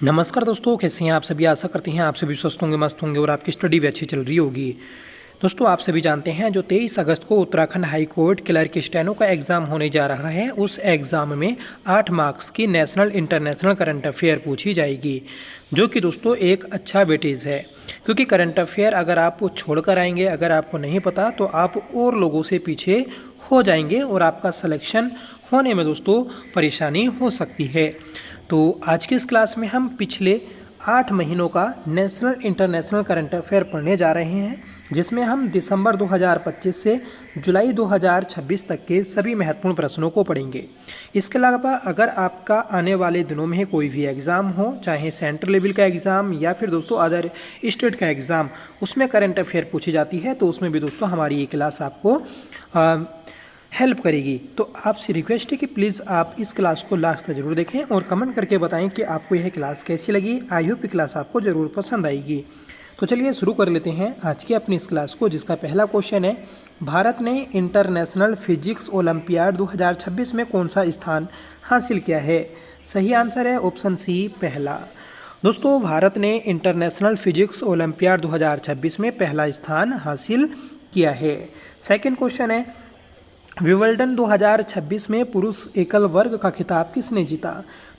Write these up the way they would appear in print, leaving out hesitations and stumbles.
नमस्कार दोस्तों, कैसे हैं आप सभी। आशा करते हैं आप सभी स्वस्थ होंगे, मस्त होंगे और आपकी स्टडी भी अच्छी चल रही होगी। दोस्तों, आप सभी जानते हैं जो 23 अगस्त को Uttarakhand high court clerk steno का एग्ज़ाम होने जा रहा है, उस एग्ज़ाम में 8 मार्क्स की नेशनल इंटरनेशनल करंट अफेयर पूछी जाएगी, जो कि दोस्तों एक अच्छा वेटेज है। क्योंकि करंट अफेयर अगर आप छोड़ कर आएंगे, अगर आपको नहीं पता तो आप और लोगों से पीछे हो जाएंगे और आपका सिलेक्शन होने में दोस्तों परेशानी हो सकती है। तो आज की इस क्लास में हम पिछले 8 महीनों का नेशनल इंटरनेशनल करंट अफेयर पढ़ने जा रहे हैं, जिसमें हम दिसंबर 2025 से जुलाई 2026 तक के सभी महत्वपूर्ण प्रश्नों को पढ़ेंगे। इसके अलावा अगर आपका आने वाले दिनों में कोई भी एग्ज़ाम हो, चाहे सेंट्रल लेवल का एग्ज़ाम या फिर दोस्तों अदर स्टेट का एग्ज़ाम, उसमें करंट अफेयर पूछी जाती है, तो उसमें भी दोस्तों हमारी ये क्लास आपको हेल्प करेगी। तो आपसे रिक्वेस्ट है कि प्लीज़ आप इस क्लास को लास्ट तक जरूर देखें और कमेंट करके बताएं कि आपको यह क्लास कैसी लगी। आई होप क्लास आपको ज़रूर पसंद आएगी। तो चलिए शुरू कर लेते हैं आज की अपनी इस क्लास को, जिसका पहला क्वेश्चन है, भारत ने इंटरनेशनल फिजिक्स ओलंपियाड 2026 में कौन सा स्थान हासिल किया है। सही आंसर है ऑप्शन सी, पहला। दोस्तों, भारत ने इंटरनेशनल फिजिक्स ओलंपियाड 2026 में पहला स्थान हासिल किया है। सेकेंड क्वेश्चन है, विंबलडन 2026 में पुरुष एकल वर्ग का खिताब किसने जीता।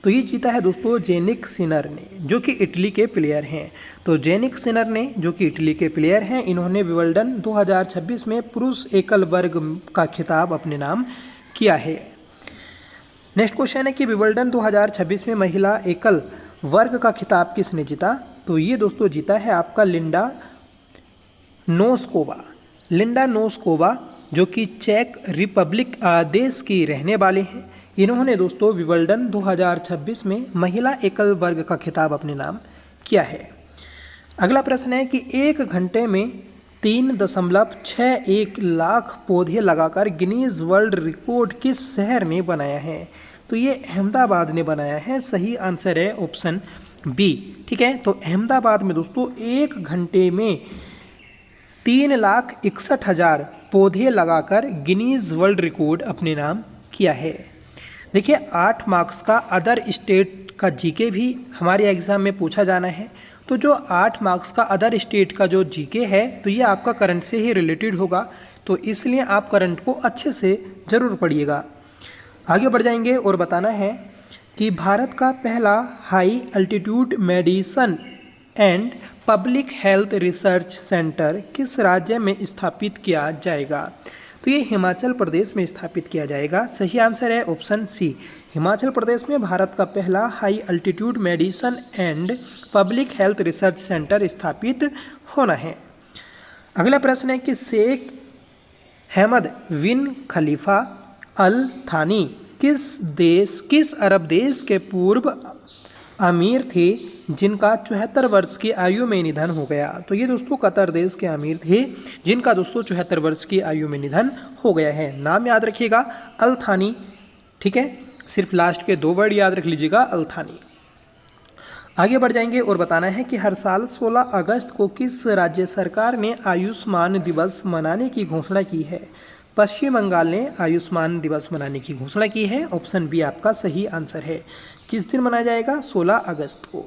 तो ये जीता है दोस्तों जेनिक सिनर ने, जो कि इटली के प्लेयर हैं। तो जेनिक सिनर ने, जो कि इटली के प्लेयर हैं, इन्होंने विंबलडन 2026 में पुरुष एकल वर्ग का खिताब अपने नाम किया है। नेक्स्ट क्वेश्चन है कि विंबलडन 2026 में महिला एकल वर्ग का खिताब किसने जीता। तो ये दोस्तों जीता है आपका लिंडा नोस्कोवा। लिंडा नोस्कोवा, जो कि चेक रिपब्लिक देश की रहने वाले हैं, इन्होंने दोस्तों विंबलडन 2026 में महिला एकल वर्ग का खिताब अपने नाम किया है। अगला प्रश्न है कि 1 घंटे में 3.61 लाख पौधे लगाकर गिनीज वर्ल्ड रिकॉर्ड किस शहर ने बनाया है। तो ये अहमदाबाद ने बनाया है। सही आंसर है ऑप्शन बी। ठीक है, तो अहमदाबाद में दोस्तों 1 घंटे में 3,61,000 पौधे लगाकर गिनीज वर्ल्ड रिकॉर्ड अपने नाम किया है। देखिए, 8 मार्क्स का अदर स्टेट का जीके भी हमारे एग्ज़ाम में पूछा जाना है। तो जो 8 मार्क्स का अदर स्टेट का जो जीके है, तो ये आपका करंट से ही रिलेटेड होगा, तो इसलिए आप करंट को अच्छे से ज़रूर पढ़िएगा। आगे बढ़ जाएंगे और बताना है कि भारत का पहला high altitude medicine and public health research centre किस राज्य में स्थापित किया जाएगा। तो ये हिमाचल प्रदेश में स्थापित किया जाएगा। सही आंसर है ऑप्शन सी, हिमाचल प्रदेश में भारत का पहला high altitude medicine and public health research centre स्थापित होना है। अगला प्रश्न है कि शेख हमद बिन खलीफा अल थानी किस अरब देश के पूर्व अमीर थे जिनका 74 वर्ष की आयु में निधन हो गया। तो ये दोस्तों कतर देश के अमीर थे, जिनका दोस्तों 74 वर्ष की आयु में निधन हो गया है। नाम याद रखिएगा, अल थानी। ठीक है, सिर्फ लास्ट के 2 वर्ड याद रख लीजिएगा, अल थानी। आगे बढ़ जाएंगे और बताना है कि हर साल 16 अगस्त को किस राज्य सरकार ने आयुष्मान दिवस मनाने की घोषणा की है। पश्चिम बंगाल ने आयुष्मान दिवस मनाने की घोषणा की है। ऑप्शन बी आपका सही आंसर है। किस दिन मनाया जाएगा? 16 अगस्त को।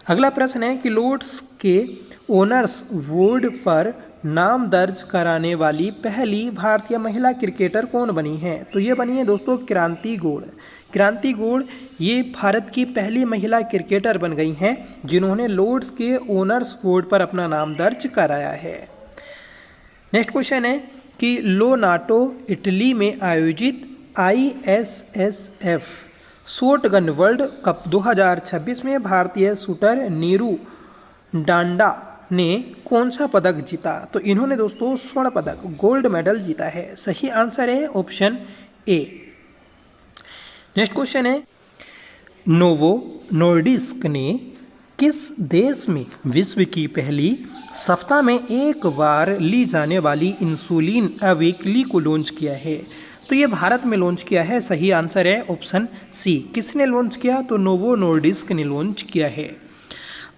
अगला प्रश्न है कि लॉर्ड्स के ओनर्स बोर्ड पर नाम दर्ज कराने वाली पहली भारतीय महिला क्रिकेटर कौन बनी है। तो ये बनी है दोस्तों क्रांति गौड़। क्रांति गौड़ ये भारत की पहली महिला क्रिकेटर बन गई हैं, जिन्होंने लॉर्ड्स के ओनर्स बोर्ड पर अपना नाम दर्ज कराया है। नेक्स्ट क्वेश्चन है कि लोनाटो इटली में आयोजित ISSF शॉटगन वर्ल्ड कप 2026 में भारतीय शूटर नीरू डांडा ने कौन सा पदक जीता। तो इन्होंने दोस्तों स्वर्ण पदक, गोल्ड मेडल जीता है। सही आंसर है ऑप्शन ए। नेक्स्ट क्वेश्चन है, नोवो नॉर्डिस्क ने किस देश में विश्व की पहली सप्ताह में एक बार ली जाने वाली इंसुलिन अवेकली को लॉन्च किया है। तो ये भारत में लॉन्च किया है। सही आंसर है ऑप्शन सी। किसने लॉन्च किया? तो नोवो नॉर्डिस्क ने लॉन्च किया है।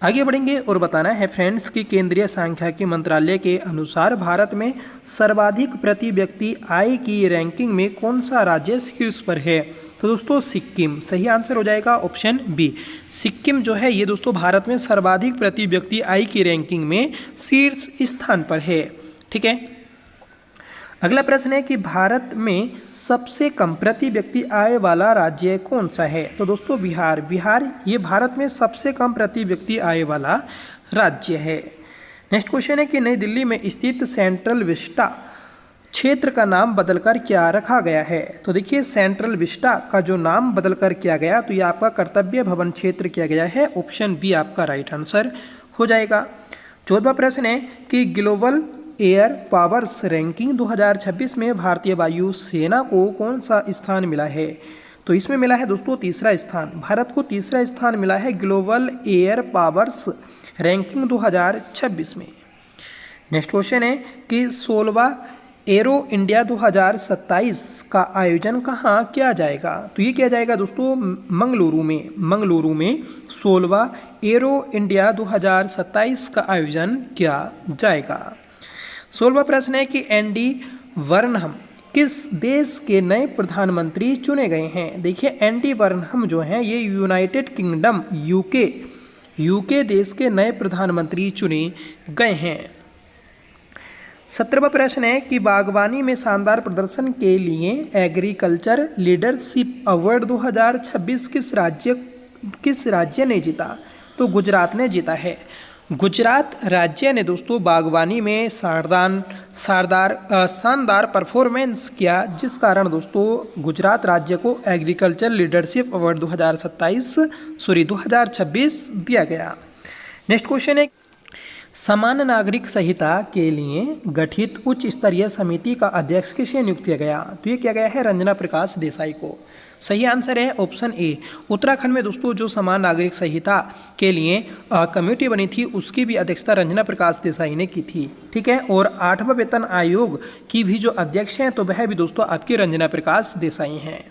आगे बढ़ेंगे और बताना है फ्रेंड्स कि केंद्रीय सांख्यिकी मंत्रालय के अनुसार भारत में सर्वाधिक प्रति व्यक्ति आय की रैंकिंग में कौन सा राज्य शीर्ष पर है? तो दोस्तों सिक्किम सही आंसर हो जाएगा, ऑप्शन बी। सिक्किम जो है ये दोस्तों भारत में सर्वाधिक प्रति व्यक्ति आय की रैंकिंग में शीर्ष स्थान पर है। ठीक है, अगला प्रश्न है कि भारत में सबसे कम प्रति व्यक्ति आय वाला राज्य कौन सा है? तो दोस्तों बिहार। बिहार ये भारत में सबसे कम प्रति व्यक्ति आय वाला राज्य है। नेक्स्ट क्वेश्चन है कि नई दिल्ली में स्थित सेंट्रल विस्टा क्षेत्र का नाम बदलकर क्या रखा गया है? तो देखिए सेंट्रल विस्टा का जो नाम बदलकर किया गया तो ये आपका कर्तव्य भवन क्षेत्र किया गया है, ऑप्शन बी आपका राइट आंसर हो जाएगा। 14वां प्रश्न है कि ग्लोबल एयर पावर्स रैंकिंग 2026 में भारतीय वायु सेना को कौन सा स्थान मिला है? तो इसमें मिला है दोस्तों तीसरा स्थान। भारत को तीसरा स्थान मिला है ग्लोबल एयर पावर्स रैंकिंग 2026 में। नेक्स्ट क्वेश्चन है कि 16वां एरो इंडिया 2027 का आयोजन कहाँ किया जाएगा? तो ये किया जाएगा दोस्तों मंगलुरु में। मंगलुरु में 16वां एरो इंडिया 2027 का आयोजन किया जाएगा। 16वां प्रश्न है कि एंडी वर्नहम किस देश के नए प्रधानमंत्री चुने गए हैं? देखिए एंडी वर्नहम जो हैं ये यूनाइटेड किंगडम यूके देश के नए प्रधानमंत्री चुने गए हैं। 17वां प्रश्न है कि बागवानी में शानदार प्रदर्शन के लिए एग्रीकल्चर लीडरशिप अवार्ड 2026 किस राज्य ने जीता? तो गुजरात ने जीता है। गुजरात राज्य ने दोस्तों बागवानी में शानदार परफॉर्मेंस किया, जिस कारण दोस्तों गुजरात राज्य को एग्रीकल्चर लीडरशिप अवार्ड 2026 दिया गया। नेक्स्ट क्वेश्चन है समान नागरिक संहिता के लिए गठित उच्च स्तरीय समिति का अध्यक्ष किसे नियुक्त किया गया? तो ये किया गया है रंजना प्रकाश देसाई को। सही आंसर है ऑप्शन ए। उत्तराखंड में दोस्तों जो समान नागरिक संहिता के लिए कमेटी बनी थी उसकी भी अध्यक्षता रंजना प्रकाश देसाई ने की थी। ठीक है, और 8वां वेतन आयोग की भी जो अध्यक्ष हैं तो वह भी दोस्तों आपकी रंजना प्रकाश देसाई हैं।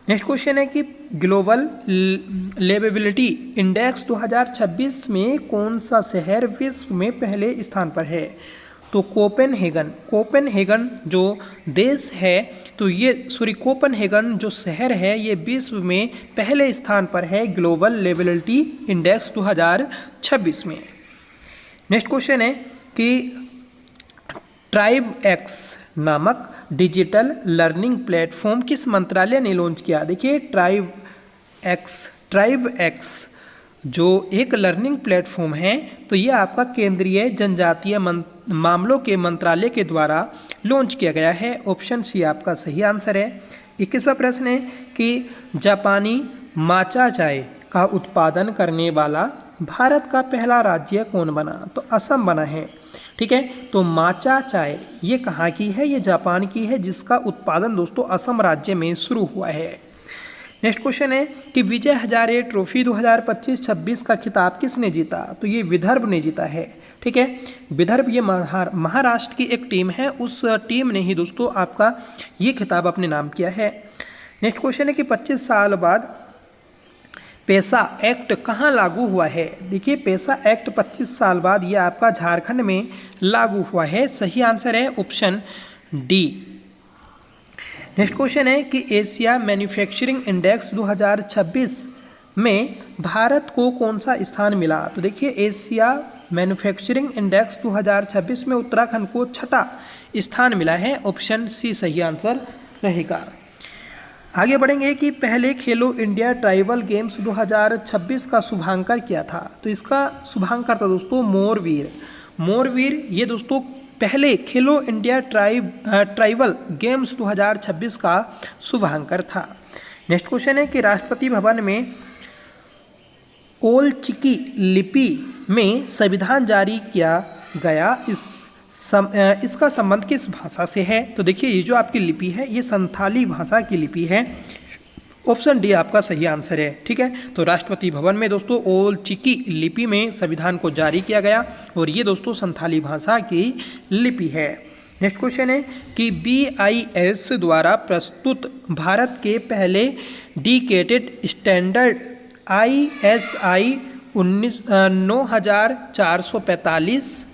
नेक्स्ट क्वेश्चन है कि ग्लोबल लिवेबिलिटी इंडेक्स 2026 में कौन सा शहर विश्व में पहले स्थान पर है? तो कोपेनहेगन जो देश है तो ये कोपेनहेगन जो शहर है ये विश्व में पहले स्थान पर है ग्लोबल लिवेबिलिटी इंडेक्स 2026 में। नेक्स्ट क्वेश्चन है कि ट्राइब एक्स नामक डिजिटल लर्निंग प्लेटफॉर्म किस मंत्रालय ने लॉन्च किया? देखिए ट्राइब एक्स जो एक लर्निंग प्लेटफॉर्म है तो ये आपका केंद्रीय जनजातीय मामलों के मंत्रालय के द्वारा लॉन्च किया गया है, ऑप्शन सी आपका सही आंसर है। 21वां प्रश्न है कि जापानी माचा चाय का उत्पादन करने वाला भारत का पहला राज्य कौन बना? तो असम बना है। ठीक है, तो माचा चाय ये कहाँ की है? ये जापान की है, जिसका उत्पादन दोस्तों असम राज्य में शुरू हुआ है। नेक्स्ट क्वेश्चन है कि विजय हजारे ट्रॉफी 2025-26 का खिताब किसने जीता? तो ये विदर्भ ने जीता है। ठीक है, विदर्भ ये महाराष्ट्र की एक टीम है, उस टीम ने ही दोस्तों आपका ये खिताब अपने नाम किया है। नेक्स्ट क्वेश्चन है कि 25 साल बाद पेसा एक्ट कहाँ लागू हुआ है? देखिए पेसा एक्ट 25 साल बाद ये आपका झारखंड में लागू हुआ है। सही आंसर है ऑप्शन डी। नेक्स्ट क्वेश्चन है कि एशिया मैन्युफैक्चरिंग इंडेक्स 2026 में भारत को कौन सा स्थान मिला? तो देखिए एशिया मैन्युफैक्चरिंग इंडेक्स 2026 में उत्तराखंड को 6ठा स्थान मिला है, ऑप्शन सी सही आंसर रहेगा। आगे बढ़ेंगे कि पहले खेलो इंडिया ट्राइबल गेम्स 2026 का शुभांकर किया था? तो इसका शुभांकर था दोस्तों मोरवीर ये दोस्तों पहले खेलो इंडिया ट्राइबल गेम्स 2026 का शुभांकर था। नेक्स्ट क्वेश्चन है कि राष्ट्रपति भवन में ओलचिकी लिपि में संविधान जारी किया गया, इसका संबंध किस भाषा से है? तो देखिए ये जो आपकी लिपि है ये संथाली भाषा की लिपि है, ऑप्शन डी आपका सही आंसर है। ठीक है, तो राष्ट्रपति भवन में दोस्तों ओलचिकी लिपि में संविधान को जारी किया गया और ये दोस्तों संथाली भाषा की लिपि है। नेक्स्ट क्वेश्चन है कि BIS द्वारा प्रस्तुत भारत के पहले डेडिकेटेड स्टैंडर्ड ISI 9445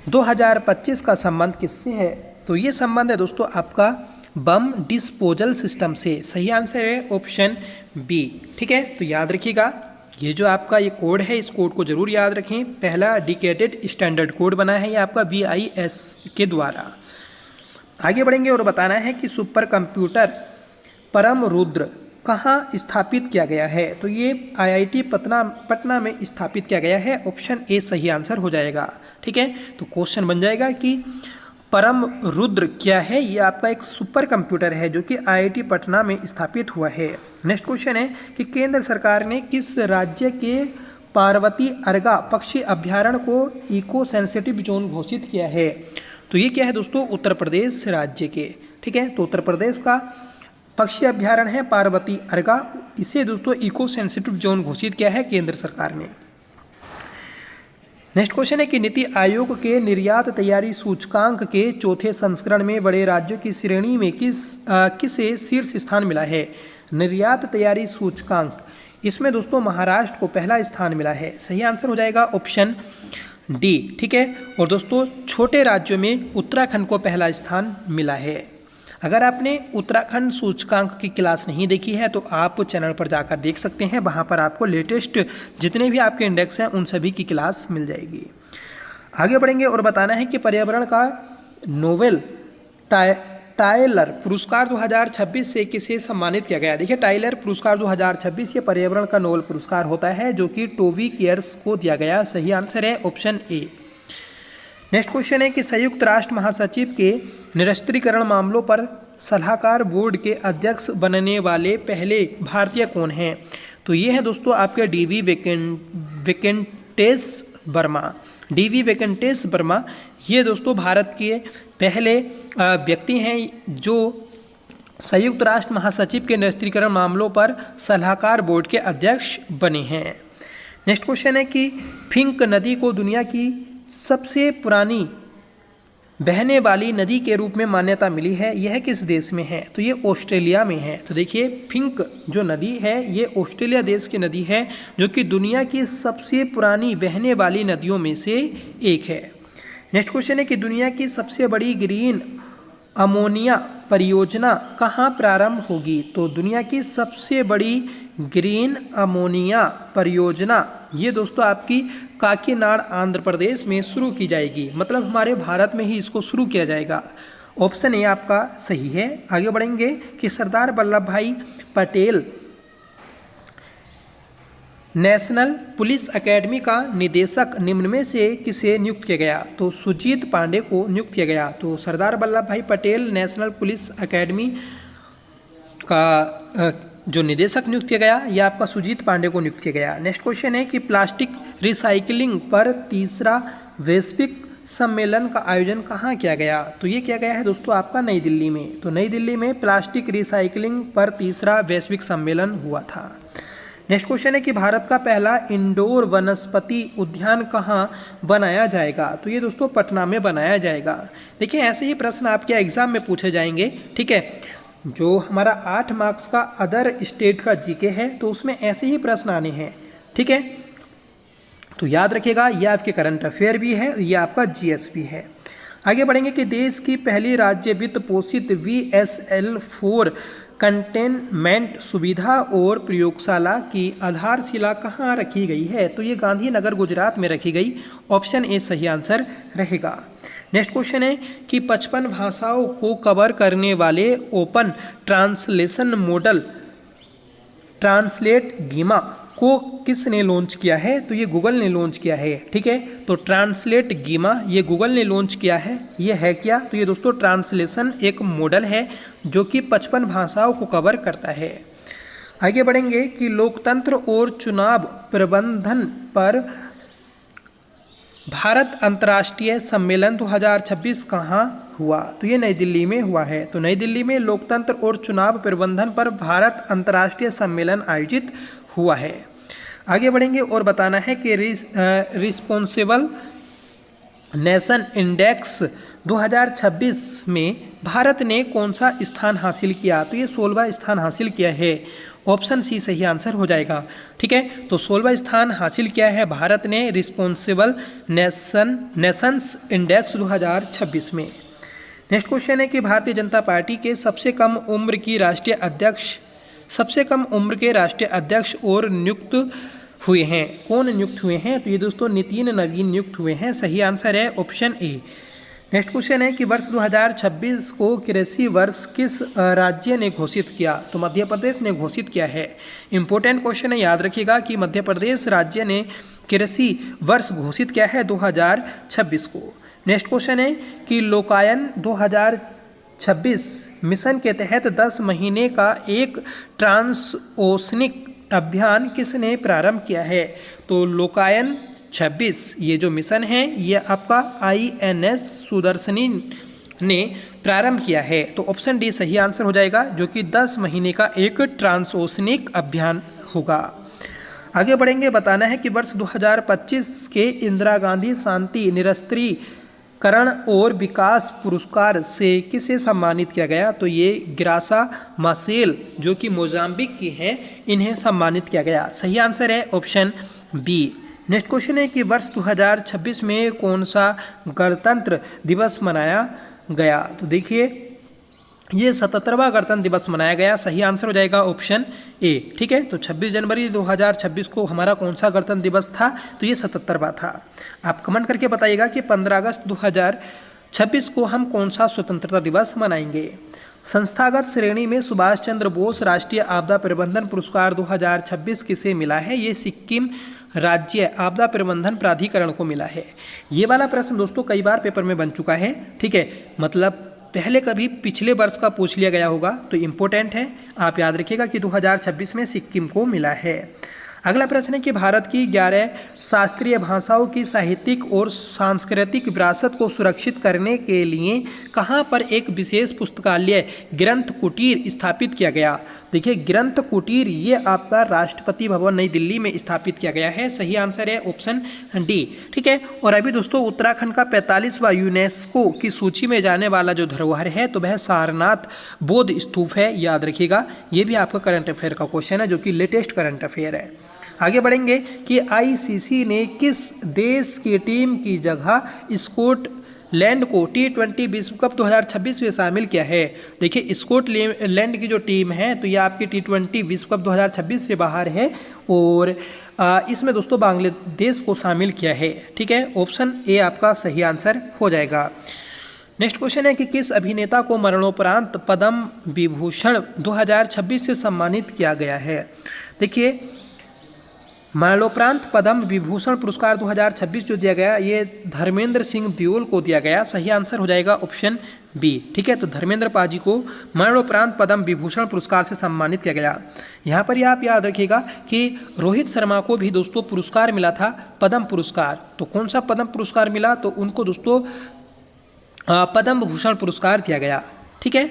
2025 का संबंध किससे है? तो ये संबंध है दोस्तों आपका बम डिस्पोजल सिस्टम से। सही आंसर है ऑप्शन बी। ठीक है, तो याद रखिएगा ये जो आपका ये कोड है, इस कोड को जरूर याद रखें। पहला डेडिकेटेड स्टैंडर्ड कोड बना है ये आपका BIS के द्वारा। आगे बढ़ेंगे और बताना है कि सुपर कंप्यूटर परम रुद्र कहाँ स्थापित किया गया है? तो ये IIT पटना में स्थापित किया गया है। ऑप्शन ए सही आंसर हो जाएगा। ठीक है, तो क्वेश्चन बन जाएगा कि परम रुद्र क्या है? ये आपका एक सुपर कंप्यूटर है जो कि IIT पटना में स्थापित हुआ है। नेक्स्ट क्वेश्चन है कि केंद्र सरकार ने किस राज्य के पार्वती अर्गा पक्षी अभ्यारण्य को इको सेंसिटिव जोन घोषित किया है? तो ये क्या है दोस्तों? उत्तर प्रदेश राज्य के। ठीक है, तो उत्तर प्रदेश का पक्षी अभ्यारण्य है पार्वती अर्गा, इसे दोस्तों इको सेंसिटिव जोन घोषित किया है केंद्र सरकार ने। नेक्स्ट क्वेश्चन है कि नीति आयोग के निर्यात तैयारी सूचकांक के चौथे संस्करण में बड़े राज्यों की श्रेणी में किसे शीर्ष स्थान मिला है? निर्यात तैयारी सूचकांक, इसमें दोस्तों महाराष्ट्र को पहला स्थान मिला है। सही आंसर हो जाएगा ऑप्शन डी। ठीक है, और दोस्तों छोटे राज्यों में उत्तराखंड को पहला स्थान मिला है। अगर आपने उत्तराखंड सूचकांक की क्लास नहीं देखी है तो आप चैनल पर जाकर देख सकते हैं, वहां पर आपको लेटेस्ट जितने भी आपके इंडेक्स हैं उन सभी की क्लास मिल जाएगी। आगे बढ़ेंगे और बताना है कि पर्यावरण का नोबेल टाइलर पुरस्कार 2026 से किसे सम्मानित किया गया? देखिए, टाइलर पुरस्कार 2026 ये पर्यावरण का नोबेल पुरस्कार होता है जो कि टोबी केयर्स को दिया गया। सही आंसर है ऑप्शन ए। नेक्स्ट क्वेश्चन है कि संयुक्त राष्ट्र महासचिव के निरस्त्रीकरण मामलों पर सलाहकार बोर्ड के अध्यक्ष बनने वाले पहले भारतीय कौन हैं? तो ये हैं दोस्तों आपके DV वेंकटेश वर्मा। DV वेंकटेश वर्मा ये दोस्तों भारत के पहले व्यक्ति हैं जो संयुक्त राष्ट्र महासचिव के निरस्त्रीकरण मामलों पर सलाहकार बोर्ड के अध्यक्ष बने हैं। नेक्स्ट क्वेश्चन है कि फिंक नदी को दुनिया की सबसे पुरानी बहने वाली नदी के रूप में मान्यता मिली है, यह किस देश में है? तो ये ऑस्ट्रेलिया में है। तो देखिए, फिंक जो नदी है ये ऑस्ट्रेलिया देश की नदी है जो कि दुनिया की सबसे पुरानी बहने वाली नदियों में से एक है। नेक्स्ट क्वेश्चन है कि दुनिया की सबसे बड़ी ग्रीन अमोनिया परियोजना कहाँ प्रारंभ होगी? तो दुनिया की सबसे बड़ी ग्रीन अमोनिया परियोजना ये दोस्तों आपकी काकीनाड़ आंध्र प्रदेश में शुरू की जाएगी, मतलब हमारे भारत में ही इसको शुरू किया जाएगा। ऑप्शन ए आपका सही है। आगे बढ़ेंगे कि सरदार वल्लभ भाई पटेल नेशनल पुलिस एकेडमी का निदेशक निम्न में से किसे नियुक्त किया गया? तो सुजीत पांडे को नियुक्त किया गया। तो सरदार वल्लभ भाई पटेल नेशनल पुलिस एकेडमी का जो निदेशक नियुक्त किया गया यह आपका सुजीत पांडे को नियुक्त किया गया। नेक्स्ट क्वेश्चन है कि प्लास्टिक रिसाइकलिंग पर तीसरा वैश्विक सम्मेलन का आयोजन कहाँ किया गया? तो ये किया गया है दोस्तों आपका नई दिल्ली में। तो नई दिल्ली में प्लास्टिक रिसाइकलिंग पर तीसरा वैश्विक सम्मेलन हुआ था। नेक्स्ट क्वेश्चन है कि भारत का पहला इंडोर वनस्पति उद्यान कहाँ बनाया जाएगा? तो ये दोस्तों पटना में बनाया जाएगा। देखिए, ऐसे ही प्रश्न आपके एग्जाम में पूछे जाएंगे। ठीक है, जो हमारा 8 मार्क्स का अदर स्टेट का जीके है तो उसमें ऐसे ही प्रश्न आने हैं। ठीक है, तो याद रखिएगा ये आपके करंट अफेयर भी है, ये आपका GS भी है। आगे बढ़ेंगे कि देश की पहली राज्य वित्त पोषित VSL-4 कंटेनमेंट सुविधा और प्रयोगशाला की आधारशिला कहाँ रखी गई है? तो ये गांधीनगर गुजरात में रखी गई। ऑप्शन ए सही आंसर रहेगा। नेक्स्ट क्वेश्चन है कि 55 भाषाओं को कवर करने वाले ओपन ट्रांसलेशन मॉडल ट्रांसलेट गीमा को किसने लॉन्च किया है? तो ये गूगल ने लॉन्च किया है। ठीक है, तो ट्रांसलेट गीमा ये गूगल ने लॉन्च किया है। ये है क्या? तो ये दोस्तों ट्रांसलेशन एक मॉडल है जो कि 55 भाषाओं को कवर करता है। आगे बढ़ेंगे कि लोकतंत्र और चुनाव प्रबंधन पर भारत अंतर्राष्ट्रीय सम्मेलन 2026 कहाँ हुआ? तो ये नई दिल्ली में हुआ है। तो नई दिल्ली में लोकतंत्र और चुनाव प्रबंधन पर भारत अंतर्राष्ट्रीय सम्मेलन आयोजित हुआ है। आगे बढ़ेंगे और बताना है कि रिस्पॉन्सिबल नेशन इंडेक्स 2026 में भारत ने कौन सा स्थान हासिल किया? तो ये 16वां स्थान हासिल किया है। ऑप्शन सी सही आंसर हो जाएगा। ठीक है, तो 16वां स्थान हासिल किया है भारत ने रिस्पॉन्सिबल नेशंस इंडेक्स 2026 में। नेक्स्ट क्वेश्चन है कि भारतीय जनता पार्टी के सबसे कम उम्र के राष्ट्रीय अध्यक्ष और नियुक्त हुए हैं, कौन नियुक्त हुए हैं? तो ये दोस्तों नितिन नवीन नियुक्त हुए हैं। सही आंसर है ऑप्शन ए। नेक्स्ट क्वेश्चन है कि वर्ष 2026 को कृषि वर्ष किस राज्य ने घोषित किया? तो मध्य प्रदेश ने घोषित किया है। इंपॉर्टेंट क्वेश्चन है, याद रखिएगा कि मध्य प्रदेश राज्य ने कृषि वर्ष घोषित किया है 2026 को। नेक्स्ट क्वेश्चन है कि लोकायन 2026 मिशन के तहत 10 महीने का एक ट्रांसओशनिक अभियान किसने प्रारंभ किया है? तो लोकायन 26 ये जो मिशन है ये आपका INS सुदर्शनी ने प्रारंभ किया है। तो ऑप्शन डी सही आंसर हो जाएगा, जो कि 10 महीने का एक ट्रांसओशनिक अभियान होगा। आगे बढ़ेंगे, बताना है कि वर्ष 2025 के इंदिरा गांधी शांति निरस्त्रीकरण और विकास पुरस्कार से किसे सम्मानित किया गया? तो ये गिरासा मासेल जो कि मोजाम्बिक की हैं, इन्हें सम्मानित किया गया। सही आंसर है ऑप्शन बी। नेक्स्ट क्वेश्चन है कि वर्ष 2026 में कौन सा गणतंत्र दिवस मनाया गया? तो देखिए ये 77वां गणतंत्र दिवस मनाया गया। सही आंसर हो जाएगा ऑप्शन ए। ठीक है, तो 26 जनवरी 2026 को हमारा कौन सा गणतंत्र दिवस था? तो ये 77वां था। आप कमेंट करके बताइएगा कि 15 अगस्त 2026 को हम कौन सा स्वतंत्रता दिवस मनाएंगे। संस्थागत श्रेणी में सुभाष चंद्र बोस राष्ट्रीय आपदा प्रबंधन पुरस्कार 2026 किसे मिला है? ये सिक्किम राज्य आपदा प्रबंधन प्राधिकरण को मिला है। ये वाला प्रश्न दोस्तों कई बार पेपर में बन चुका है। ठीक है, मतलब पहले कभी पिछले वर्ष का पूछ लिया गया होगा, तो इम्पोर्टेंट है, आप याद रखिएगा कि 2026 में सिक्किम को मिला है। अगला प्रश्न है कि भारत की 11 शास्त्रीय भाषाओं की साहित्यिक और सांस्कृतिक विरासत को सुरक्षित करने के लिए कहाँ पर एक विशेष पुस्तकालय ग्रंथ कुटीर स्थापित किया गया? देखिए ग्रंथ कुटीर ये आपका राष्ट्रपति भवन नई दिल्ली में स्थापित किया गया है। सही आंसर है ऑप्शन डी। ठीक है, और अभी दोस्तों उत्तराखंड का 45वां यूनेस्को की सूची में जाने वाला जो धरोहर है तो वह सारनाथ बौद्ध स्तूप है, याद रखिएगा। ये भी आपका करंट अफेयर का क्वेश्चन है, जो कि लेटेस्ट करंट अफेयर है। आगे बढ़ेंगे कि ICC ने किस देश की टीम की जगह स्कॉटलैंड को T20 विश्व कप 2026 में शामिल किया है? देखिए स्कॉटलैंड की जो टीम है तो ये आपकी T20 विश्व कप 2026 से बाहर है और इसमें दोस्तों बांग्लादेश को शामिल किया है। ठीक है, ऑप्शन ए आपका सही आंसर हो जाएगा। नेक्स्ट क्वेश्चन है कि किस अभिनेता को मरणोपरांत पद्म विभूषण 2026 से सम्मानित किया गया है? देखिए मरणोपरांत पद्म विभूषण पुरस्कार 2026 जो दिया गया ये धर्मेंद्र सिंह दियोल को दिया गया। सही आंसर हो जाएगा ऑप्शन बी। ठीक है, तो धर्मेंद्र पाजी को मरणोपरांत पद्म विभूषण पुरस्कार से सम्मानित किया गया। यहाँ पर आप याद रखिएगा कि रोहित शर्मा को भी दोस्तों पुरस्कार मिला था, पद्म पुरस्कार। तो कौन सा पद्म पुरस्कार मिला? तो उनको दोस्तों पद्म भूषण पुरस्कार दिया गया। ठीक है,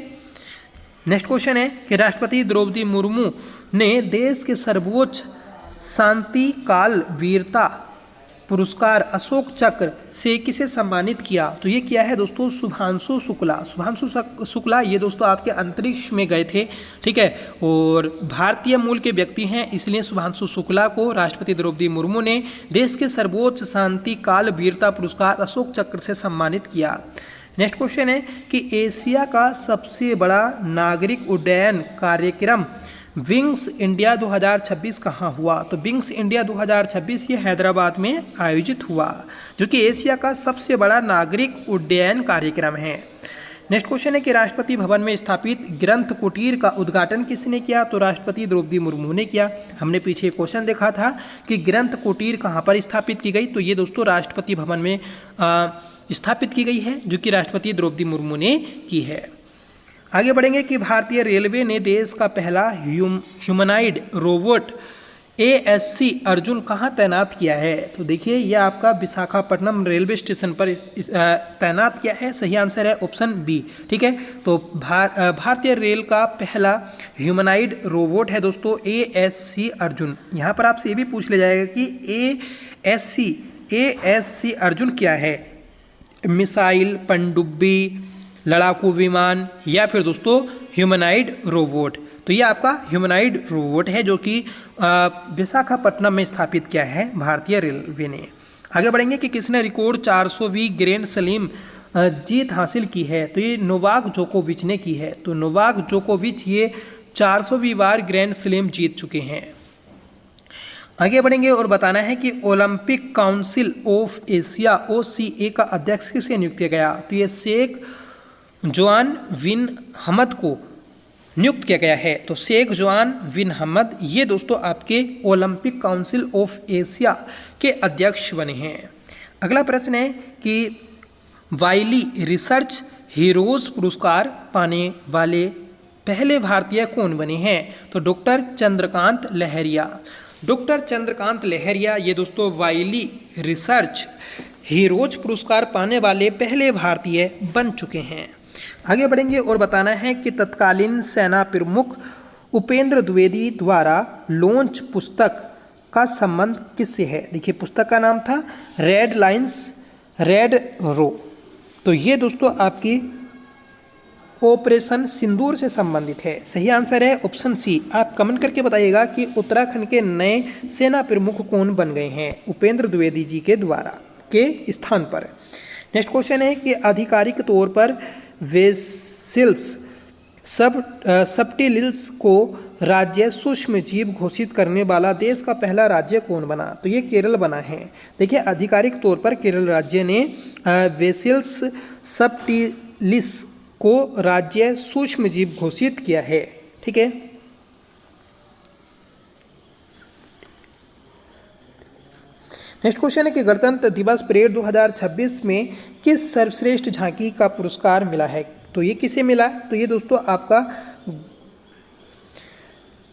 नेक्स्ट क्वेश्चन है कि राष्ट्रपति द्रौपदी मुर्मू ने देश के सर्वोच्च शांति काल वीरता पुरस्कार अशोक चक्र से किसे सम्मानित किया? तो ये किया है दोस्तों शुभांशु शुक्ला ये दोस्तों आपके अंतरिक्ष में गए थे। ठीक है, और भारतीय मूल के व्यक्ति हैं, इसलिए शुभांशु शुक्ला को राष्ट्रपति द्रौपदी मुर्मू ने देश के सर्वोच्च शांति काल वीरता पुरस्कार अशोक चक्र से सम्मानित किया। नेक्स्ट क्वेश्चन है कि एशिया का सबसे बड़ा नागरिक उड्डयन कार्यक्रम विंग्स इंडिया 2026 कहाँ हुआ? तो विंग्स इंडिया 2026 ये हैदराबाद में आयोजित हुआ, जो कि एशिया का सबसे बड़ा नागरिक उड्डयन कार्यक्रम है। नेक्स्ट क्वेश्चन है कि राष्ट्रपति भवन में स्थापित ग्रंथ कुटीर का उद्घाटन किसने किया? तो राष्ट्रपति द्रौपदी मुर्मू ने किया। हमने पीछे क्वेश्चन देखा था कि ग्रंथ कुटीर कहाँ पर स्थापित की गई, तो ये दोस्तों राष्ट्रपति भवन में स्थापित की गई है, जो कि राष्ट्रपति द्रौपदी मुर्मू ने की है। आगे बढ़ेंगे कि भारतीय रेलवे ने देश का पहला ह्यूमनाइड रोबोट ASC अर्जुन कहाँ तैनात किया है? तो देखिए ये आपका विशाखापट्टनम रेलवे स्टेशन पर तैनात किया है। सही आंसर है ऑप्शन बी। ठीक है, तो भारतीय रेल का पहला ह्यूमनाइड रोबोट है दोस्तों ASC अर्जुन। यहाँ पर आपसे ये भी पूछ लिया जाएगा कि ASC अर्जुन क्या है? मिसाइल, पनडुब्बी, लड़ाकू विमान या फिर दोस्तों ह्यूमनाइड रोबोट? तो तो ये आपका ह्यूमनॉइड रोबोट है जो कि विशाखापट्टनम में स्थापित किया है भारतीय रेलवे ने। आगे बढ़ेंगे कि किसने रिकॉर्ड 400वीं ग्रैंड स्लैम जीत हासिल की है, तो ये नोवाक जोकोविच ने की है। तो नोवाक जोकोविच ये 400वीं बार ग्रैंड स्लैम जीत चुके हैं। आगे बढ़ेंगे और बताना है कि Olympic council of Asia OCA का अध्यक्ष किसे नियुक्त किया गया, तो ये शेख जोआन बिन हमद को नियुक्त किया गया है। तो शेख जोआन बिन हमद ये दोस्तों आपके ओलंपिक काउंसिल ऑफ एशिया के अध्यक्ष बने हैं। अगला प्रश्न है कि वाइली रिसर्च हीरोज पुरस्कार पाने वाले पहले भारतीय कौन बने हैं, तो डॉक्टर चंद्रकांत लहरिया। डॉक्टर चंद्रकांत लहरिया ये दोस्तों वाइली रिसर्च हीरोज पुरस्कार पाने वाले पहले भारतीय बन चुके हैं। आगे बढ़ेंगे और बताना है कि तत्कालीन सेना प्रमुख उपेंद्र द्विवेदी द्वारा लॉन्च पुस्तक का संबंध किससे है। देखिए पुस्तक का नाम था रेड लाइन्स रेड रो। तो ये दोस्तों आपकी ऑपरेशन सिंदूर से संबंधित है। सही आंसर है ऑप्शन सी। आप कमेंट करके बताइएगा कि उत्तराखंड के नए सेना प्रमुख कौन बन गए हैं उपेंद्र द्विवेदी जी के द्वारा के स्थान पर। नेक्स्ट क्वेश्चन है कि आधिकारिक तौर पर वेसिल्स सबटिलिस को राज्य सूक्ष्म जीव घोषित करने वाला देश का पहला राज्य कौन बना, तो ये केरल बना है। देखिए आधिकारिक तौर पर केरल राज्य ने वेसिल्स सबटिलिस को राज्य सूक्ष्म जीव घोषित किया है। ठीक है, नेक्स्ट क्वेश्चन है कि गणतंत्र दिवस परेड 2026 में किस सर्वश्रेष्ठ झांकी का पुरस्कार मिला है, तो ये किसे मिला, तो ये दोस्तों आपका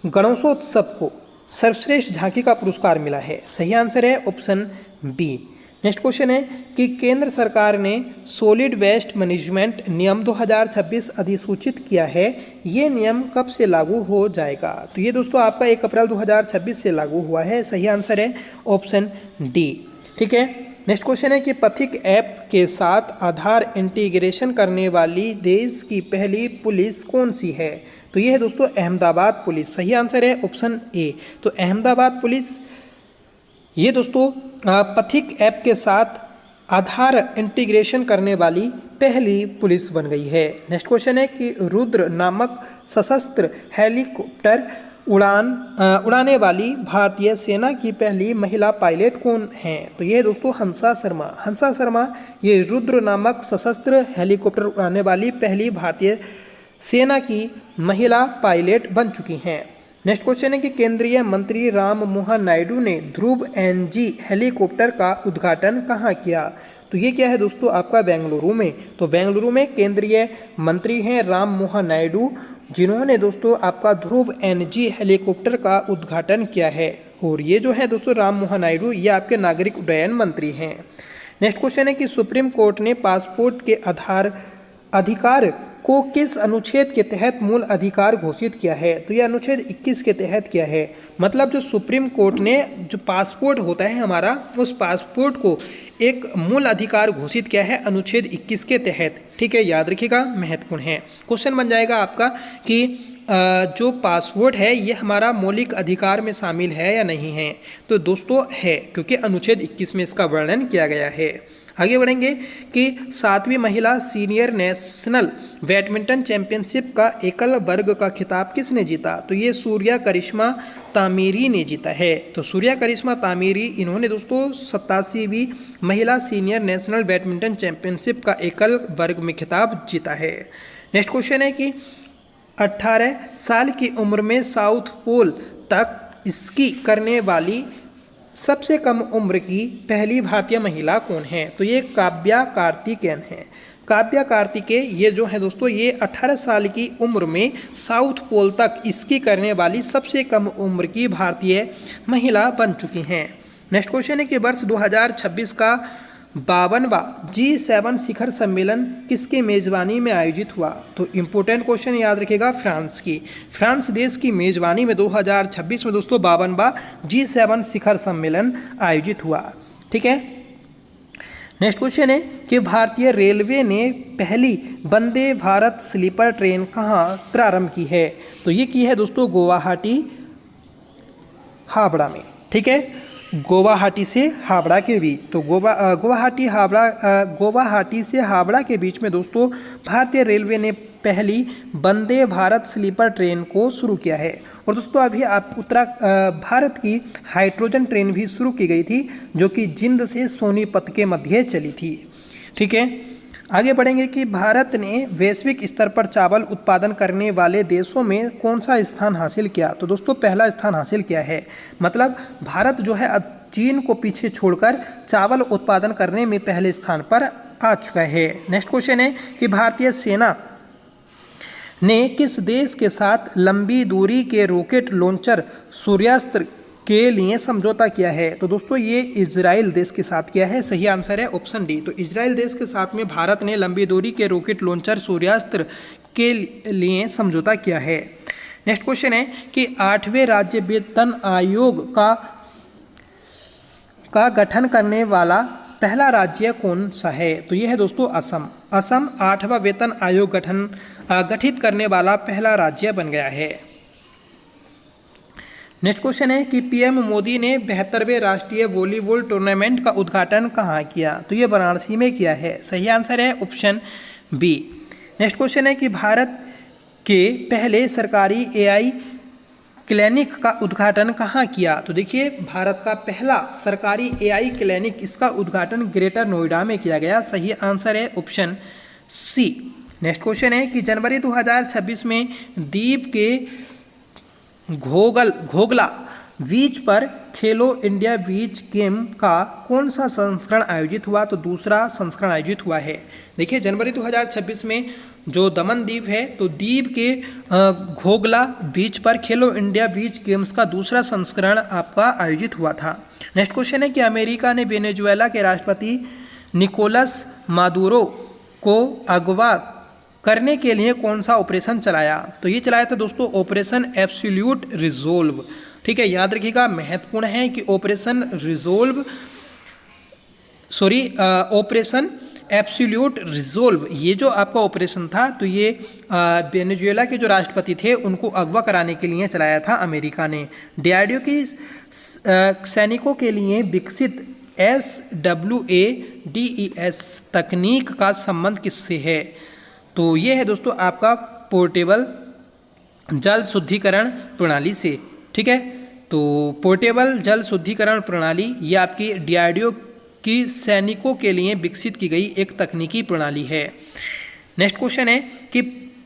गणेशोत्सव को सर्वश्रेष्ठ झांकी का पुरस्कार मिला है। सही आंसर है ऑप्शन बी। नेक्स्ट क्वेश्चन है कि केंद्र सरकार ने सॉलिड वेस्ट मैनेजमेंट नियम 2026 अधिसूचित किया है, ये नियम कब से लागू हो जाएगा, तो ये दोस्तों आपका 1 अप्रैल 2026 से लागू हुआ है। सही आंसर है ऑप्शन डी। ठीक है, नेक्स्ट क्वेश्चन है कि पथिक ऐप के साथ आधार इंटीग्रेशन करने वाली देश की पहली पुलिस कौन सी है, तो ये है दोस्तों अहमदाबाद पुलिस। सही आंसर है ऑप्शन ए। तो अहमदाबाद पुलिस ये दोस्तों पथिक ऐप के साथ आधार इंटीग्रेशन करने वाली पहली पुलिस बन गई है। नेक्स्ट क्वेश्चन है कि रुद्र नामक सशस्त्र हेलीकॉप्टर उड़ाने वाली भारतीय सेना की पहली महिला पायलट कौन है, तो ये दोस्तों हंसा शर्मा। हंसा शर्मा ये रुद्र नामक सशस्त्र हेलीकॉप्टर उड़ाने वाली पहली भारतीय सेना की महिला पायलट बन चुकी हैं। नेक्स्ट क्वेश्चन है कि केंद्रीय मंत्री राम मोहन नायडू ने ध्रुव NG हेलीकॉप्टर का उद्घाटन कहाँ किया, तो ये क्या है दोस्तों आपका बेंगलुरु में। तो बेंगलुरु में केंद्रीय मंत्री हैं राम मोहन नायडू, जिन्होंने दोस्तों आपका ध्रुव NG हेलीकॉप्टर का उद्घाटन किया है। और ये जो है दोस्तों राम मोहन नायडू ये आपके नागरिक उड्डयन मंत्री हैं। नेक्स्ट क्वेश्चन है कि सुप्रीम कोर्ट ने पासपोर्ट के अधिकार को किस अनुच्छेद के तहत मूल अधिकार घोषित किया है, तो यह अनुच्छेद 21 के तहत किया है। मतलब जो सुप्रीम कोर्ट ने जो पासपोर्ट होता है हमारा, उस पासपोर्ट को एक मूल अधिकार घोषित किया है अनुच्छेद 21 के तहत। ठीक है, याद रखिएगा, महत्वपूर्ण है। क्वेश्चन बन जाएगा आपका कि जो पासपोर्ट है ये हमारा मौलिक अधिकार में शामिल है या नहीं है, तो दोस्तों है, क्योंकि अनुच्छेद 21 में इसका वर्णन किया गया है। आगे बढ़ेंगे कि 7वीं महिला सीनियर नेशनल बैडमिंटन चैंपियनशिप का एकल वर्ग का खिताब किसने जीता, तो ये सूर्या करिश्मा तामीरी ने जीता है। तो सूर्या करिश्मा तामीरी इन्होंने दोस्तों 87वीं महिला सीनियर नेशनल बैडमिंटन चैंपियनशिप का एकल वर्ग में खिताब जीता है। नेक्स्ट क्वेश्चन है कि 18 साल की उम्र में साउथ पोल तक स्की करने वाली सबसे कम उम्र की पहली भारतीय महिला कौन है, तो ये काव्या कार्तिकेयन है। काव्या कार्तिकेय ये जो है दोस्तों ये 18 साल की उम्र में साउथ पोल तक स्की करने वाली सबसे कम उम्र की भारतीय महिला बन चुकी हैं। नेक्स्ट क्वेश्चन है कि वर्ष 2026 का 52वां G7 शिखर सम्मेलन किसकी मेज़बानी में आयोजित हुआ, तो इम्पोर्टेंट क्वेश्चन याद रखिएगा फ्रांस की। फ्रांस देश की मेज़बानी में 2026 में दोस्तों 52वां G7 शिखर सम्मेलन आयोजित हुआ। ठीक है, नेक्स्ट क्वेश्चन है कि भारतीय रेलवे ने पहली वंदे भारत स्लीपर ट्रेन कहाँ प्रारंभ की है? तो ये की है दोस्तों गुवाहाटी हावड़ा में। ठीक है, गुवाहाटी से हावड़ा के बीच। तो गुवाहाटी से हावड़ा के बीच में दोस्तों भारतीय रेलवे ने पहली वंदे भारत स्लीपर ट्रेन को शुरू किया है। और दोस्तों अभी भारत की हाइड्रोजन ट्रेन भी शुरू की गई थी जो कि जिंद से सोनीपत के मध्य चली थी। ठीक है, आगे बढ़ेंगे कि भारत ने वैश्विक स्तर पर चावल उत्पादन करने वाले देशों में कौन सा स्थान हासिल किया? तो दोस्तों पहला स्थान हासिल किया है। मतलब भारत जो है चीन को पीछे छोड़कर चावल उत्पादन करने में पहले स्थान पर आ चुका है। नेक्स्ट क्वेश्चन है कि भारतीय सेना ने किस देश के साथ लंबी दूरी के रॉकेट लॉन्चर सूर्यास्त्र के लिए समझौता किया है? तो दोस्तों ये इजराइल देश के साथ किया है। सही आंसर है ऑप्शन डी। तो इजराइल देश के साथ में भारत ने लंबी दूरी के रॉकेट लॉन्चर सूर्यास्त्र के लिए समझौता किया है। नेक्स्ट क्वेश्चन है कि 8वें राज्य वेतन आयोग का गठन करने वाला पहला राज्य कौन सा है? तो ये है दोस्तों असम। असम 8वां वेतन आयोग गठित करने वाला पहला राज्य बन गया है। नेक्स्ट क्वेश्चन है कि पीएम मोदी ने 72वें राष्ट्रीय वॉलीबॉल टूर्नामेंट का उद्घाटन कहाँ किया? तो ये वाराणसी में किया है। सही आंसर है ऑप्शन बी। नेक्स्ट क्वेश्चन है कि भारत के पहले सरकारी एआई क्लिनिक का उद्घाटन कहाँ किया? तो देखिए भारत का पहला सरकारी एआई क्लिनिक, इसका उद्घाटन ग्रेटर नोएडा में किया गया। सही आंसर है ऑप्शन सी। नेक्स्ट क्वेश्चन है कि जनवरी 2026 में द्वीप के घोगला बीच पर खेलो इंडिया बीच गेम का कौन सा संस्करण आयोजित हुआ? तो दूसरा संस्करण आयोजित हुआ है। देखिए जनवरी 2026 में जो दमन द्वीप है तो द्वीप के घोगला बीच पर खेलो इंडिया बीच गेम्स का दूसरा संस्करण आपका आयोजित हुआ था। नेक्स्ट क्वेश्चन है कि अमेरिका ने वेनेजुएला के राष्ट्रपति निकोलस मादुरो को अगवा करने के लिए कौन सा ऑपरेशन चलाया? तो ये चलाया था दोस्तों ऑपरेशन एब्सोल्यूट रिजोल्व। ठीक है, याद रखिएगा महत्वपूर्ण है कि ऑपरेशन एब्सोल्यूट रिजोल्व ये जो आपका ऑपरेशन था तो ये वेनेजुएला के जो राष्ट्रपति थे उनको अगवा कराने के लिए चलाया था अमेरिका ने। डीआरडीओ की सैनिकों के लिए विकसित SWADES तकनीक का संबंध किससे है? तो ये है दोस्तों आपका पोर्टेबल जल शुद्धिकरण प्रणाली से। ठीक है, तो पोर्टेबल जल शुद्धिकरण प्रणाली ये आपकी डीआरडीओ की सैनिकों के लिए विकसित की गई एक तकनीकी प्रणाली है। नेक्स्ट क्वेश्चन है कि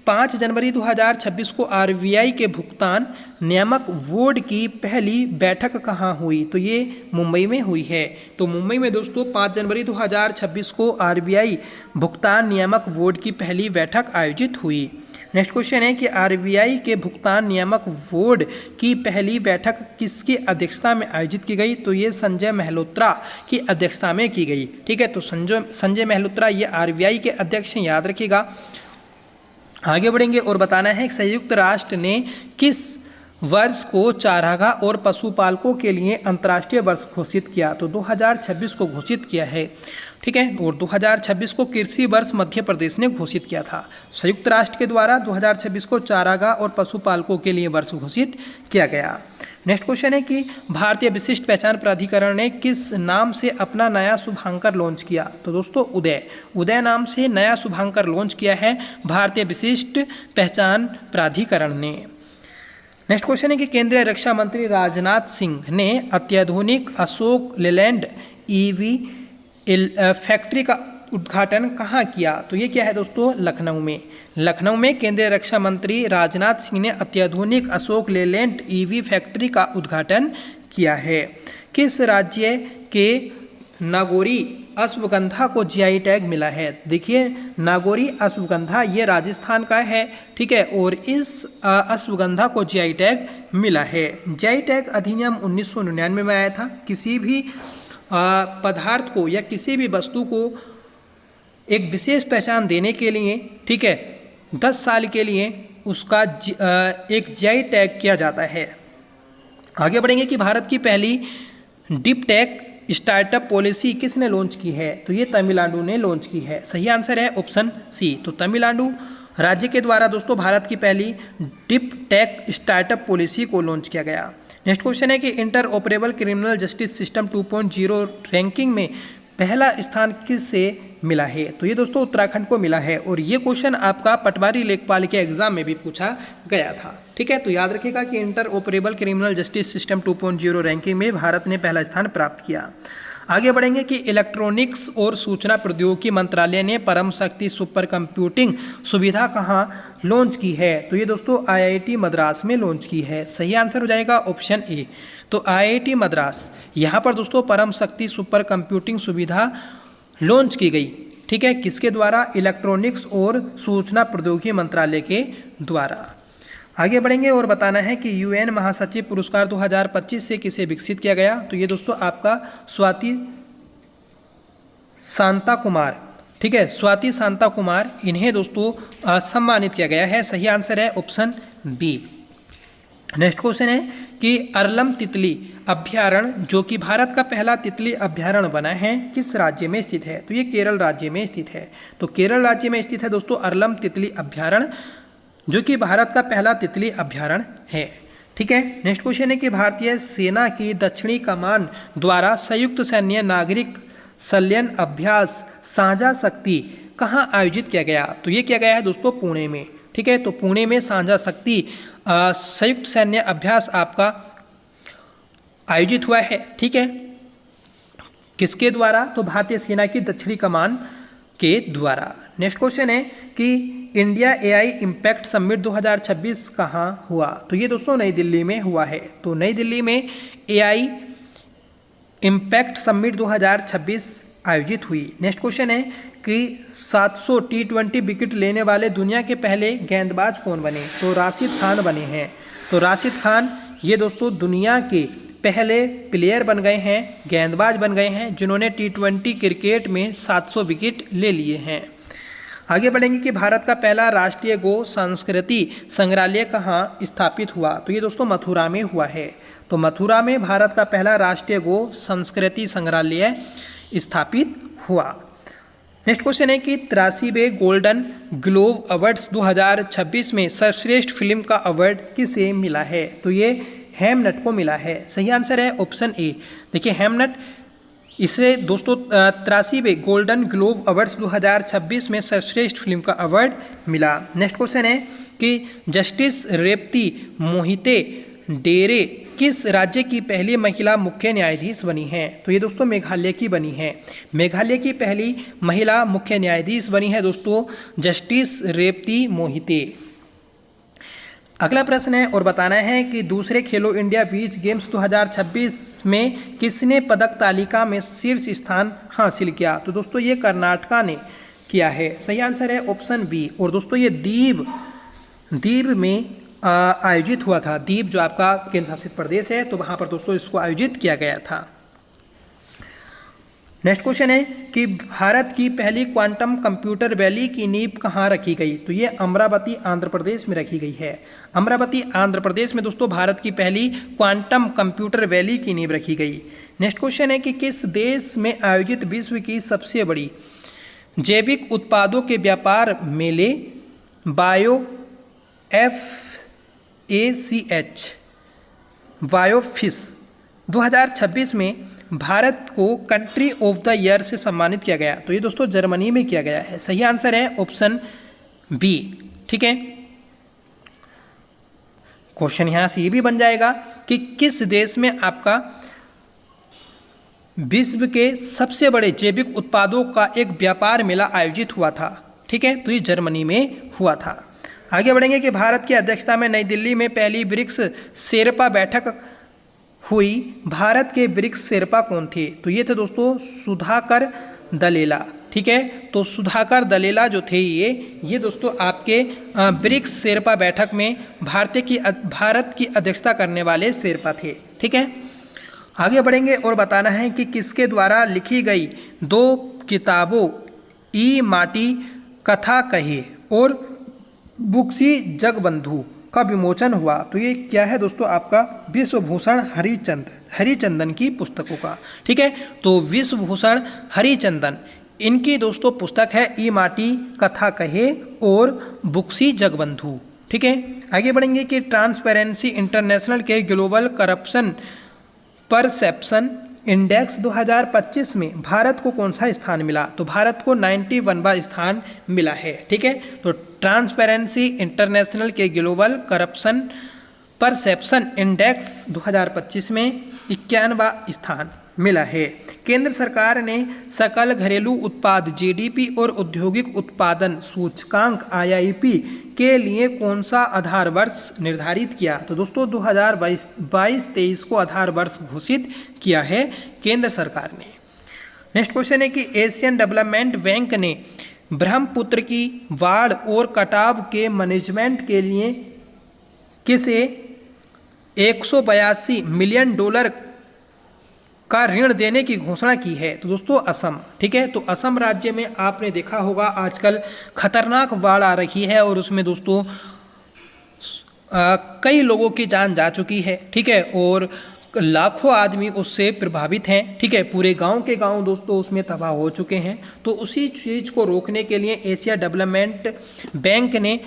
5 जनवरी 2026 को आरबीआई के भुगतान नियामक बोर्ड की पहली बैठक कहाँ हुई? तो ये मुंबई में हुई है। तो मुंबई में दोस्तों 5 जनवरी 2026 को आरबीआई भुगतान नियामक बोर्ड की पहली बैठक आयोजित हुई। नेक्स्ट क्वेश्चन है कि आरबीआई के भुगतान नियामक बोर्ड की पहली बैठक किसकी अध्यक्षता में आयोजित की गई? तो ये संजय मेहलोत्रा की अध्यक्षता में की गई। ठीक है, तो संजय मेहलोत्रा ये आरबीआई के अध्यक्ष हैं, याद रखिएगा। आगे बढ़ेंगे और बताना है कि संयुक्त राष्ट्र ने किस वर्ष को चारागाह और पशुपालकों के लिए अंतर्राष्ट्रीय वर्ष घोषित किया? तो 2026 को घोषित किया है। ठीक है, और 2026 को कृषि वर्ष मध्य प्रदेश ने घोषित किया था। संयुक्त राष्ट्र के द्वारा 2026 को चारागाह और पशुपालकों के लिए वर्ष घोषित किया गया। नेक्स्ट क्वेश्चन है कि भारतीय विशिष्ट पहचान प्राधिकरण ने किस नाम से अपना नया शुभांकर लॉन्च किया? तो दोस्तों उदय नाम से नया शुभांकर लॉन्च किया है भारतीय विशिष्ट पहचान प्राधिकरण ने। नेक्स्ट क्वेश्चन है कि केंद्रीय रक्षा मंत्री राजनाथ सिंह ने अत्याधुनिक अशोक लेलैंड ईवी फैक्ट्री का उद्घाटन कहाँ किया? तो ये क्या है दोस्तों लखनऊ में। लखनऊ में केंद्रीय रक्षा मंत्री राजनाथ सिंह ने अत्याधुनिक अशोक लेलैंड ईवी फैक्ट्री का उद्घाटन किया है। किस राज्य के नागौरी अश्वगंधा को जीआई टैग मिला है? देखिए नागौरी अश्वगंधा ये राजस्थान का है। ठीक है, और इस अश्वगंधा को जीआई टैग मिला है। जीआई टैग अधिनियम 1999 में आया था। किसी भी पदार्थ को या किसी भी वस्तु को एक विशेष पहचान देने के लिए, ठीक है, 10 साल के लिए उसका एक जीआई टैग किया जाता है। आगे बढ़ेंगे कि भारत की पहली डीप टेक स्टार्टअप पॉलिसी किसने लॉन्च की है? तो ये तमिलनाडु ने लॉन्च की है। सही आंसर है ऑप्शन सी। तो तमिलनाडु राज्य के द्वारा दोस्तों भारत की पहली डीप टेक स्टार्टअप पॉलिसी को लॉन्च किया गया। नेक्स्ट क्वेश्चन है कि inter operable criminal justice system 2.0 ranking में पहला स्थान किससे मिला है? तो ये दोस्तों उत्तराखंड को मिला है और ये क्वेश्चन आपका पटवारी लेखपाल के एग्जाम में भी पूछा गया था। ठीक है, तो याद रखिएगा कि inter operable criminal justice system 2.0 ranking में भारत ने पहला स्थान प्राप्त किया। आगे बढ़ेंगे कि इलेक्ट्रॉनिक्स और सूचना प्रौद्योगिकी मंत्रालय ने परम शक्ति सुपर कंप्यूटिंग सुविधा कहाँ लॉन्च की है? तो ये दोस्तों IIT मद्रास में लॉन्च की है। सही आंसर हो जाएगा ऑप्शन ए। तो IIT मद्रास यहाँ पर दोस्तों परम शक्ति सुपर कंप्यूटिंग सुविधा लॉन्च की गई। ठीक है, किसके द्वारा? इलेक्ट्रॉनिक्स और सूचना प्रौद्योगिकी मंत्रालय के द्वारा। आगे बढ़ेंगे और बताना है कि UN महासचिव पुरस्कार 2025 से किसे विकसित किया गया? तो ये दोस्तों आपका स्वाति शांता कुमार, ठीक है, स्वाति शांता कुमार, इन्हें दोस्तों सम्मानित किया गया है। सही आंसर है ऑप्शन बी। नेक्स्ट क्वेश्चन है कि अरलम तितली अभ्यारण्य जो कि भारत का पहला तितली अभ्यारण्य बना है किस राज्य में स्थित है? तो ये केरल राज्य में स्थित है। तो केरल राज्य में स्थित है दोस्तों अरलम तितली अभ्यारण्य जो कि भारत का पहला तितली अभ्यारण्य है। ठीक है, नेक्स्ट क्वेश्चन है कि भारतीय सेना की दक्षिणी कमान द्वारा संयुक्त सैन्य नागरिक संलयन अभ्यास साझा शक्ति कहाँ आयोजित किया गया? तो ये किया गया है दोस्तों पुणे में। ठीक है, तो पुणे में साझा शक्ति संयुक्त सैन्य अभ्यास आपका आयोजित हुआ है। ठीक है, किसके द्वारा? तो भारतीय सेना की दक्षिणी कमान के द्वारा। नेक्स्ट क्वेश्चन है कि इंडिया AI इम्पैक्ट समिट 2026 कहाँ हुआ? तो ये दोस्तों नई दिल्ली में हुआ है। तो नई दिल्ली में AI इम्पैक्ट समिट 2026 आयोजित हुई। नेक्स्ट क्वेश्चन है कि 700 T20 विकेट लेने वाले दुनिया के पहले गेंदबाज कौन बने? तो राशिद खान बने हैं। तो राशिद खान ये दोस्तों दुनिया के पहले प्लेयर बन गए हैं, गेंदबाज बन गए हैं जिन्होंने T20 क्रिकेट में 700 विकेट ले लिए हैं। आगे बढ़ेंगे कि भारत का पहला राष्ट्रीय गो संस्कृति संग्रहालय कहाँ स्थापित हुआ? तो ये दोस्तों मथुरा में हुआ है। तो मथुरा में भारत का पहला राष्ट्रीय गो संस्कृति संग्रहालय स्थापित हुआ। नेक्स्ट क्वेश्चन है कि 83वें गोल्डन ग्लोब अवार्ड्स 2026 में सर्वश्रेष्ठ फिल्म का अवार्ड किसे मिला है? तो ये हेमनट को मिला है। सही आंसर है ऑप्शन ए। देखिए हेमनट, इसे दोस्तों 83वें गोल्डन ग्लोब अवार्ड्स 2026 में सर्वश्रेष्ठ फिल्म का अवार्ड मिला। नेक्स्ट क्वेश्चन है कि जस्टिस रेवती मोहिते डेरे किस राज्य की पहली महिला मुख्य न्यायाधीश बनी हैं? तो ये दोस्तों मेघालय की बनी है। मेघालय की पहली महिला मुख्य न्यायाधीश बनी है दोस्तों जस्टिस रेवती मोहिते। अगला प्रश्न है और बताना है कि दूसरे खेलो इंडिया बीच गेम्स 2026 में किसने पदक तालिका में शीर्ष स्थान हासिल किया? तो दोस्तों ये कर्नाटका ने किया है। सही आंसर है ऑप्शन बी। और दोस्तों ये दीव में आयोजित हुआ था। दीव जो आपका केंद्र शासित प्रदेश है, तो वहाँ पर दोस्तों इसको आयोजित किया गया था। नेक्स्ट क्वेश्चन है कि भारत की पहली क्वांटम कंप्यूटर वैली की नींव कहाँ रखी गई? तो ये अमरावती आंध्र प्रदेश में रखी गई है। अमरावती आंध्र प्रदेश में दोस्तों भारत की पहली क्वांटम कंप्यूटर वैली की नींव रखी गई। नेक्स्ट क्वेश्चन है कि किस देश में आयोजित विश्व की सबसे बड़ी जैविक उत्पादों के व्यापार मेले बायोफिस 2026 में भारत को कंट्री ऑफ द ईयर से सम्मानित किया गया? तो ये दोस्तों जर्मनी में किया गया है। सही आंसर है ऑप्शन बी। ठीक है, क्वेश्चन यहां से ये भी बन जाएगा कि किस देश में आपका विश्व के सबसे बड़े जैविक उत्पादों का एक व्यापार मेला आयोजित हुआ था? ठीक है, तो ये जर्मनी में हुआ था। आगे बढ़ेंगे कि भारत की अध्यक्षता में नई दिल्ली में पहली ब्रिक्स शेरपा बैठक हुई। भारत के ब्रिक्स शेरपा कौन थे? तो ये थे दोस्तों सुधाकर दलेला। ठीक है, तो सुधाकर दलेला जो थे ये दोस्तों आपके ब्रिक्स शेरपा बैठक में भारत की अध्यक्षता करने वाले शेरपा थे। ठीक है, आगे बढ़ेंगे और बताना है कि किसके द्वारा लिखी गई 2 किताबों ई माटी कथा कहे और बुक्सी जगबंधु का विमोचन हुआ? तो ये क्या है दोस्तों आपका विश्वभूषण हरिश्चंद्र हरिचंदन की पुस्तकों का। ठीक है, तो विश्वभूषण हरिचंदन इनकी दोस्तों पुस्तक है ई माटी कथा कहे और बुक्सी जगबंधु। ठीक है, आगे बढ़ेंगे कि ट्रांसपेरेंसी इंटरनेशनल के ग्लोबल करप्शन परसेप्शन इंडेक्स 2025 में भारत को कौन सा स्थान मिला? तो भारत को 91वां स्थान मिला है। ठीक है, तो ट्रांसपेरेंसी इंटरनेशनल के ग्लोबल करप्शन परसेप्शन इंडेक्स 2025 में 91वां स्थान मिला है। केंद्र सरकार ने सकल घरेलू उत्पाद जीडीपी और औद्योगिक उत्पादन सूचकांक आईआईपी के लिए कौन सा आधार वर्ष निर्धारित किया? तो दोस्तों 2022-23 को आधार वर्ष घोषित किया है केंद्र सरकार ने। नेक्स्ट क्वेश्चन है कि एशियन डेवलपमेंट बैंक ने ब्रह्मपुत्र की बाढ़ और कटाव के मैनेजमेंट के लिए किसे $182 मिलियन का ऋण देने की घोषणा की है? तो दोस्तों असम। ठीक है, तो असम राज्य में आपने देखा होगा आजकल खतरनाक बाढ़ आ रही है और उसमें दोस्तों कई लोगों की जान जा चुकी है। ठीक है, और लाखों आदमी उससे प्रभावित हैं। ठीक है, पूरे गांव के गांव दोस्तों उसमें तबाह हो चुके हैं। तो उसी चीज़ को रोकने के लिए एशिया डेवलपमेंट बैंक ने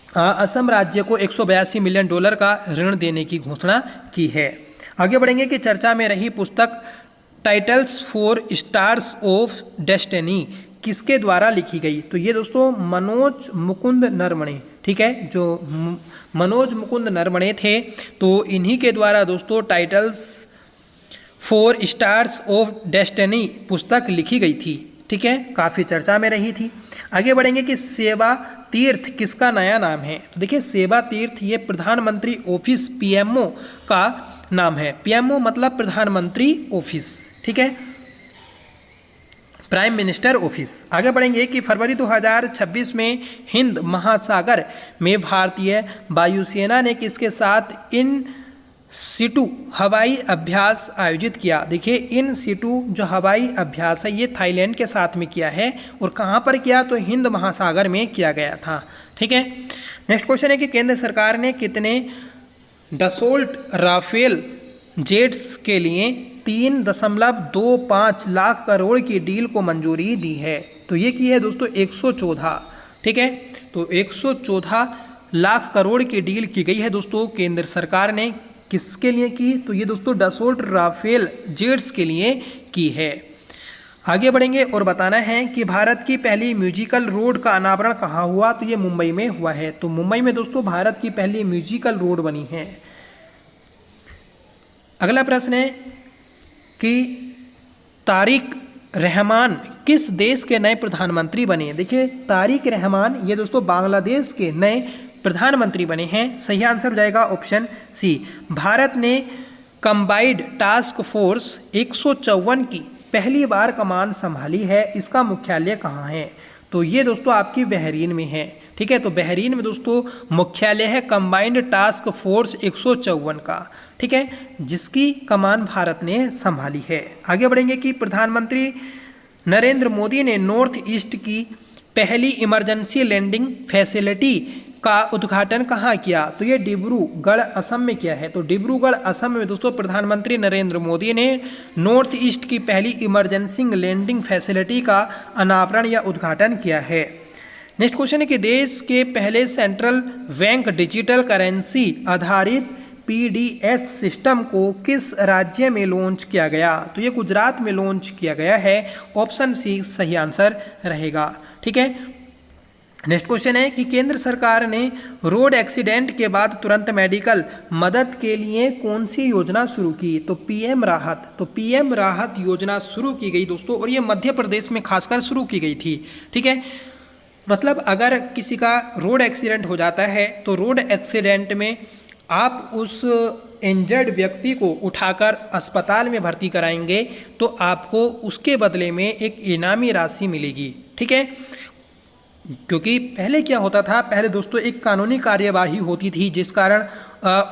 असम राज्य को $182 मिलियन का ऋण देने की घोषणा की है। आगे बढ़ेंगे कि चर्चा में रही पुस्तक titles for stars of destiny किसके द्वारा लिखी गई? तो ये दोस्तों मनोज मुकुंद नरवणे। ठीक है, जो मनोज मुकुंद नरवणे थे तो इन्हीं के द्वारा दोस्तों titles for stars of destiny पुस्तक लिखी गई थी। ठीक है, काफ़ी चर्चा में रही थी। आगे बढ़ेंगे कि सेवा तीर्थ किसका नया नाम है? तो देखिए सेवा तीर्थ ये प्रधानमंत्री ऑफिस पीएमओ का नाम है। पीएमओ मतलब प्रधानमंत्री ऑफिस। ठीक है, प्राइम मिनिस्टर ऑफिस। आगे बढ़ेंगे कि फरवरी 2026 में हिंद महासागर में भारतीय वायुसेना ने किसके साथ इन सिटू हवाई अभ्यास आयोजित किया? देखिए इन सिटू जो हवाई अभ्यास है ये थाईलैंड के साथ में किया है और कहाँ पर किया? तो हिंद महासागर में किया गया था। ठीक है, नेक्स्ट क्वेश्चन है कि केंद्र सरकार ने कितने डसोल्ट राफेल जेट्स के लिए 3.25 लाख करोड़ की डील को मंजूरी दी है? तो ये की है दोस्तों 114। ठीक है, तो 114 लाख करोड़ की डील की गई है दोस्तों केंद्र सरकार ने। किसके लिए की? तो ये दोस्तों डसोल्ट राफेल जेट्स के लिए की है। आगे बढ़ेंगे और बताना है कि भारत की पहली म्यूजिकल रोड का अनावरण कहाँ हुआ? तो ये मुंबई में हुआ है। तो मुंबई में दोस्तों भारत की पहली म्यूजिकल रोड बनी है। अगला प्रश्न है कि तारिक रहमान किस देश के नए प्रधानमंत्री बने? देखिए तारिक रहमान ये दोस्तों बांग्लादेश के नए प्रधानमंत्री बने हैं। सही आंसर हो जाएगा ऑप्शन सी। भारत ने कंबाइंड टास्क फोर्स 154 की पहली बार कमान संभाली है। इसका मुख्यालय कहाँ है? तो ये दोस्तों आपकी बहरीन में है। ठीक है, तो बहरीन में दोस्तों मुख्यालय है कंबाइंड टास्क फोर्स 154 का। ठीक है, जिसकी कमान भारत ने संभाली है। आगे बढ़ेंगे कि प्रधानमंत्री नरेंद्र मोदी ने नॉर्थ ईस्ट की पहली इमरजेंसी लैंडिंग फैसिलिटी का उद्घाटन कहाँ किया? तो ये डिब्रूगढ़ असम में किया है। तो डिब्रूगढ़ असम में दोस्तों प्रधानमंत्री नरेंद्र मोदी ने नॉर्थ ईस्ट की पहली इमरजेंसी लैंडिंग फैसिलिटी का अनावरण या उद्घाटन किया है। नेक्स्ट क्वेश्चन है कि देश के पहले सेंट्रल बैंक डिजिटल करेंसी आधारित पीडीएस सिस्टम को किस राज्य में लॉन्च किया गया? तो ये गुजरात में लॉन्च किया गया है। ऑप्शन सी सही आंसर रहेगा। ठीक है, नेक्स्ट क्वेश्चन है कि केंद्र सरकार ने रोड एक्सीडेंट के बाद तुरंत मेडिकल मदद के लिए कौन सी योजना शुरू की? तो पीएम राहत। तो पीएम राहत योजना शुरू की गई दोस्तों और ये मध्य प्रदेश में खासकर शुरू की गई थी। ठीक है, मतलब अगर किसी का रोड एक्सीडेंट हो जाता है तो रोड एक्सीडेंट में आप उस इंजर्ड व्यक्ति को उठाकर अस्पताल में भर्ती कराएंगे तो आपको उसके बदले में एक इनामी राशि मिलेगी। ठीक है, क्योंकि पहले क्या होता था? पहले दोस्तों एक कानूनी कार्यवाही होती थी जिस कारण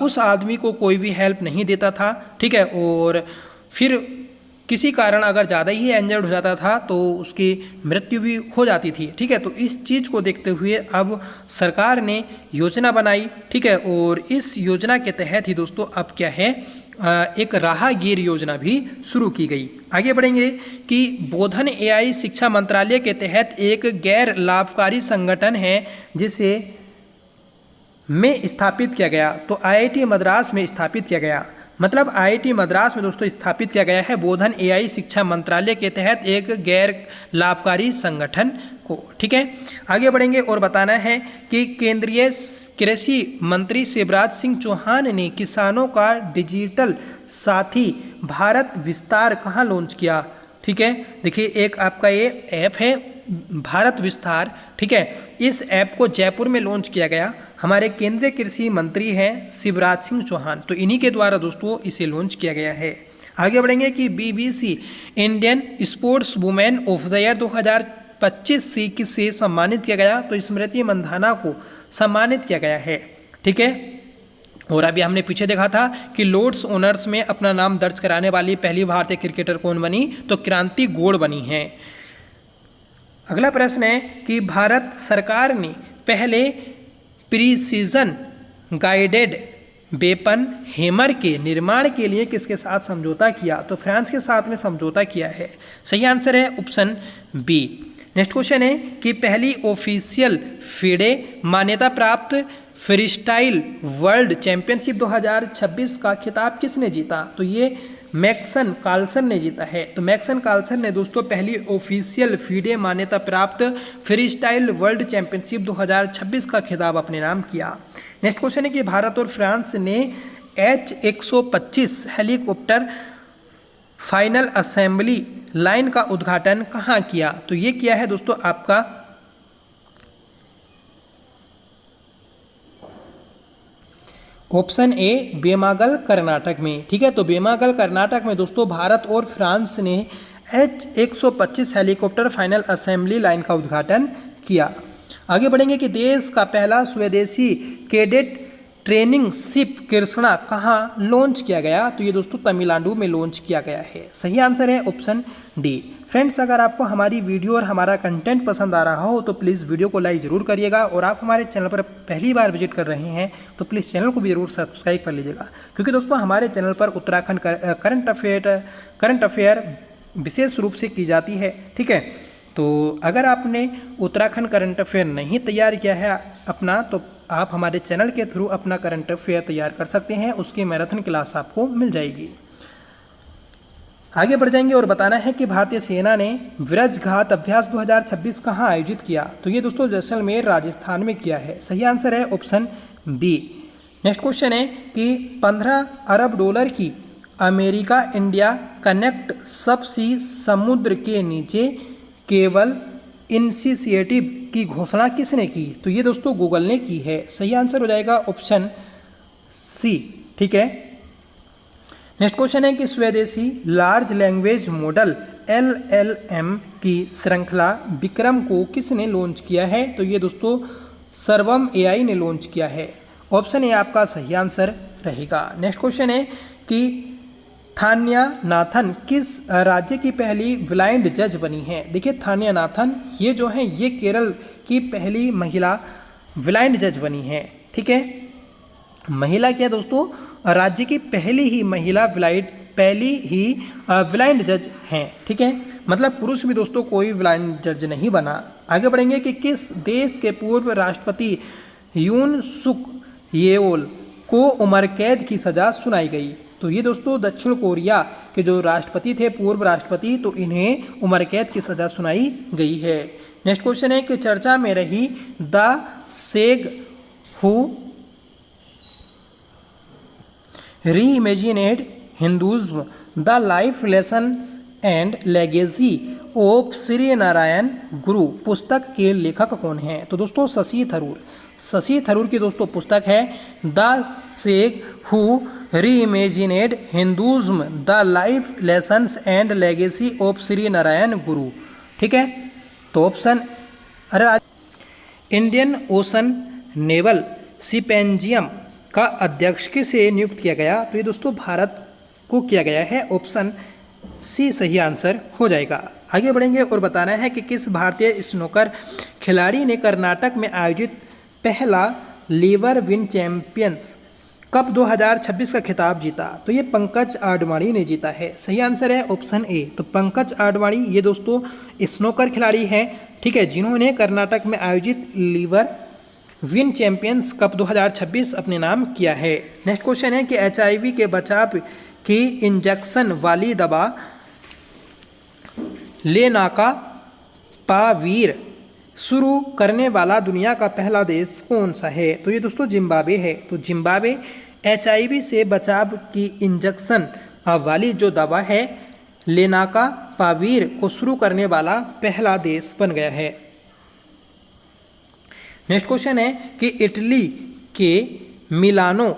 उस आदमी को कोई भी हेल्प नहीं देता था। ठीक है, और फिर किसी कारण अगर ज़्यादा ही इंजर्ड हो जाता था तो उसकी मृत्यु भी हो जाती थी। ठीक है, तो इस चीज़ को देखते हुए अब सरकार ने योजना बनाई। ठीक है, और इस योजना के तहत ही दोस्तों अब क्या है, एक राहगीर योजना भी शुरू की गई। आगे बढ़ेंगे कि बोधन एआई शिक्षा मंत्रालय के तहत एक गैर लाभकारी संगठन है जिसे में स्थापित किया गया। तो आईआईटी मद्रास में स्थापित किया गया, मतलब आईआईटी मद्रास में दोस्तों स्थापित किया गया है बोधन एआई शिक्षा मंत्रालय के तहत एक गैर लाभकारी संगठन को। ठीक है, आगे बढ़ेंगे और बताना है कि केंद्रीय कृषि मंत्री शिवराज सिंह चौहान ने किसानों का डिजिटल साथी भारत विस्तार कहाँ लॉन्च किया। ठीक है, देखिए एक आपका ये ऐप है भारत विस्तार। ठीक है, इस ऐप को जयपुर में लॉन्च किया गया। हमारे केंद्रीय कृषि मंत्री हैं शिवराज सिंह चौहान, तो इन्हीं के द्वारा दोस्तों इसे लॉन्च किया गया है। आगे बढ़ेंगे कि BBC Indian sports women of the year 2025 से किसे सम्मानित किया गया। तो स्मृति मंधाना को सम्मानित किया गया है। ठीक है, और अभी हमने पीछे देखा था कि लॉर्ड्स ऑनर्स में अपना नाम दर्ज कराने वाली पहली भारतीय क्रिकेटर कौन बनी, तो क्रांति गौड़ बनी है। अगला प्रश्न है कि भारत सरकार ने पहले प्रीसीजन गाइडेड वेपन हैमर के निर्माण के लिए किसके साथ समझौता किया। तो फ्रांस के साथ में समझौता किया है। सही आंसर है ऑप्शन बी। नेक्स्ट क्वेश्चन है कि पहली ऑफिशियल फीडे मान्यता प्राप्त फ्रीस्टाइल वर्ल्ड चैंपियनशिप 2026 का खिताब किसने जीता। तो ये मैक्सन कार्लसन ने जीता है। तो मैक्सन कार्लसन ने दोस्तों पहली ऑफिशियल फीडे मान्यता प्राप्त फ्रीस्टाइल वर्ल्ड चैंपियनशिप 2026 का खिताब अपने नाम किया। नेक्स्ट क्वेश्चन है कि भारत और फ्रांस ने H-125 helicopter final assembly line का उद्घाटन कहाँ किया। तो ये किया है दोस्तों आपका ऑप्शन ए बेमागल कर्नाटक में। ठीक है, तो बेमागल कर्नाटक में दोस्तों भारत और फ्रांस ने H-125 helicopter final assembly line का उद्घाटन किया। आगे बढ़ेंगे कि देश का पहला स्वदेशी कैडेट ट्रेनिंग शिप कृष्णा कहाँ लॉन्च किया गया। तो ये दोस्तों तमिलनाडु में लॉन्च किया गया है। सही आंसर है ऑप्शन डी। फ्रेंड्स, अगर आपको हमारी वीडियो और हमारा कंटेंट पसंद आ रहा हो तो प्लीज़ वीडियो को लाइक ज़रूर करिएगा, और आप हमारे चैनल पर पहली बार विजिट कर रहे हैं तो प्लीज़ चैनल को भी ज़रूर सब्सक्राइब कर लीजिएगा, क्योंकि दोस्तों हमारे चैनल पर उत्तराखंड करंट अफेयर विशेष रूप से की जाती है। ठीक है, तो अगर आपने उत्तराखंड करंट अफेयर नहीं तैयार किया है अपना, तो आप हमारे चैनल के थ्रू अपना करंट अफेयर तैयार कर सकते हैं। उसकी मैराथन क्लास आपको मिल जाएगी। आगे बढ़ जाएंगे और बताना है कि भारतीय सेना ने वज्रघात अभ्यास 2026 कहाँ आयोजित किया। तो ये दोस्तों जैसलमेर राजस्थान में किया है। सही आंसर है ऑप्शन बी। नेक्स्ट क्वेश्चन है कि 15 अरब डॉलर की अमेरिका इंडिया कनेक्ट सबसी समुद्र के नीचे केबल इनिशिएटिव की घोषणा किसने की। तो ये दोस्तों गूगल ने की है। सही आंसर हो जाएगा ऑप्शन सी। ठीक है, नेक्स्ट क्वेश्चन है कि स्वदेशी लार्ज लैंग्वेज मॉडल LLM की श्रृंखला विक्रम को किसने लॉन्च किया है। तो ये दोस्तों सर्वम AI ने लॉन्च किया है। ऑप्शन ए आपका सही आंसर रहेगा। नेक्स्ट क्वेश्चन है कि थान्या नाथन किस राज्य की पहली ब्लाइंड जज बनी है। देखिए थान्या नाथन ये जो है ये केरल की पहली महिला ब्लाइंड जज बनी है। ठीक है, महिला क्या दोस्तों, राज्य की पहली ही ब्लाइंड जज हैं। ठीक है, मतलब पुरुष भी दोस्तों कोई ब्लाइंड जज नहीं बना। आगे बढ़ेंगे कि किस देश के पूर्व राष्ट्रपति यून सुक येओल को उम्र कैद की सजा सुनाई गई। तो ये दोस्तों दक्षिण कोरिया के जो राष्ट्रपति थे, पूर्व राष्ट्रपति, तो इन्हें उम्र कैद की सजा सुनाई गई है। नेक्स्ट क्वेश्चन है कि चर्चा में रही the sage who reimagined Hinduism the life lessons and legacy of Shri Narayana Guru पुस्तक के लेखक कौन हैं। तो दोस्तों शशि थरूर की दोस्तों पुस्तक है the sage who reimagined Hinduism the life lessons and legacy of Shri Narayana Guru. ठीक है, तो option Indian Ocean naval symposium का अध्यक्ष किसे नियुक्त किया गया। तो ये दोस्तों भारत को किया गया है। ऑप्शन सी सही आंसर हो जाएगा। आगे बढ़ेंगे और बताना है कि किस भारतीय स्नूकर खिलाड़ी ने कर्नाटक में आयोजित पहला लीवर विन चैंपियंस कप 2026 का खिताब जीता। तो ये पंकज आडवाणी ने जीता है। सही आंसर है ऑप्शन ए। तो पंकज आडवाणी ये दोस्तों स्नूकर खिलाड़ी हैं, ठीक है, जिन्होंने कर्नाटक में आयोजित लीवर विन चैंपियंस कप 2026 अपने नाम किया है। नेक्स्ट क्वेश्चन है कि HIV के बचाव की इंजेक्शन वाली दवा लेनाकापावीर शुरू करने वाला दुनिया का पहला देश कौन सा है? तो ये दोस्तों जिम्बाब्वे है। तो जिम्बाब्वे HIV से बचाव की इंजेक्शन वाली जो दवा है लेनाकापावीर को शुरू करने वाला पहला देश बन गया है। नेक्स्ट क्वेश्चन है कि इटली के मिलानो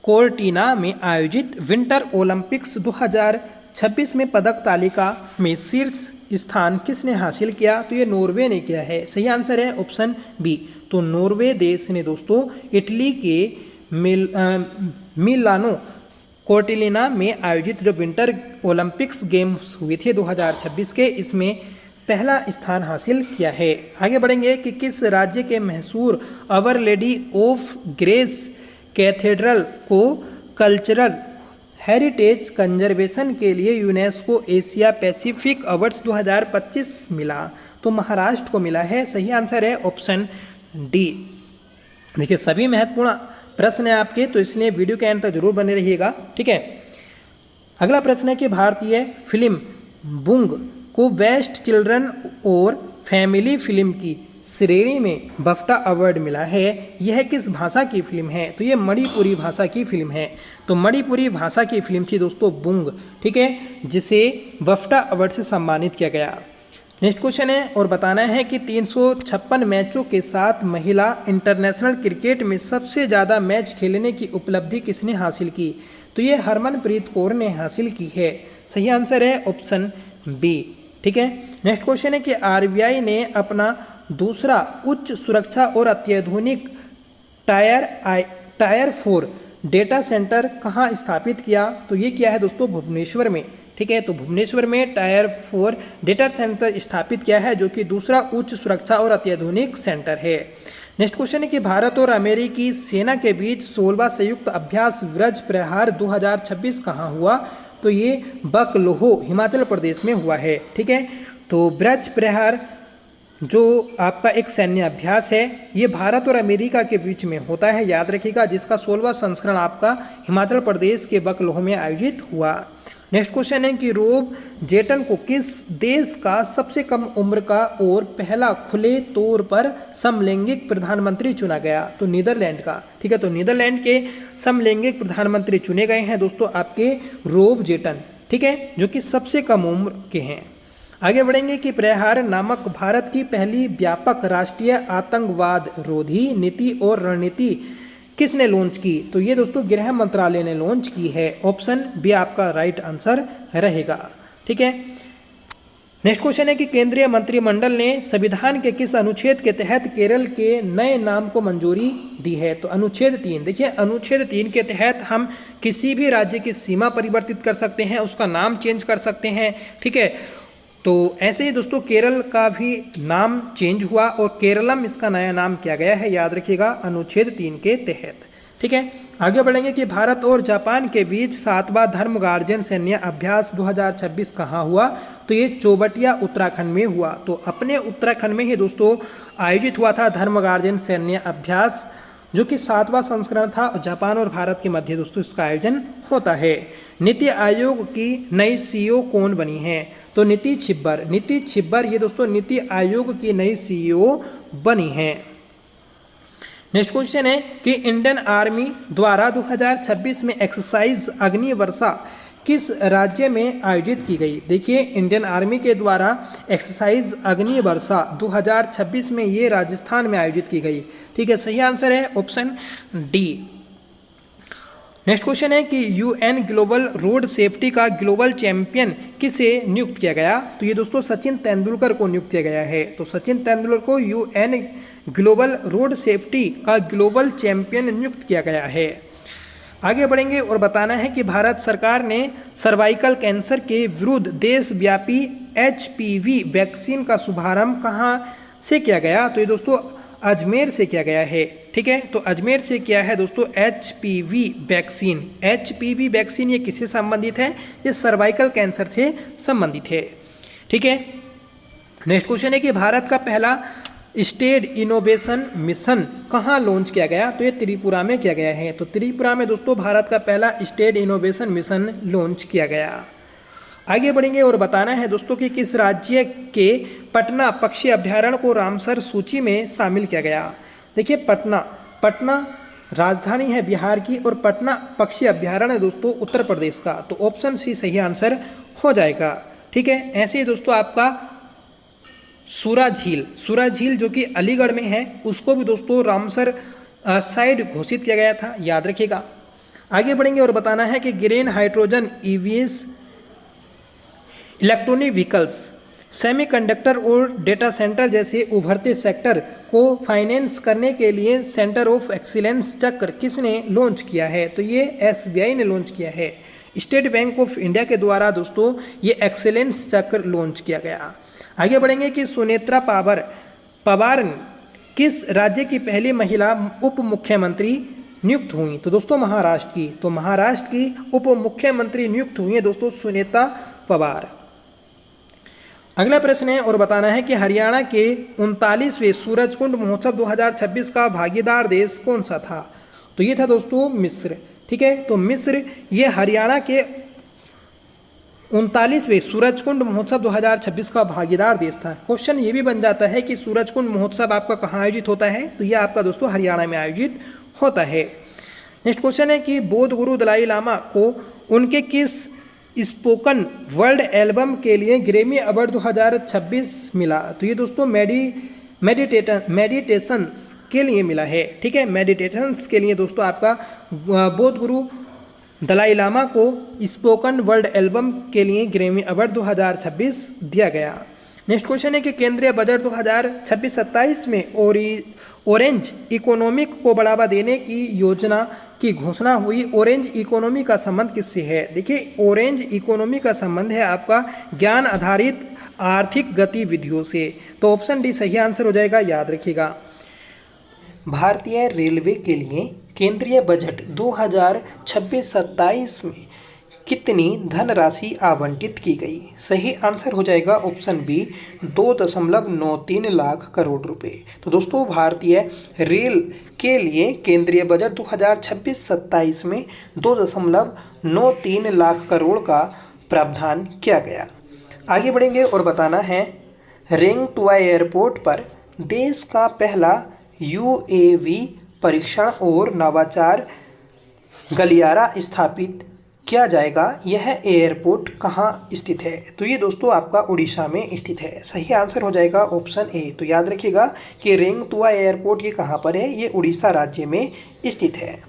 कोर्टिना में आयोजित विंटर ओलंपिक्स 2026 में पदक तालिका में शीर्ष स्थान किसने हासिल किया? तो ये नॉर्वे ने किया है। सही आंसर है ऑप्शन बी। तो नॉर्वे देश ने दोस्तों इटली के मिलानो कोर्टिलिना में आयोजित जो विंटर ओलंपिक्स गेम्स हुए थे 2026 के, इसमें पहला स्थान हासिल किया है। आगे बढ़ेंगे कि किस राज्य के मशहूर अवर लेडी ऑफ ग्रेस कैथेड्रल को कल्चरल हेरिटेज कंजर्वेशन के लिए यूनेस्को एशिया पैसिफिक अवार्ड्स 2025 मिला? तो महाराष्ट्र को मिला है। सही आंसर है ऑप्शन डी। देखिए सभी महत्वपूर्ण प्रश्न है आपके, तो इसलिए वीडियो के एंड तक जरूर बने रहिएगा, ठीक है। अगला प्रश्न है कि भारतीय फिल्म बुंग को बेस्ट चिल्ड्रन और फैमिली फिल्म की श्रेणी में बफ्टा अवार्ड मिला है। यह किस भाषा की फिल्म है? तो ये मणिपुरी भाषा की फिल्म है। तो मणिपुरी भाषा की फिल्म थी दोस्तों बुंग, ठीक है, जिसे बफ्टा अवार्ड से सम्मानित किया गया। नेक्स्ट क्वेश्चन है और बताना है कि 356 मैचों के साथ महिला इंटरनेशनल क्रिकेट में सबसे ज़्यादा मैच खेलने की उपलब्धि किसने हासिल की? तो ये हरमनप्रीत कौर ने हासिल की है। सही आंसर है ऑप्शन बी, ठीक है। नेक्स्ट क्वेश्चन है कि RBI ने अपना दूसरा उच्च सुरक्षा और अत्याधुनिक टायर 4 डेटा सेंटर कहाँ स्थापित किया? तो ये किया है दोस्तों भुवनेश्वर में, ठीक है। तो भुवनेश्वर में टायर 4 डेटा सेंटर स्थापित किया है, जो कि दूसरा उच्च सुरक्षा और अत्याधुनिक सेंटर है। नेक्स्ट क्वेश्चन है कि भारत और अमेरिकी सेना के बीच 16वां संयुक्त अभ्यास व्रज प्रहार 2026 कहाँ हुआ? तो ये बकलोहो हिमाचल प्रदेश में हुआ है, ठीक है। तो ब्रज प्रहार जो आपका एक सैन्य अभ्यास है, ये भारत और अमेरिका के बीच में होता है, याद रखिएगा, जिसका 16वां संस्करण आपका हिमाचल प्रदेश के बकलोह में आयोजित हुआ। नेक्स्ट क्वेश्चन है कि रोब जेटन को किस देश का सबसे कम उम्र का और पहला खुले तौर पर समलैंगिक प्रधानमंत्री चुना गया? तो नीदरलैंड का, ठीक है। तो नीदरलैंड के समलैंगिक प्रधानमंत्री चुने गए हैं दोस्तों आपके रोब जेटन, ठीक है, जो कि सबसे कम उम्र के हैं। आगे बढ़ेंगे कि प्रहार नामक भारत की पहली व्यापक राष्ट्रीय आतंकवाद रोधी नीति और रणनीति किसने लॉन्च की? तो ये दोस्तों गृह मंत्रालय ने लॉन्च की है। ऑप्शन बी आपका राइट आंसर रहेगा, ठीक है। नेक्स्ट क्वेश्चन है कि केंद्रीय मंत्रिमंडल ने संविधान के किस अनुच्छेद के तहत केरल के नए नाम को मंजूरी दी है? तो अनुच्छेद 3। देखिए अनुच्छेद 3 के तहत हम किसी भी राज्य की सीमा परिवर्तित कर सकते हैं, उसका नाम चेंज कर सकते हैं, ठीक है। तो ऐसे ही दोस्तों केरल का भी नाम चेंज हुआ और केरलम इसका नया नाम किया गया है, याद रखिएगा, अनुच्छेद 3 के तहत, ठीक है। आगे बढ़ेंगे कि भारत और जापान के बीच 7वां धर्म गार्जन सैन्य अभ्यास 2026 कहाँ हुआ? तो ये चौबटिया उत्तराखंड में हुआ। तो अपने उत्तराखंड में ही दोस्तों आयोजित हुआ था धर्म गार्जन सैन्य अभ्यास, जो कि 7वां संस्करण था। जापान और भारत के मध्य दोस्तों इसका आयोजन होता है। नीति आयोग की नई CEO कौन बनी है? तो नीति छिब्बर ये दोस्तों नीति आयोग की नई CEO बनी है। नेक्स्ट क्वेश्चन है कि इंडियन आर्मी द्वारा 2026 में एक्सरसाइज अग्निवर्षा किस राज्य में आयोजित की गई? देखिए इंडियन आर्मी के द्वारा एक्सरसाइज अग्निवर्षा 2026 में ये राजस्थान में आयोजित की गई, ठीक है। सही आंसर है ऑप्शन डी। नेक्स्ट क्वेश्चन है कि UN ग्लोबल रोड सेफ्टी का ग्लोबल चैंपियन किसे नियुक्त किया गया? तो ये दोस्तों सचिन तेंदुलकर को नियुक्त किया गया है। तो सचिन तेंदुलकर को UN ग्लोबल रोड सेफ्टी का ग्लोबल चैंपियन नियुक्त किया गया है। आगे बढ़ेंगे और बताना है कि भारत सरकार ने सर्वाइकल कैंसर के विरुद्ध देशव्यापी HPV वैक्सीन का शुभारंभ कहाँ से किया गया। तो ये दोस्तों अजमेर से किया गया है। ठीक है, तो अजमेर से किया है दोस्तों HPV वैक्सीन। HPV वैक्सीन ये किससे संबंधित है, ये सर्वाइकल कैंसर से संबंधित है। ठीक है, नेक्स्ट क्वेश्चन है कि भारत का पहला स्टेट इनोवेशन मिशन कहाँ लॉन्च किया गया। तो ये त्रिपुरा में किया गया है। तो त्रिपुरा में दोस्तों भारत का पहला स्टेट इनोवेशन मिशन लॉन्च किया गया। आगे बढ़ेंगे और बताना है दोस्तों कि किस राज्य के पटना पक्षी अभ्यारण्य को रामसर सूची में शामिल किया गया। देखिए पटना राजधानी है बिहार की और पटना पक्षी अभ्यारण्य दोस्तों उत्तर प्रदेश का। तो ऑप्शन सी सही आंसर हो जाएगा। ठीक है, ऐसे ही दोस्तों आपका सूरा झील जो कि अलीगढ़ में है, उसको भी दोस्तों रामसर साइट घोषित किया गया था, याद रखिएगा। आगे बढ़ेंगे और बताना है कि green hydrogen EVs electronic vehicles, semiconductor और डेटा सेंटर जैसे उभरते सेक्टर को फाइनेंस करने के लिए सेंटर ऑफ एक्सीलेंस चक्र किसने लॉन्च किया है। तो ये SBI ने लॉन्च किया है। स्टेट बैंक ऑफ इंडिया के द्वारा दोस्तों ये एक्सीलेंस चक्र लॉन्च किया गया। आगे बढ़ेंगे कि सुनेत्रा पवार किस राज्य की पहली महिला उप मुख्यमंत्री नियुक्त हुई। तो दोस्तों महाराष्ट्र की। तो महाराष्ट्र की उप मुख्यमंत्री नियुक्त हुई है दोस्तों सुनेत्रा पवार। अगला प्रश्न है और बताना है कि हरियाणा के 39वें सूरजकुंड महोत्सव 2026 का भागीदार देश कौन सा था। तो ये था दोस्तों मिस्र। ठीक है, तो मिस्र ये हरियाणा के 39वें सूरजकुंड महोत्सव 2026 का भागीदार देश था। क्वेश्चन ये भी बन जाता है कि सूरजकुंड महोत्सव आपका कहाँ आयोजित होता है। तो यह आपका दोस्तों हरियाणा में आयोजित होता है। नेक्स्ट क्वेश्चन है कि बौद्ध गुरु दलाई लामा को उनके किस स्पोकन वर्ड एल्बम के लिए ग्रैमी अवार्ड 2026 मिला। तो ये दोस्तों मेडिटेशंस के लिए मिला है। ठीक है, मेडिटेशंस के लिए दोस्तों आपका बौद्ध गुरु दलाई लामा को स्पोकन वर्ड एल्बम के लिए ग्रैमी अवार्ड 2026 दिया गया। नेक्स्ट क्वेश्चन है कि केंद्रीय बजट 2026-27 में ऑरेंज इकोनॉमिक को बढ़ावा देने की योजना की घोषणा हुई। ऑरेंज इकोनॉमी का संबंध किससे है। देखिए ऑरेंज इकोनॉमी का संबंध है आपका ज्ञान आधारित आर्थिक गतिविधियों से। तो ऑप्शन डी सही आंसर हो जाएगा, याद रखिएगा। भारतीय रेलवे के लिए केंद्रीय बजट 2026-27 में कितनी धनराशि आवंटित की गई। सही आंसर हो जाएगा ऑप्शन बी 2.93 लाख करोड़ रुपए। तो दोस्तों भारतीय रेल के लिए केंद्रीय बजट 2026-27 में 2.93 लाख करोड़ का प्रावधान किया गया। आगे बढ़ेंगे और बताना है रेंगटुआ एयरपोर्ट पर देश का पहला UAV परीक्षण और नवाचार गलियारा स्थापित किया जाएगा। यह एयरपोर्ट कहाँ स्थित है। तो ये दोस्तों आपका उड़ीसा में स्थित है। सही आंसर हो जाएगा ऑप्शन ए। तो याद रखिएगा कि रेंगटुआ एयरपोर्ट ये कहाँ पर है, ये उड़ीसा राज्य में स्थित है।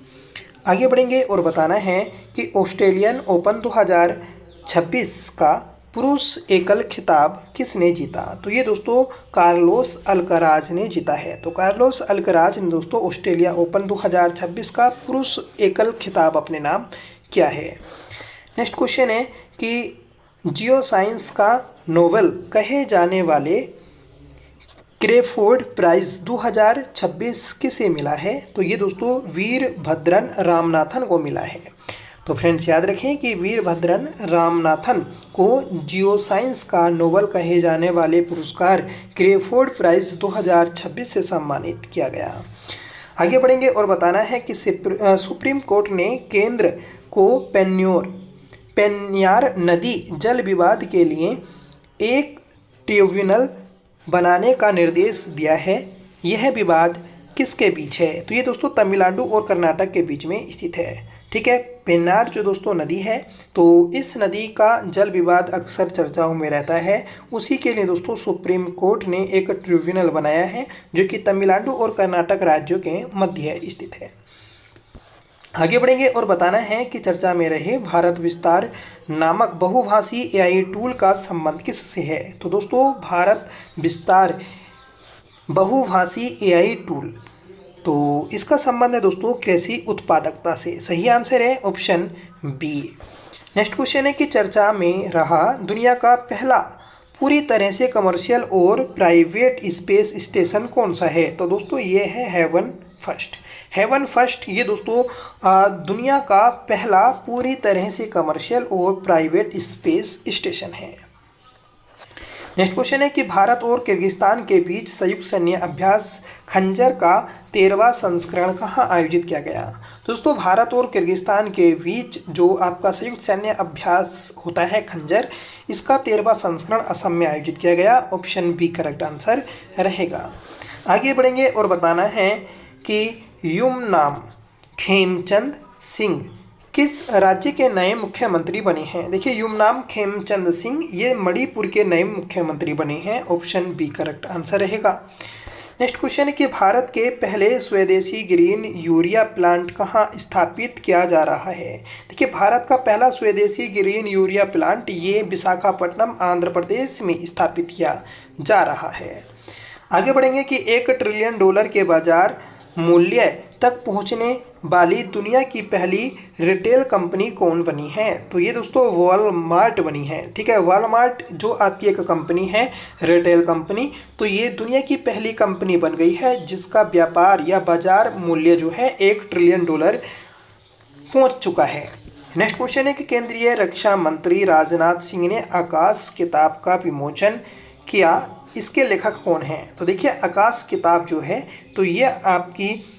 आगे बढ़ेंगे और बताना है कि ऑस्ट्रेलियन ओपन 2026 का पुरुष एकल खिताब किसने जीता। तो ये दोस्तों कार्लोस अल्कराज ने जीता है। तो कार्लोस अल्कराज ने दोस्तों ऑस्ट्रेलिया ओपन 2026 का पुरुष एकल खिताब अपने नाम किया है। नेक्स्ट क्वेश्चन है कि जियो साइंस का नोबेल कहे जाने वाले क्रेफोर्ड प्राइज 2026 किसे मिला है। तो ये दोस्तों वीरभद्रन रामनाथन को मिला है। तो फ्रेंड्स याद रखें कि वीरभद्रन रामनाथन को जियो साइंस का नोबेल कहे जाने वाले पुरस्कार क्रेफोर्ड प्राइज 2026 से सम्मानित किया गया। आगे बढ़ेंगे और बताना है कि सुप्रीम कोर्ट ने केंद्र को पेन्यार नदी जल विवाद के लिए एक ट्रिब्यूनल बनाने का निर्देश दिया है। यह विवाद किसके बीच है। तो ये दोस्तों तमिलनाडु और कर्नाटक के बीच में स्थित है। ठीक है, पेन्नार जो दोस्तों नदी है, तो इस नदी का जल विवाद अक्सर चर्चाओं में रहता है। उसी के लिए दोस्तों सुप्रीम कोर्ट ने एक ट्रिब्यूनल बनाया है जो कि तमिलनाडु और कर्नाटक राज्यों के मध्य स्थित है। आगे बढ़ेंगे और बताना है कि चर्चा में रहे भारत विस्तार नामक बहुभाषी AI टूल का संबंध किससे है। तो दोस्तों भारत विस्तार बहुभाषी AI टूल तो इसका संबंध है दोस्तों कृषि उत्पादकता से। सही आंसर है ऑप्शन बी। नेक्स्ट क्वेश्चन है कि चर्चा में रहा दुनिया का पहला पूरी तरह से कमर्शियल और प्राइवेट स्पेस स्टेशन कौन सा है? तो दोस्तों ये है हेवन फर्स्ट। हेवन फर्स्ट ये दोस्तों दुनिया का पहला पूरी तरह से कमर्शियल और प्राइवेट स्पेस स्टेशन है। नेक्स्ट क्वेश्चन है कि भारत और किर्गिस्तान के बीच संयुक्त सैन्य अभ्यास खंजर का 13वां संस्करण कहाँ आयोजित किया गया? दोस्तों भारत और किर्गिस्तान के बीच जो आपका संयुक्त सैन्य अभ्यास होता है खंजर, इसका 13वां संस्करण असम में आयोजित किया गया। ऑप्शन बी करेक्ट आंसर रहेगा। आगे बढ़ेंगे और बताना है कि युमनाम खेमचंद सिंह किस राज्य के नए मुख्यमंत्री बने हैं? देखिए युमनाम खेमचंद सिंह ये मणिपुर के नए मुख्यमंत्री बने हैं। ऑप्शन बी करेक्ट आंसर रहेगा। नेक्स्ट क्वेश्चन है कि भारत के पहले स्वदेशी ग्रीन यूरिया प्लांट कहाँ स्थापित किया जा रहा है? देखिए भारत का पहला स्वदेशी ग्रीन यूरिया प्लांट ये विशाखापट्टनम आंध्र प्रदेश में स्थापित किया जा रहा है। आगे बढ़ेंगे कि $1 ट्रिलियन के बाजार मूल्य तक पहुंचने वाली दुनिया की पहली रिटेल कंपनी कौन बनी है? तो ये दोस्तों वॉलमार्ट बनी है। ठीक है, वॉलमार्ट जो आपकी एक कंपनी है रिटेल कंपनी, तो ये दुनिया की पहली कंपनी बन गई है जिसका व्यापार या बाजार मूल्य जो है $1 ट्रिलियन पहुंच चुका है। नेक्स्ट क्वेश्चन है कि केंद्रीय रक्षा मंत्री राजनाथ सिंह ने आकाश किताब का विमोचन किया, इसके लेखक कौन हैं? तो देखिए आकाश किताब जो है तो ये आपकी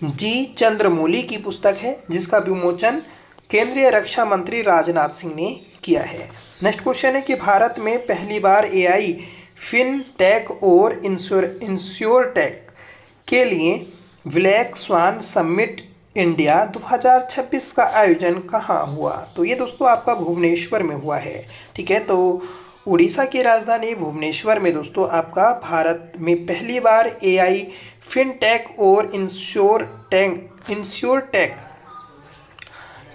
जी चंद्रमौली की पुस्तक है जिसका विमोचन केंद्रीय रक्षा मंत्री राजनाथ सिंह ने किया है। नेक्स्ट क्वेश्चन है कि भारत में पहली बार AI फिनटेक और इंश्योरटेक के लिए ब्लैक स्वान समिट इंडिया 2026 का आयोजन कहाँ हुआ? तो ये दोस्तों आपका भुवनेश्वर में हुआ है। ठीक है, तो उड़ीसा की राजधानी भुवनेश्वर में दोस्तों आपका भारत में पहली बार AI फिनटेक और इंश्योरटेक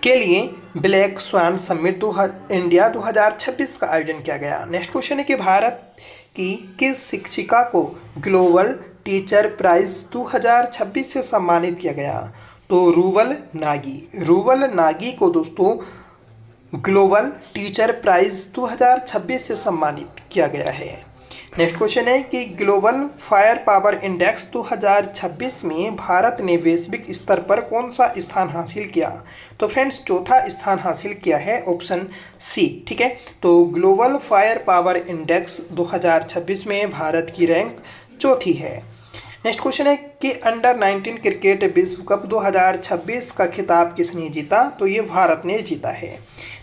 के लिए ब्लैक स्वान समिट इंडिया 2026 का आयोजन किया गया। नेक्स्ट क्वेश्चन है कि भारत की किस शिक्षिका को ग्लोबल टीचर प्राइज 2026 से सम्मानित किया गया? तो रूवल नागी को दोस्तों ग्लोबल टीचर प्राइज 2026 से सम्मानित किया गया है। नेक्स्ट क्वेश्चन है कि ग्लोबल फायर पावर इंडेक्स 2026 में भारत ने वैश्विक स्तर पर कौन सा स्थान हासिल किया? तो फ्रेंड्स चौथा स्थान हासिल किया है। Option C. ठीक है, तो ग्लोबल फायर पावर इंडेक्स 2026 में भारत की रैंक चौथी है। नेक्स्ट क्वेश्चन है कि अंडर 19 क्रिकेट विश्व कप 2026 का खिताब किसने जीता? तो ये भारत ने जीता है।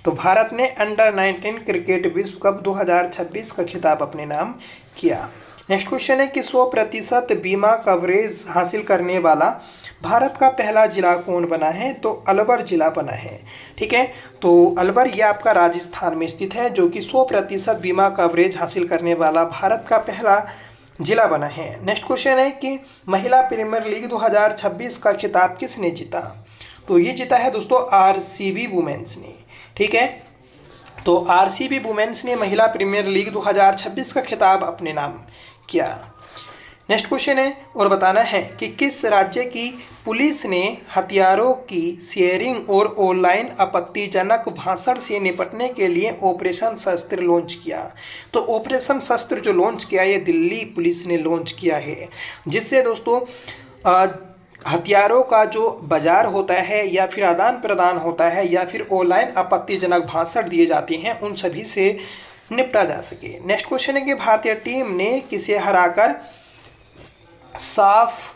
तो भारत ने अंडर 19 क्रिकेट विश्व कप 2026 का खिताब अपने नाम किया। नेक्स्ट क्वेश्चन है कि 100% बीमा कवरेज हासिल करने वाला भारत का पहला जिला कौन बना है? तो अलवर जिला बना है। ठीक है, तो अलवर ये आपका राजस्थान में स्थित है जो कि 100% बीमा कवरेज हासिल करने वाला भारत का पहला जिला बना है। नेक्स्ट क्वेश्चन है कि महिला प्रीमियर लीग 2026 का खिताब किसने जीता? तो ये जीता है दोस्तों RCB वुमेन्स ने। ठीक है, तो RCB वुमेन्स ने महिला प्रीमियर लीग 2026 का खिताब अपने नाम किया। नेक्स्ट क्वेश्चन है और बताना है कि किस राज्य की पुलिस ने हथियारों की शेयरिंग और ऑनलाइन आपत्तिजनक भाषण से निपटने के लिए ऑपरेशन शस्त्र लॉन्च किया? तो ऑपरेशन शस्त्र जो लॉन्च किया ये दिल्ली पुलिस ने लॉन्च किया है, जिससे दोस्तों हथियारों का जो बाजार होता है या फिर आदान प्रदान होता है या फिर ऑनलाइन आपत्तिजनक भाषण दिए जाते हैं उन सभी से निपटा जा सके। नेक्स्ट क्वेश्चन है कि भारतीय टीम ने किसे हराकर साफ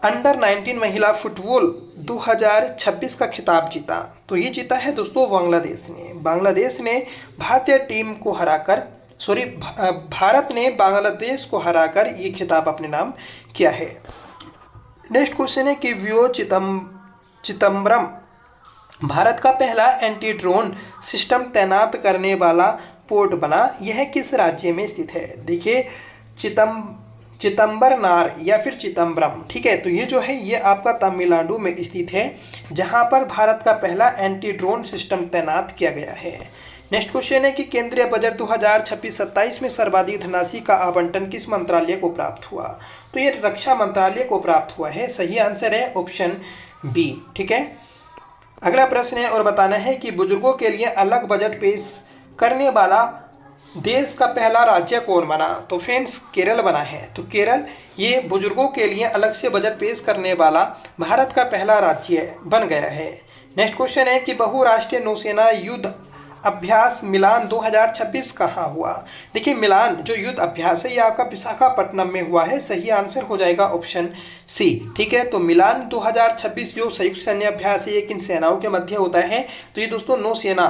अंडर 19 महिला फुटबॉल 2026 का खिताब जीता? तो ये जीता है दोस्तों बांग्लादेश ने भारतीय टीम को हराकर भारत ने बांग्लादेश को हराकर ये खिताब अपने नाम किया है। नेक्स्ट क्वेश्चन है कि वियो चिदम्बरम भारत का पहला एंटी ड्रोन सिस्टम तैनात करने वाला पोर्ट बना, यह किस राज्य में स्थित है? देखिए चिदम्बरनार या फिर चिदम्बरम। ठीक है, तो ये जो है ये आपका तमिलनाडु में स्थित है जहां पर भारत का पहला एंटी ड्रोन सिस्टम तैनात किया गया है। नेक्स्ट क्वेश्चन है कि केंद्रीय बजट 2026-27 में सर्वाधिक धनराशि का आवंटन किस मंत्रालय को प्राप्त हुआ? तो ये रक्षा मंत्रालय को प्राप्त हुआ है। सही आंसर है ऑप्शन बी। ठीक है, अगला प्रश्न है और बताना है कि बुजुर्गों के लिए अलग बजट पेश करने वाला देश का पहला राज्य कौन बना? तो फ्रेंड्स केरल बना है। तो केरल ये बुजुर्गों के लिए अलग से बजट पेश करने वाला भारत का पहला राज्य बन गया है। नेक्स्ट क्वेश्चन है कि बहुराष्ट्रीय नौसेना युद्ध अभ्यास मिलान 2026 कहाँ हुआ? देखिए मिलान जो युद्ध अभ्यास है ये आपका विशाखापट्टनम में हुआ है। सही आंसर हो जाएगा ऑप्शन सी। ठीक है, तो मिलान 2026 जो संयुक्त सैन्य अभ्यास है ये किन सेनाओं के मध्य होता है? तो ये दोस्तों नौसेना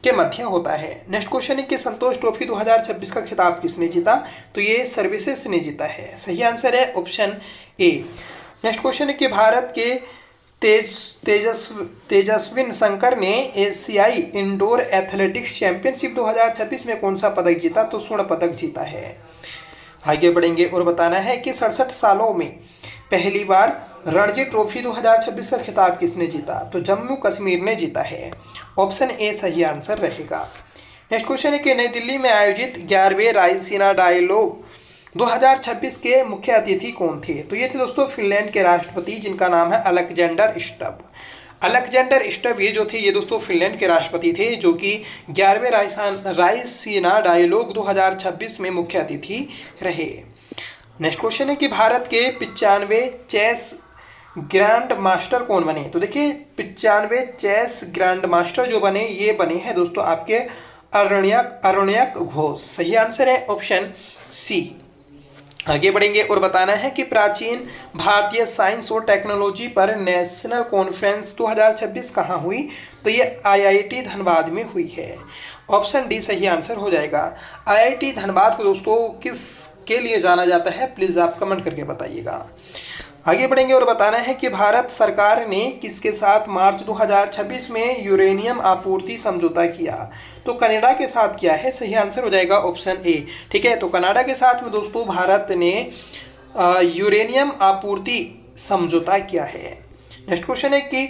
के मध्य होता है। नेक्स्ट क्वेश्चन है कि संतोष ट्रॉफी 2026 का खिताब किसने जीता? तो ये सर्विसेज ने जीता है। सही आंसर है ऑप्शन ए। नेक्स्ट क्वेश्चन है कि भारत के तेजस्विन शंकर ने एशियाई इंडोर एथलेटिक्स चैंपियनशिप 2026 में कौन सा पदक जीता? तो स्वर्ण पदक जीता है। आगे बढ़ेंगे और बताना है कि 67 सालों में पहली बार रणजी ट्रॉफी 2026 का खिताब किसने जीता? तो जम्मू कश्मीर ने जीता है। ऑप्शन ए सही आंसर रहेगा। नेक्स्ट क्वेश्चन है कि नई दिल्ली में आयोजित 11वें रायसीना डायलॉग 2026 के मुख्य अतिथि कौन थे? तो ये थे दोस्तों फिनलैंड के राष्ट्रपति जिनका नाम है अलेक्जेंडर स्टब। अलेक्जेंडर स्टब ये जो थे ये दोस्तों फिनलैंड के राष्ट्रपति थे जो कि 11वें रायसीना डायलॉग 2026 में मुख्य अतिथि रहे। नेक्स्ट क्वेश्चन है कि भारत के 95वें चेस ग्रैंड मास्टर कौन बने? तो देखिए 95वें चेस ग्रैंड मास्टर जो बने ये बने हैं दोस्तों आपके अरण्यक घोष। सही आंसर है ऑप्शन सी। आगे बढ़ेंगे और बताना है कि प्राचीन भारतीय साइंस और टेक्नोलॉजी पर नेशनल कॉन्फ्रेंस 2026 कहाँ हुई? तो ये IIT धनबाद में हुई है। ऑप्शन डी सही आंसर हो जाएगा। IIT धनबाद को दोस्तों किस के लिए जाना जाता है प्लीज आप कमेंट करके बताइएगा। आगे बढ़ेंगे और बताना है कि भारत सरकार ने किसके साथ मार्च 2026 में यूरेनियम आपूर्ति समझौता किया? तो कनाडा के साथ किया है। सही आंसर हो जाएगा ऑप्शन ए। ठीक है, तो कनाडा के साथ में दोस्तों भारत ने यूरेनियम आपूर्ति समझौता किया है। नेक्स्ट क्वेश्चन है कि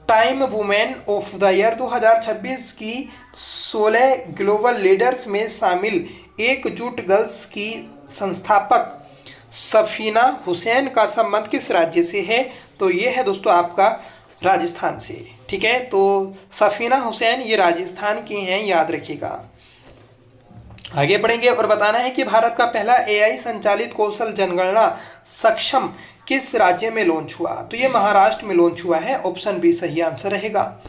time women of the year 2026 की 16 ग्लोबल लीडर्स में शामिल एकजुट गर्ल्स की संस्थापक सफीना हुसैन का संबंध किस राज्य से है? तो ये है दोस्तों आपका राजस्थान से। ठीक है, तो सफीना हुसैन ये राजस्थान की हैं, याद रखिएगा। आगे बढ़ेंगे और बताना है कि भारत का पहला AI संचालित कौशल जनगणना सक्षम किस राज्य में लॉन्च हुआ? तो ये महाराष्ट्र में लॉन्च हुआ है। ऑप्शन बी सही आंसर रहेगा।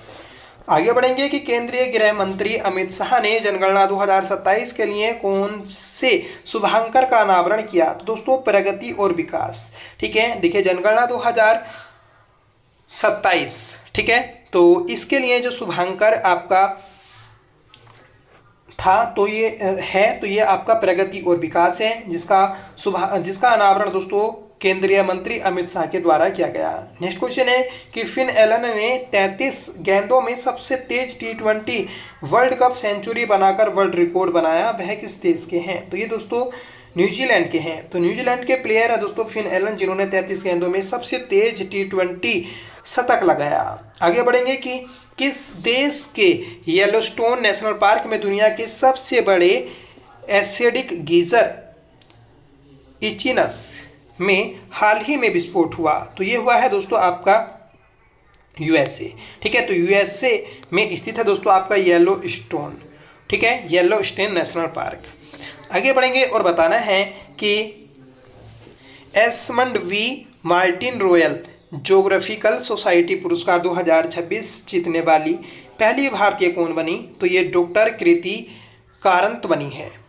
आगे बढ़ेंगे कि केंद्रीय गृह मंत्री अमित शाह ने जनगणना 2027 के लिए कौन से शुभांकर का अनावरण किया? तो दोस्तों प्रगति और विकास। ठीक है, देखिए जनगणना 2027 ठीक है, तो इसके लिए जो शुभांकर आपका था तो ये है, तो ये आपका प्रगति और विकास है जिसका अनावरण दोस्तों केंद्रीय मंत्री अमित शाह के द्वारा किया गया। नेक्स्ट क्वेश्चन है कि फिन एलन ने 33 गेंदों में सबसे तेज T20 वर्ल्ड कप सेंचुरी बनाकर वर्ल्ड रिकॉर्ड बनाया, वह किस देश के हैं? तो ये दोस्तों न्यूजीलैंड के हैं। तो न्यूजीलैंड के प्लेयर है दोस्तों फिन एलन जिन्होंने 33 गेंदों में सबसे तेज T20 शतक लगाया। आगे बढ़ेंगे कि किस देश के येलोस्टोन नेशनल पार्क में दुनिया के सबसे बड़े एसिडिक गीजर इचिनस में हाल ही में विस्फोट हुआ? तो ये हुआ है दोस्तों आपका USA। ठीक है, तो USA में स्थित है दोस्तों आपका येलो स्टोन। ठीक है, येलो स्टोन नेशनल पार्क। आगे बढ़ेंगे और बताना है कि Esmond V Martin royal geographical society पुरस्कार 2026 जीतने वाली पहली भारतीय कौन बनी? तो ये डॉक्टर कृति कारंत बनी है।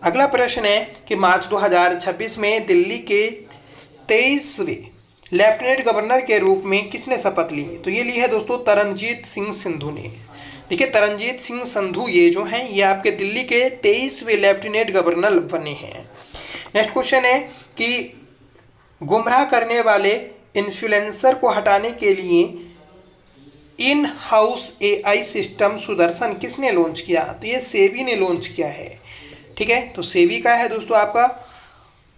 अगला प्रश्न है कि मार्च 2026 में दिल्ली के 23वें लेफ्टिनेंट गवर्नर के रूप में किसने शपथ ली? तो ये ली है दोस्तों तरनजीत सिंह संधू ने। देखिए तरनजीत सिंह संधू ये जो हैं ये आपके दिल्ली के 23वें लेफ्टिनेंट गवर्नर बने हैं। नेक्स्ट क्वेश्चन है कि गुमराह करने वाले इन्फ्लुएंसर को हटाने के लिए in house AI system Sudarshan किसने लॉन्च किया? तो ये सेबी ने लॉन्च किया है। ठीक है, तो सेबी का है दोस्तों आपका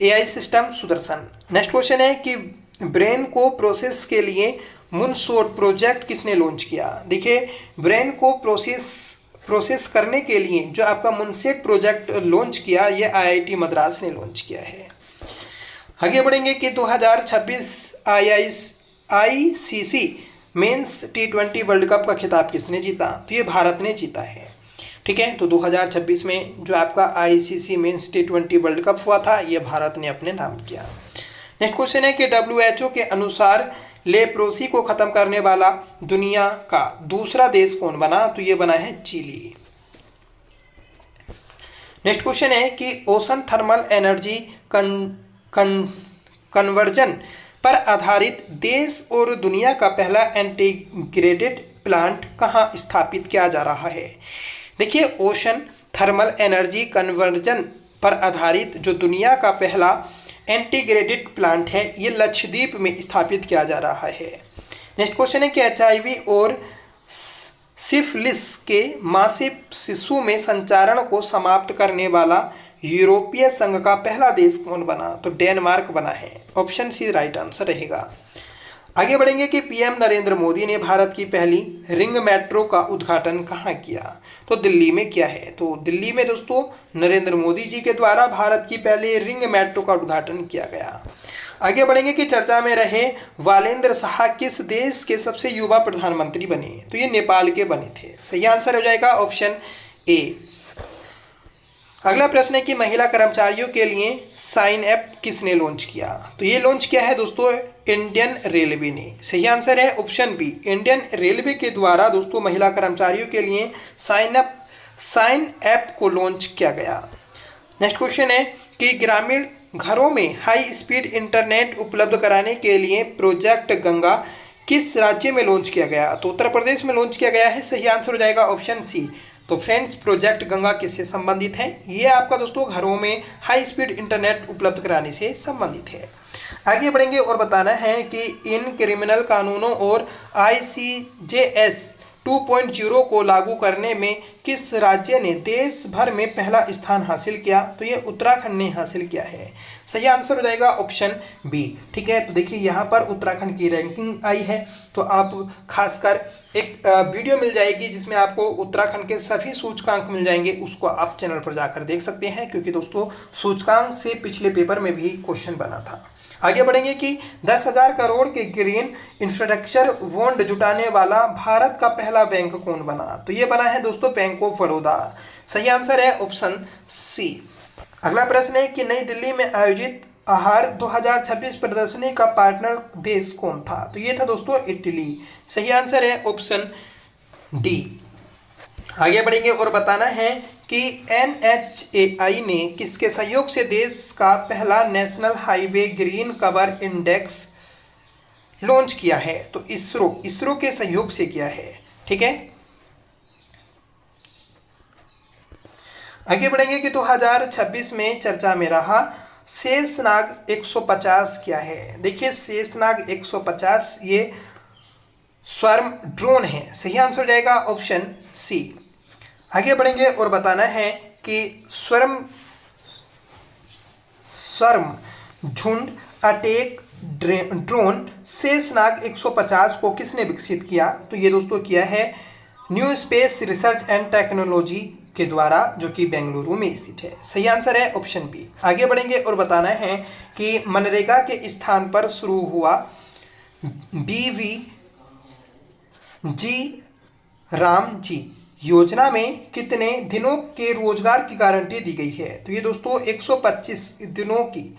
AI system Sudarshan. Next question है कि ब्रेन को प्रोसेस के लिए मूनशॉट प्रोजेक्ट किसने लॉन्च किया? देखिए ब्रेन को प्रोसेस प्रोसेस करने के लिए जो आपका मुनसेट प्रोजेक्ट लॉन्च किया, ये आईआईटी मद्रास ने लॉन्च किया है। आगे बढ़ेंगे कि 2026 ICC men's T20 world cup का खिताब किसने जीता? तो ये भारत ने जीता है। ठीक है, तो 2026 में जो आपका ICC men's T20 world cup हुआ था, ये भारत ने अपने नाम किया। नेक्स्ट क्वेश्चन है कि WHO के अनुसार लेप्रोसी को खत्म करने वाला दुनिया का दूसरा देश कौन बना? तो ये बना है चिली। नेक्स्ट क्वेश्चन है कि ओशन थर्मल एनर्जी कन्वर्जन पर आधारित देश और दुनिया का पहला इंटीग्रेटेड प्लांट कहाँ स्थापित किया जा रहा है? देखिए, ओशन थर्मल एनर्जी कन्वर्जन पर आधारित जो दुनिया का पहला इंटीग्रेटेड प्लांट है, ये लक्षद्वीप में स्थापित किया जा रहा है। नेक्स्ट क्वेश्चन है कि HIV और सिफिलिस के मासिव शिशु में संचारण को समाप्त करने वाला यूरोपीय संघ का पहला देश कौन बना? तो डेनमार्क बना है। ऑप्शन सी राइट आंसर रहेगा। आगे बढ़ेंगे कि पीएम नरेंद्र मोदी ने भारत की पहली रिंग मेट्रो का उद्घाटन कहाँ किया? तो दिल्ली में किया है। तो दिल्ली में दोस्तों नरेंद्र मोदी जी के द्वारा भारत की पहली रिंग मेट्रो का उद्घाटन किया गया। आगे बढ़ेंगे कि चर्चा में रहे वालेंद्र शाह किस देश के सबसे युवा प्रधानमंत्री बने? तो ये नेपाल के बने थे। सही आंसर हो जाएगा ऑप्शन ए। अगला प्रश्न है कि महिला कर्मचारियों के लिए साइन ऐप किसने लॉन्च किया? तो ये लॉन्च किया है दोस्तों इंडियन रेलवे ने। सही आंसर है ऑप्शन बी। इंडियन रेलवे के द्वारा दोस्तों महिला कर्मचारियों के लिए साइन ऐप को लॉन्च किया गया। नेक्स्ट क्वेश्चन है कि ग्रामीण घरों में हाई स्पीड इंटरनेट उपलब्ध कराने के लिए प्रोजेक्ट गंगा किस राज्य में लॉन्च किया गया? तो उत्तर प्रदेश में लॉन्च किया गया है। सही आंसर हो जाएगा ऑप्शन सी। तो फ्रेंड्स, प्रोजेक्ट गंगा किससे संबंधित है? ये आपका दोस्तों घरों में हाई स्पीड इंटरनेट उपलब्ध कराने से संबंधित है। आगे बढ़ेंगे और बताना है कि इन क्रिमिनल कानूनों और ICJS 2.0 को लागू करने में किस राज्य ने देश भर में पहला स्थान हासिल किया? तो ये उत्तराखंड ने हासिल किया है। सही आंसर हो जाएगा ऑप्शन बी। ठीक है, तो देखिए यहाँ पर उत्तराखंड की रैंकिंग आई है, तो आप खासकर एक वीडियो मिल जाएगी जिसमें आपको उत्तराखंड के सभी सूचकांक मिल जाएंगे, उसको आप चैनल पर जाकर देख सकते हैं, क्योंकि दोस्तों सूचकांक से पिछले पेपर में भी क्वेश्चन बना था। आगे बढ़ेंगे कि 10,000 करोड़ के ग्रीन इंफ्रास्ट्रक्चर बॉन्ड जुटाने वाला भारत का पहला बैंक कौन बना? तो ये बना है दोस्तों बैंक ऑफ बड़ौदा। सही आंसर है ऑप्शन सी। अगला प्रश्न है कि नई दिल्ली में आयोजित आहार 2026 प्रदर्शनी का पार्टनर देश कौन था? तो ये था दोस्तों इटली। सही आंसर है ऑप्शन डी। आगे बढ़ेंगे और बताना है कि NHAI ने किसके सहयोग से देश का पहला national highway green cover index launch किया है? तो इसरो के सहयोग से किया है। ठीक है, आगे बढ़ेंगे कि 2026 में चर्चा में रहा शेषनाग 150 क्या है? देखिए, शेषनाग 150 ये स्वर्म ड्रोन है। सही आंसर हो जाएगा ऑप्शन सी। आगे बढ़ेंगे और बताना है कि स्वर्म झुंड अटैक ड्रोन शेषनाग 150 को किसने विकसित किया? तो ये दोस्तों किया है new space research and technology के द्वारा, जो कि बेंगलुरु में स्थित है। सही आंसर है ऑप्शन बी। आगे बढ़ेंगे और बताना है कि मनरेगा के स्थान पर शुरू हुआ BVG राम जी योजना में कितने दिनों के रोजगार की गारंटी दी गई है? तो ये दोस्तों 125 दिनों की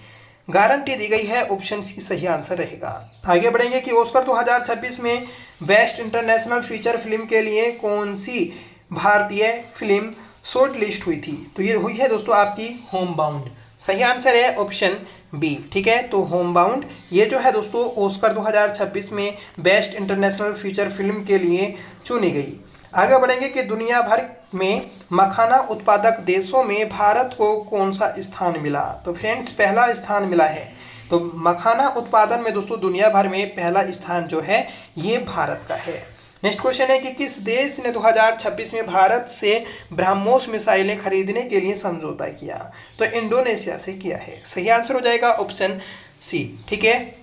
गारंटी दी गई है। ऑप्शन सी सही आंसर रहेगा। आगे बढ़ेंगे कि ऑस्कर 2026 में बेस्ट इंटरनेशनल फीचर फिल्म के लिए कौन सी भारतीय फिल्म शॉर्ट लिस्ट हुई थी? तो ये हुई है दोस्तों आपकी होम बाउंड। सही आंसर है ऑप्शन बी। ठीक है, तो होम बाउंड ये जो है दोस्तों ऑस्कर 2026 में बेस्ट इंटरनेशनल फीचर फिल्म के लिए चुनी गई। आगे बढ़ेंगे कि दुनिया भर में मखाना उत्पादक देशों में भारत को कौन सा स्थान मिला? तो फ्रेंड्स, पहला स्थान मिला है। तो मखाना उत्पादन में दोस्तों दुनिया भर में पहला स्थान जो है ये भारत का है। नेक्स्ट क्वेश्चन है कि किस देश ने 2026 में भारत से ब्रह्मोस मिसाइलें खरीदने के लिए समझौता किया? तो इंडोनेशिया से किया है। सही आंसर हो जाएगा ऑप्शन सी। ठीक है,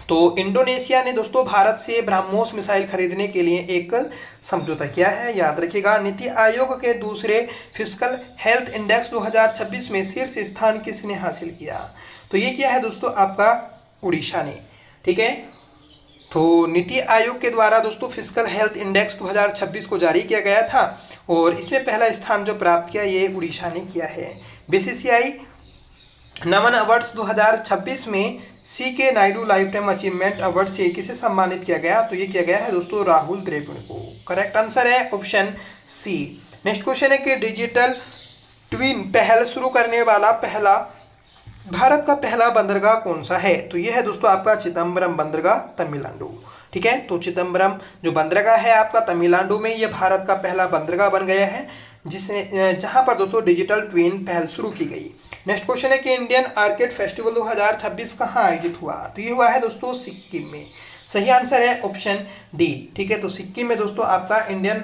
तो इंडोनेशिया ने दोस्तों भारत से ब्रह्मोस मिसाइल खरीदने के लिए एक समझौता किया है, याद रखिएगा। नीति आयोग के दूसरे फिस्कल हेल्थ इंडेक्स 2026 में शीर्ष स्थान किसने हासिल किया? तो ये क्या है दोस्तों, आपका उड़ीसा ने। ठीक है, तो नीति आयोग के द्वारा दोस्तों फिस्कल हेल्थ इंडेक्स 2026 को जारी किया गया था और इसमें पहला स्थान जो प्राप्त किया ये उड़ीसा ने किया है। बीसीसीआई नमन अवार्ड्स 2026 में CK Naidu life time achievement award से किसे सम्मानित किया गया? तो ये किया गया है दोस्तों राहुल द्रविड़ को। करेक्ट आंसर है ऑप्शन सी। नेक्स्ट क्वेश्चन है कि डिजिटल ट्विन पहल शुरू करने वाला भारत का पहला बंदरगाह कौन सा है? तो ये है दोस्तों आपका चिदम्बरम बंदरगाह, तमिलनाडु। ठीक है, तो चिदम्बरम जो बंदरगाह है आपका तमिलनाडु में, ये भारत का पहला बंदरगाह बन गया है जिसने जहां पर दोस्तों डिजिटल ट्विन पहल शुरू की गई। नेक्स्ट क्वेश्चन है कि इंडियन आर्किड फेस्टिवल 2026 कहाँ आयोजित हुआ? तो ये हुआ है दोस्तों सिक्किम में। सही आंसर है ऑप्शन डी। ठीक है, तो सिक्किम में दोस्तों आपका इंडियन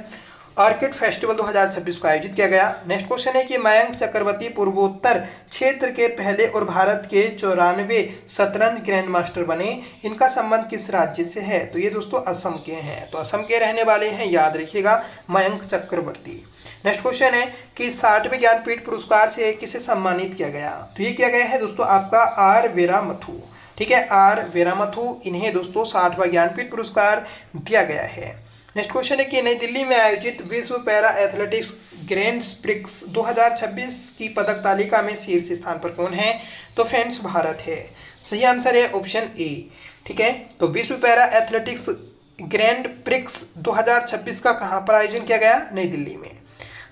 आर्किड फेस्टिवल 2026 को आयोजित किया गया। नेक्स्ट क्वेश्चन है कि मयंक चक्रवर्ती पूर्वोत्तर क्षेत्र के पहले और भारत के 94 शतरंज ग्रैंड मास्टर बने। इनका संबंध किस राज्य से है? तो ये दोस्तों असम के हैं, तो असम के रहने वाले हैं, याद रखिएगा, मयंक चक्रवर्ती। नेक्स्ट क्वेश्चन है कि 60वें ज्ञानपीठ पुरस्कार से किसे सम्मानित किया गया? तो ये किया गया है दोस्तों आपका आर वीरामथु। ठीक है, आर वीरामथु, इन्हें दोस्तों 60वां ज्ञानपीठ पुरस्कार दिया गया है। नेक्स्ट क्वेश्चन है कि नई दिल्ली में आयोजित विश्व पैरा एथलेटिक्स ग्रैंड प्रिक्स 2026 की पदक तालिका में शीर्ष स्थान पर कौन है? तो फ्रेंड्स भारत है। सही आंसर है ऑप्शन ए। ठीक है, तो विश्व पैरा एथलेटिक्स ग्रैंड प्रिक्स 2026 का कहां पर आयोजन किया गया? नई दिल्ली में।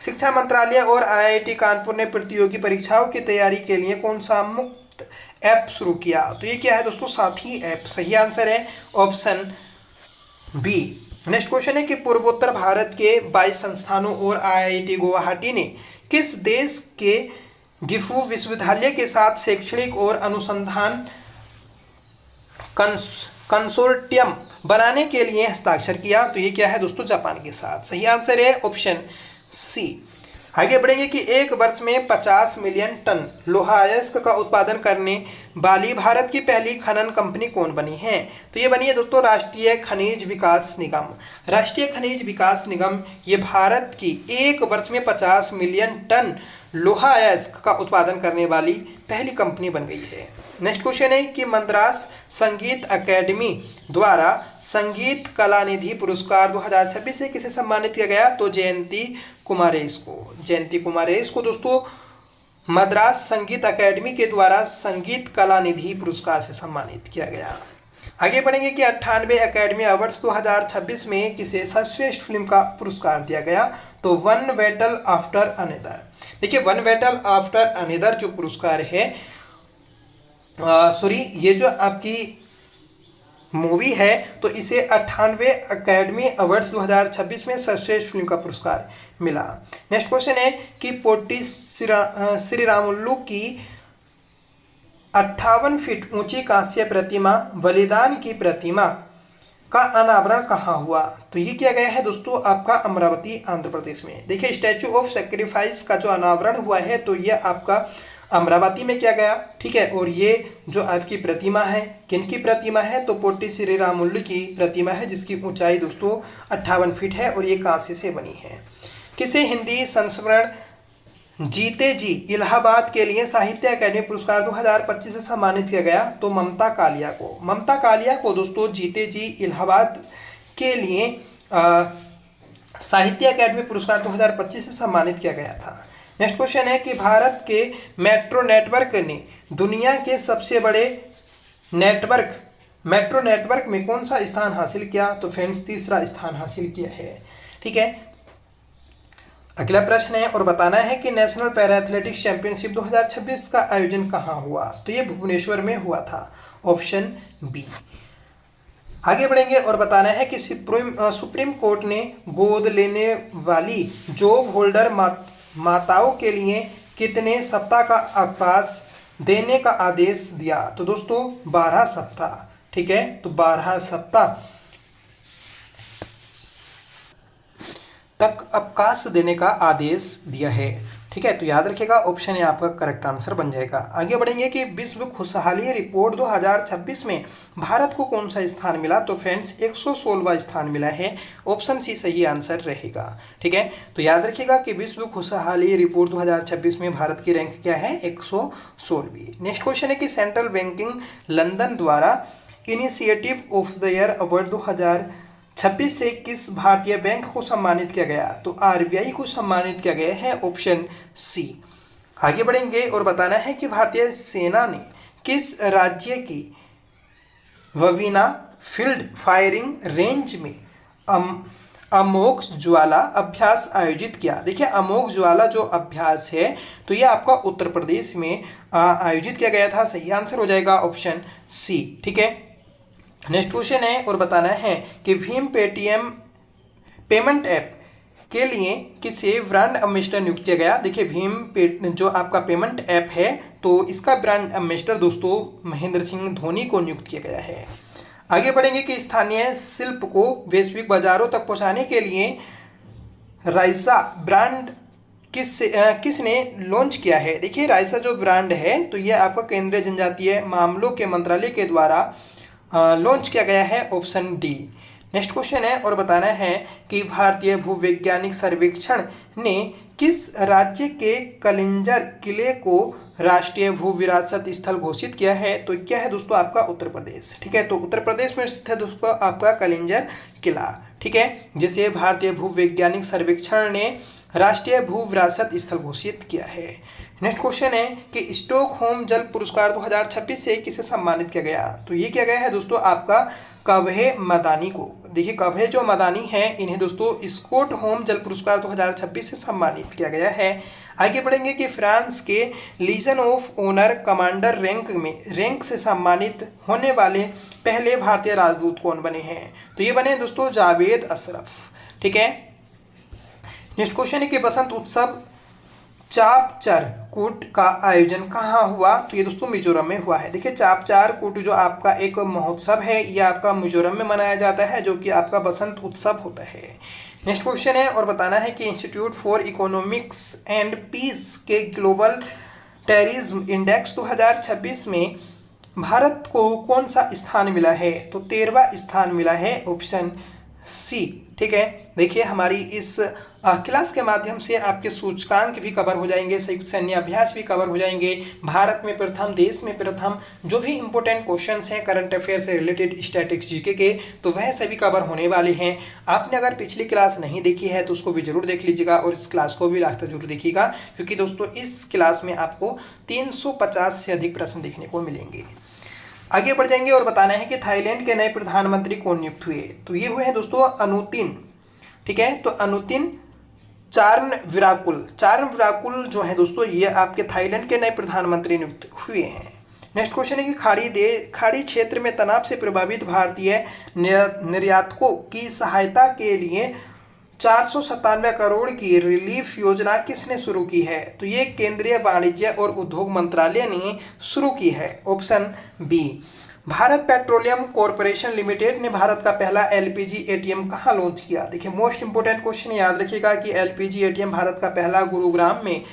शिक्षा मंत्रालय और IIT कानपुर ने प्रतियोगी परीक्षाओं की तैयारी के लिए कौन सा मुफ्त ऐप शुरू किया? तो ये क्या है दोस्तों, साथी ऐप। सही आंसर है ऑप्शन बी। नेक्स्ट क्वेश्चन है कि पूर्वोत्तर भारत के 22 संस्थानों और IIT गुवाहाटी ने किस देश के गिफू विश्वविद्यालय के साथ शैक्षणिक और अनुसंधान कंसोर्टियम बनाने के लिए हस्ताक्षर किया? तो ये क्या है दोस्तों, जापान के साथ। सही आंसर है ऑप्शन सी। आगे बढ़ेंगे कि एक वर्ष में 50 मिलियन टन लोहा अयस्क का उत्पादन करने वाली भारत की पहली खनन कंपनी कौन बनी है? तो ये बनी है दोस्तों राष्ट्रीय खनिज विकास निगम। राष्ट्रीय खनिज विकास निगम ये भारत की एक वर्ष में 50 मिलियन टन लोहा अयस्क का उत्पादन करने वाली पहली कंपनी बन गई है। नेक्स्ट क्वेश्चन है कि मद्रास संगीत अकेडमी द्वारा संगीत कला निधि पुरस्कार 2026 से किसे सम्मानित किया गया? तो जयंती कुमारेश को। जयंती कुमारेश को दोस्तों मद्रास संगीत अकेडमी के द्वारा संगीत कला निधि पुरस्कार से सम्मानित किया गया। आगे बढ़ेंगे कि 98 अकेडमी अवार्ड्स 2026 में किसे सर्वश्रेष्ठ फिल्म का पुरस्कार दिया गया? तो वन बैटल आफ्टर अनदर। देखिए, वन बैटल आफ्टर अनदर जो पुरस्कार है, सॉरी, ये जो आपकी मूवी है, तो इसे 98 अकेडमी अवार्ड्स 2026 में सर्वश्रेष्ठ फिल्म का पुरस्कार मिला। नेक्स्ट क्वेश्चन है कि पोटी श्रीरामुलु की 58 फीट ऊंची कांस्य प्रतिमा बलिदान की प्रतिमा का अनावरण कहाँ हुआ? तो ये किया गया है दोस्तों आपका अमरावती, आंध्र प्रदेश में। देखिए, स्टैचू ऑफ सैक्रिफाइस का जो अनावरण हुआ है तो ये आपका अमरावती में किया गया। ठीक है, और ये जो आपकी प्रतिमा है, किनकी प्रतिमा है? तो पोटी श्रीरामुलु की प्रतिमा है जिसकी ऊंचाई दोस्तों 58 फीट है और ये कांस्य से बनी है। किसे हिंदी संस्मरण जीते जी इलाहाबाद के लिए साहित्य अकादमी पुरस्कार 2025 से सम्मानित किया गया? तो ममता कालिया को। ममता कालिया को दोस्तों जीते जी इलाहाबाद के लिए साहित्य अकादमी पुरस्कार 2025 से सम्मानित किया गया था। नेक्स्ट क्वेश्चन है कि भारत के मेट्रो नेटवर्क ने दुनिया के सबसे बड़े मेट्रो नेटवर्क में कौन सा स्थान हासिल किया? तो फ्रेंड्स तीसरा स्थान हासिल किया है। ठीक है, अगला प्रश्न है और बताना है कि नेशनल पैरा एथलेटिक्स चैंपियनशिप 2026 का आयोजन कहाँ हुआ? तो ये भुवनेश्वर में हुआ था, ऑप्शन बी। आगे बढ़ेंगे और बताना है कि सुप्रीम कोर्ट ने गोद लेने वाली जॉब होल्डर माताओं के लिए कितने सप्ताह का अवकाश देने का आदेश दिया? तो दोस्तों 12 सप्ताह। ठीक है, तो 12 सप्ताह तक अवकाश देने का आदेश दिया है। ठीक है, तो याद रखिएगा ऑप्शन ए आपका करेक्ट आंसर बन जाएगा। आगे बढ़ेंगे कि विश्व खुशहाली रिपोर्ट 2026 में भारत को कौन सा स्थान मिला, तो फ्रेंड्स 116वां स्थान मिला है, ऑप्शन सी सही आंसर रहेगा। ठीक है, तो याद रखिएगा कि विश्व खुशहाली रिपोर्ट 2026 में भारत की रैंक क्या है, 116वीं। नेक्स्ट क्वेश्चन है कि सेंट्रल बैंकिंग लंदन द्वारा initiative of the year award 2026 से किस भारतीय बैंक को सम्मानित किया गया, तो आरबीआई को सम्मानित किया गया है, ऑप्शन सी। आगे बढ़ेंगे और बताना है कि भारतीय सेना ने किस राज्य की ववीना फील्ड फायरिंग रेंज में अमोघ ज्वाला अभ्यास आयोजित किया। देखिए अमोघ ज्वाला जो अभ्यास है तो ये आपका उत्तर प्रदेश में आयोजित किया गया था, सही आंसर हो जाएगा ऑप्शन सी। ठीक है, नेक्स्ट क्वेश्चन है और बताना है कि भीम पेटीएम पेमेंट ऐप के लिए किसे ब्रांड एम्बेसडर नियुक्त किया गया। देखिए भीम जो आपका पेमेंट ऐप है तो इसका ब्रांड एम्बेसडर दोस्तों महेंद्र सिंह धोनी को नियुक्त किया गया है। आगे बढ़ेंगे कि स्थानीय शिल्प को वैश्विक बाजारों तक पहुंचाने के लिए राइसा ब्रांड किसने लॉन्च किया है। देखिए राइसा जो ब्रांड है तो ये आपका केंद्रीय जनजातीय मामलों के मंत्रालय के द्वारा लॉन्च किया गया है, ऑप्शन डी। नेक्स्ट क्वेश्चन है और बताना है कि भारतीय भूवैज्ञानिक सर्वेक्षण ने किस राज्य के कलिंजर किले को राष्ट्रीय भू विरासत स्थल घोषित किया है, तो क्या है दोस्तों आपका उत्तर प्रदेश। ठीक है, तो उत्तर प्रदेश में स्थित है दोस्तों आपका कलिंजर किला। ठीक है, जिसे भारतीय भूवैज्ञानिक सर्वेक्षण ने राष्ट्रीय भू विरासत स्थल घोषित किया है। नेक्स्ट क्वेश्चन है कि स्टॉकहोम जल पुरस्कार 2026 से किसे सम्मानित किया गया, तो ये किया गया है दोस्तों आपका कव्हे मदानी को। देखिए कव्हे जो मदानी है इन्हें दोस्तों स्टॉकहोम जल पुरस्कार 2026 से सम्मानित किया गया है। आगे बढ़ेंगे कि फ्रांस के legion of honour commander rank से सम्मानित होने वाले पहले भारतीय राजदूत कौन बने हैं, तो ये बने दोस्तों जावेद अशरफ। ठीक है, नेक्स्ट क्वेश्चन है कि बसंत उत्सव चापचार कूट का आयोजन कहाँ हुआ, तो ये दोस्तों मिजोरम में हुआ है। देखिए चापचार कूट जो आपका एक महोत्सव है ये आपका मिजोरम में मनाया जाता है, जो कि आपका बसंत उत्सव होता है। नेक्स्ट क्वेश्चन है और बताना है कि Institute for Economics and Peace के ग्लोबल टेररिज्म इंडेक्स 2026 में भारत को कौन सा स्थान मिला है, तो 13वां स्थान मिला है, ऑप्शन सी। ठीक है, देखिए हमारी इस क्लास के माध्यम से आपके सूचकांक भी कवर हो जाएंगे, संयुक्त सैन्य अभ्यास भी कवर हो जाएंगे, भारत में प्रथम, देश में प्रथम, जो भी इंपॉर्टेंट क्वेश्चंस हैं करंट अफेयर से रिलेटेड स्टैटिक्स जीके के तो वह सभी कवर होने वाले हैं। आपने अगर पिछली क्लास नहीं देखी है तो उसको भी जरूर देख लीजिएगा और इस क्लास को भी लास्ट तक जरूर देखिएगा, क्योंकि दोस्तों इस क्लास में आपको 350 से अधिक प्रश्न देखने को मिलेंगे। आगे बढ़ जाएंगे और बताना है कि थाईलैंड के नए प्रधानमंत्री कौन नियुक्त हुए, तो ये हुए हैं दोस्तों अनुतिन। ठीक है, तो अनुतिन चार्नविराकुल जो है दोस्तों ये आपके थाईलैंड के नए प्रधानमंत्री नियुक्त हुए हैं। नेक्स्ट क्वेश्चन है कि खाड़ी क्षेत्र में तनाव से प्रभावित भारतीय निर्यातकों की सहायता के लिए 497 करोड़ की रिलीफ योजना किसने शुरू की है, तो ये केंद्रीय वाणिज्य और उद्योग मंत्रालय ने शुरू की है, option B. Bharat Petroleum Corporation Limited ने भारत का पहला एलपीजी एटीएम कहाँ लॉन्च किया। देखिए मोस्ट इंपोर्टेंट क्वेश्चन याद रखिएगा कि एलपीजी एटीएम भारत का पहला गुरुग्राम में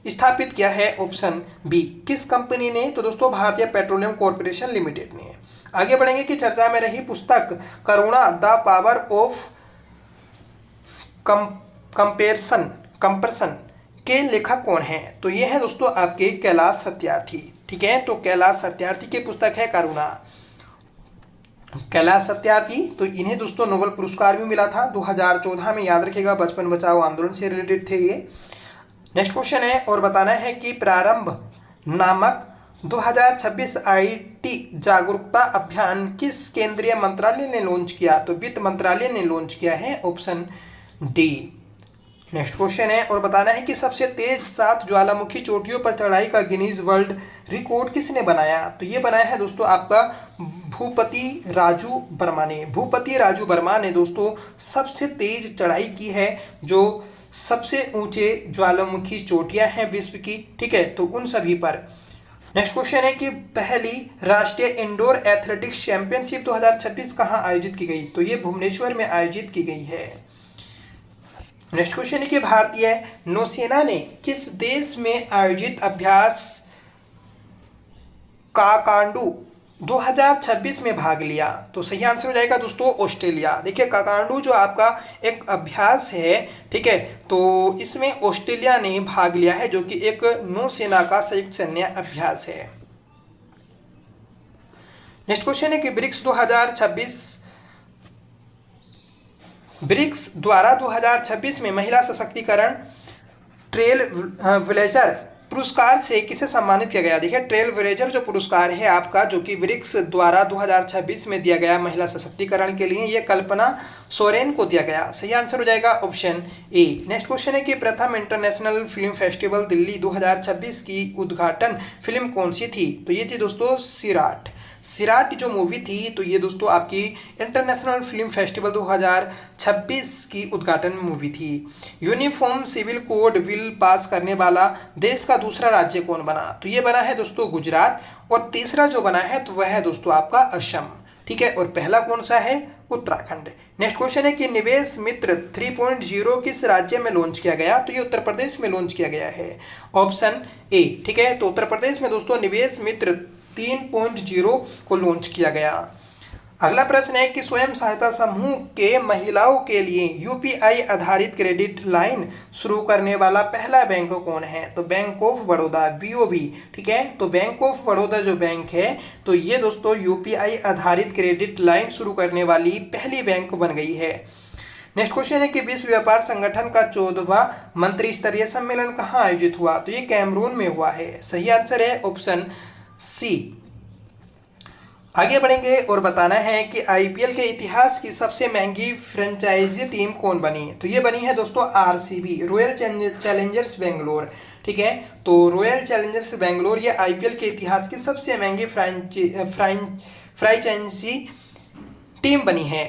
स्थापित किया है, ऑप्शन बी। किस कंपनी ने, तो दोस्तों भारतीय पेट्रोलियम कॉर्पोरेशन लिमिटेड ने। आगे बढ़ेंगे कि चर्चा में रही पुस्तक करुणा द पावर ऑफ कंपैरिजन के लेखक कौन है, तो ये है दोस्तों आपके कैलाश सत्यार्थी। ठीक है, तो कैलाश सत्यार्थी की पुस्तक है करुणा। कैलाश सत्यार्थी तो इन्हें दोस्तों नोबेल पुरस्कार भी मिला था 2014 में, याद रखिएगा बचपन बचाओ आंदोलन से रिलेटेड थे ये। नेक्स्ट क्वेश्चन है और बताना है कि प्रारंभ नामक 2026 आईटी जागरूकता अभियान किस केंद्रीय मंत्रालय ने लॉन्च किया, तो वित्त मंत्रालय ने लॉन्च किया है, ऑप्शन डी। नेक्स्ट क्वेश्चन है और बताना है कि सबसे तेज 7 ज्वालामुखी चोटियों पर चढ़ाई का गिनीज वर्ल्ड रिकॉर्ड किसने बनाया, तो ये बनाया है दोस्तों आपका भूपति राजू वर्मा ने दोस्तों सबसे तेज चढ़ाई की है, जो सबसे ऊंचे ज्वालामुखी चोटियां हैं विश्व की। ठीक है, तो उन सभी पर। नेक्स्ट क्वेश्चन है कि पहली राष्ट्रीय इंडोर एथलेटिक्स चैंपियनशिप 2026 कहाँ आयोजित की गई, तो ये भुवनेश्वर में आयोजित की गई है। नेक्स्ट क्वेश्चन है कि भारतीय नौसेना ने किस देश में आयोजित अभ्यास काकांडू 2026 में भाग लिया? तो सही आंसर हो जाएगा दोस्तों ऑस्ट्रेलिया। देखिए काकांडू जो आपका एक अभ्यास है, ठीक है, तो इसमें ऑस्ट्रेलिया ने भाग लिया है, जो कि एक नौसेना का संयुक्त सैन्य अभ्यास है। नेक्स्ट क्वेश्चन है कि ब्रिक्स द्वारा 2026 में महिला सशक्तिकरण ट्रेल ब्लेजर पुरस्कार से किसे सम्मानित किया गया? देखिए ट्रेल ब्लेजर जो पुरस्कार है आपका, जो कि ब्रिक्स द्वारा 2026 में दिया गया महिला सशक्तिकरण के लिए, ये कल्पना सोरेन को दिया गया। सही आंसर हो जाएगा ऑप्शन ए। नेक्स्ट क्वेश्चन है कि प्रथम इंटरनेशनल फिल्म फेस्टिवल दिल्ली 2026 की उद्घाटन फिल्म कौन सी थी? तो ये थी दोस्तों सिराट जो मूवी थी, तो ये दोस्तों आपकी इंटरनेशनल फिल्म फेस्टिवल 2026 की उद्घाटन मूवी थी। Uniform civil code bill pass करने वाला देश का दूसरा राज्य कौन बना? तो ये बना है दोस्तों गुजरात, और तीसरा जो बना है तो वह है दोस्तों आपका असम, ठीक है, और पहला कौन सा है? उत्तराखंड। नेक्स्ट क्वेश्चन है कि निवेश मित्र 3.0 किस राज्य में लॉन्च किया गया? तो ये उत्तर प्रदेश में लॉन्च किया गया है, ऑप्शन ए, ठीक है। तो उत्तर प्रदेश में दोस्तों निवेश मित्र 3.0 को लॉन्च किया गया। अगला प्रश्न है कि स्वयं सहायता समूह के महिलाओं के लिए यूपीआई आधारित क्रेडिट लाइन शुरू करने वाला पहला बैंक कौन है? तो बैंक ऑफ बड़ौदा, बीओबी, ठीक है। तो बैंक ऑफ बड़ौदा जो बैंक है, तो ये दोस्तों यूपीआई आधारित क्रेडिट लाइन शुरू करने वाली पहली बैंक बन गई है। नेक्स्ट क्वेश्चन है कि विश्व व्यापार संगठन का 14वां मंत्री स्तरीय सम्मेलन कहाँ आयोजित हुआ? तो ये कैमरून में हुआ है। सही आंसर है ऑप्शन सी। आगे बढ़ेंगे और बताना है कि आईपीएल के इतिहास की सबसे महंगी फ्रेंचाइजी टीम कौन बनी? तो ये बनी है दोस्तों आरसीबी, रॉयल चैलेंजर्स बेंगलोर, ठीक है। तो रॉयल चैलेंजर्स बेंगलोर ये आईपीएल के इतिहास की सबसे महंगी फ्रेंचाइजी टीम बनी है।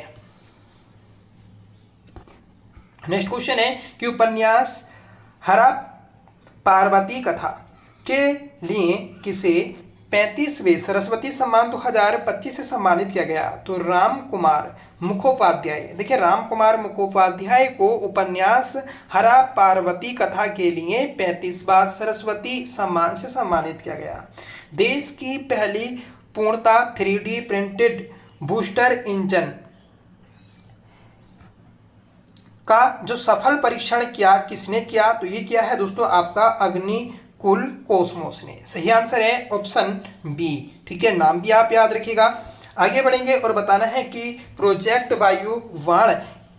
नेक्स्ट क्वेश्चन है कि उपन्यास हरा पार्वती कथा के लिए किसे 35वें सरस्वती सम्मान 2025 से सम्मानित किया गया? तो राम कुमार मुखोपाध्याय। देखिए राम कुमार मुखोपाध्याय को उपन्यास हरा पार्वती कथा के लिए 35वां सरस्वती सम्मान से सम्मानित किया गया। देश की पहली पूर्णतः 3D प्रिंटेड बूस्टर इंजन का जो सफल परीक्षण किया किसने किया? तो ये किया है दोस्तों आपका अग्निकुल कॉस्मोस ने। सही आंसर है ऑप्शन बी, ठीक है। नाम भी आप याद रखिएगा। आगे बढ़ेंगे और बताना है कि प्रोजेक्ट वायुवाण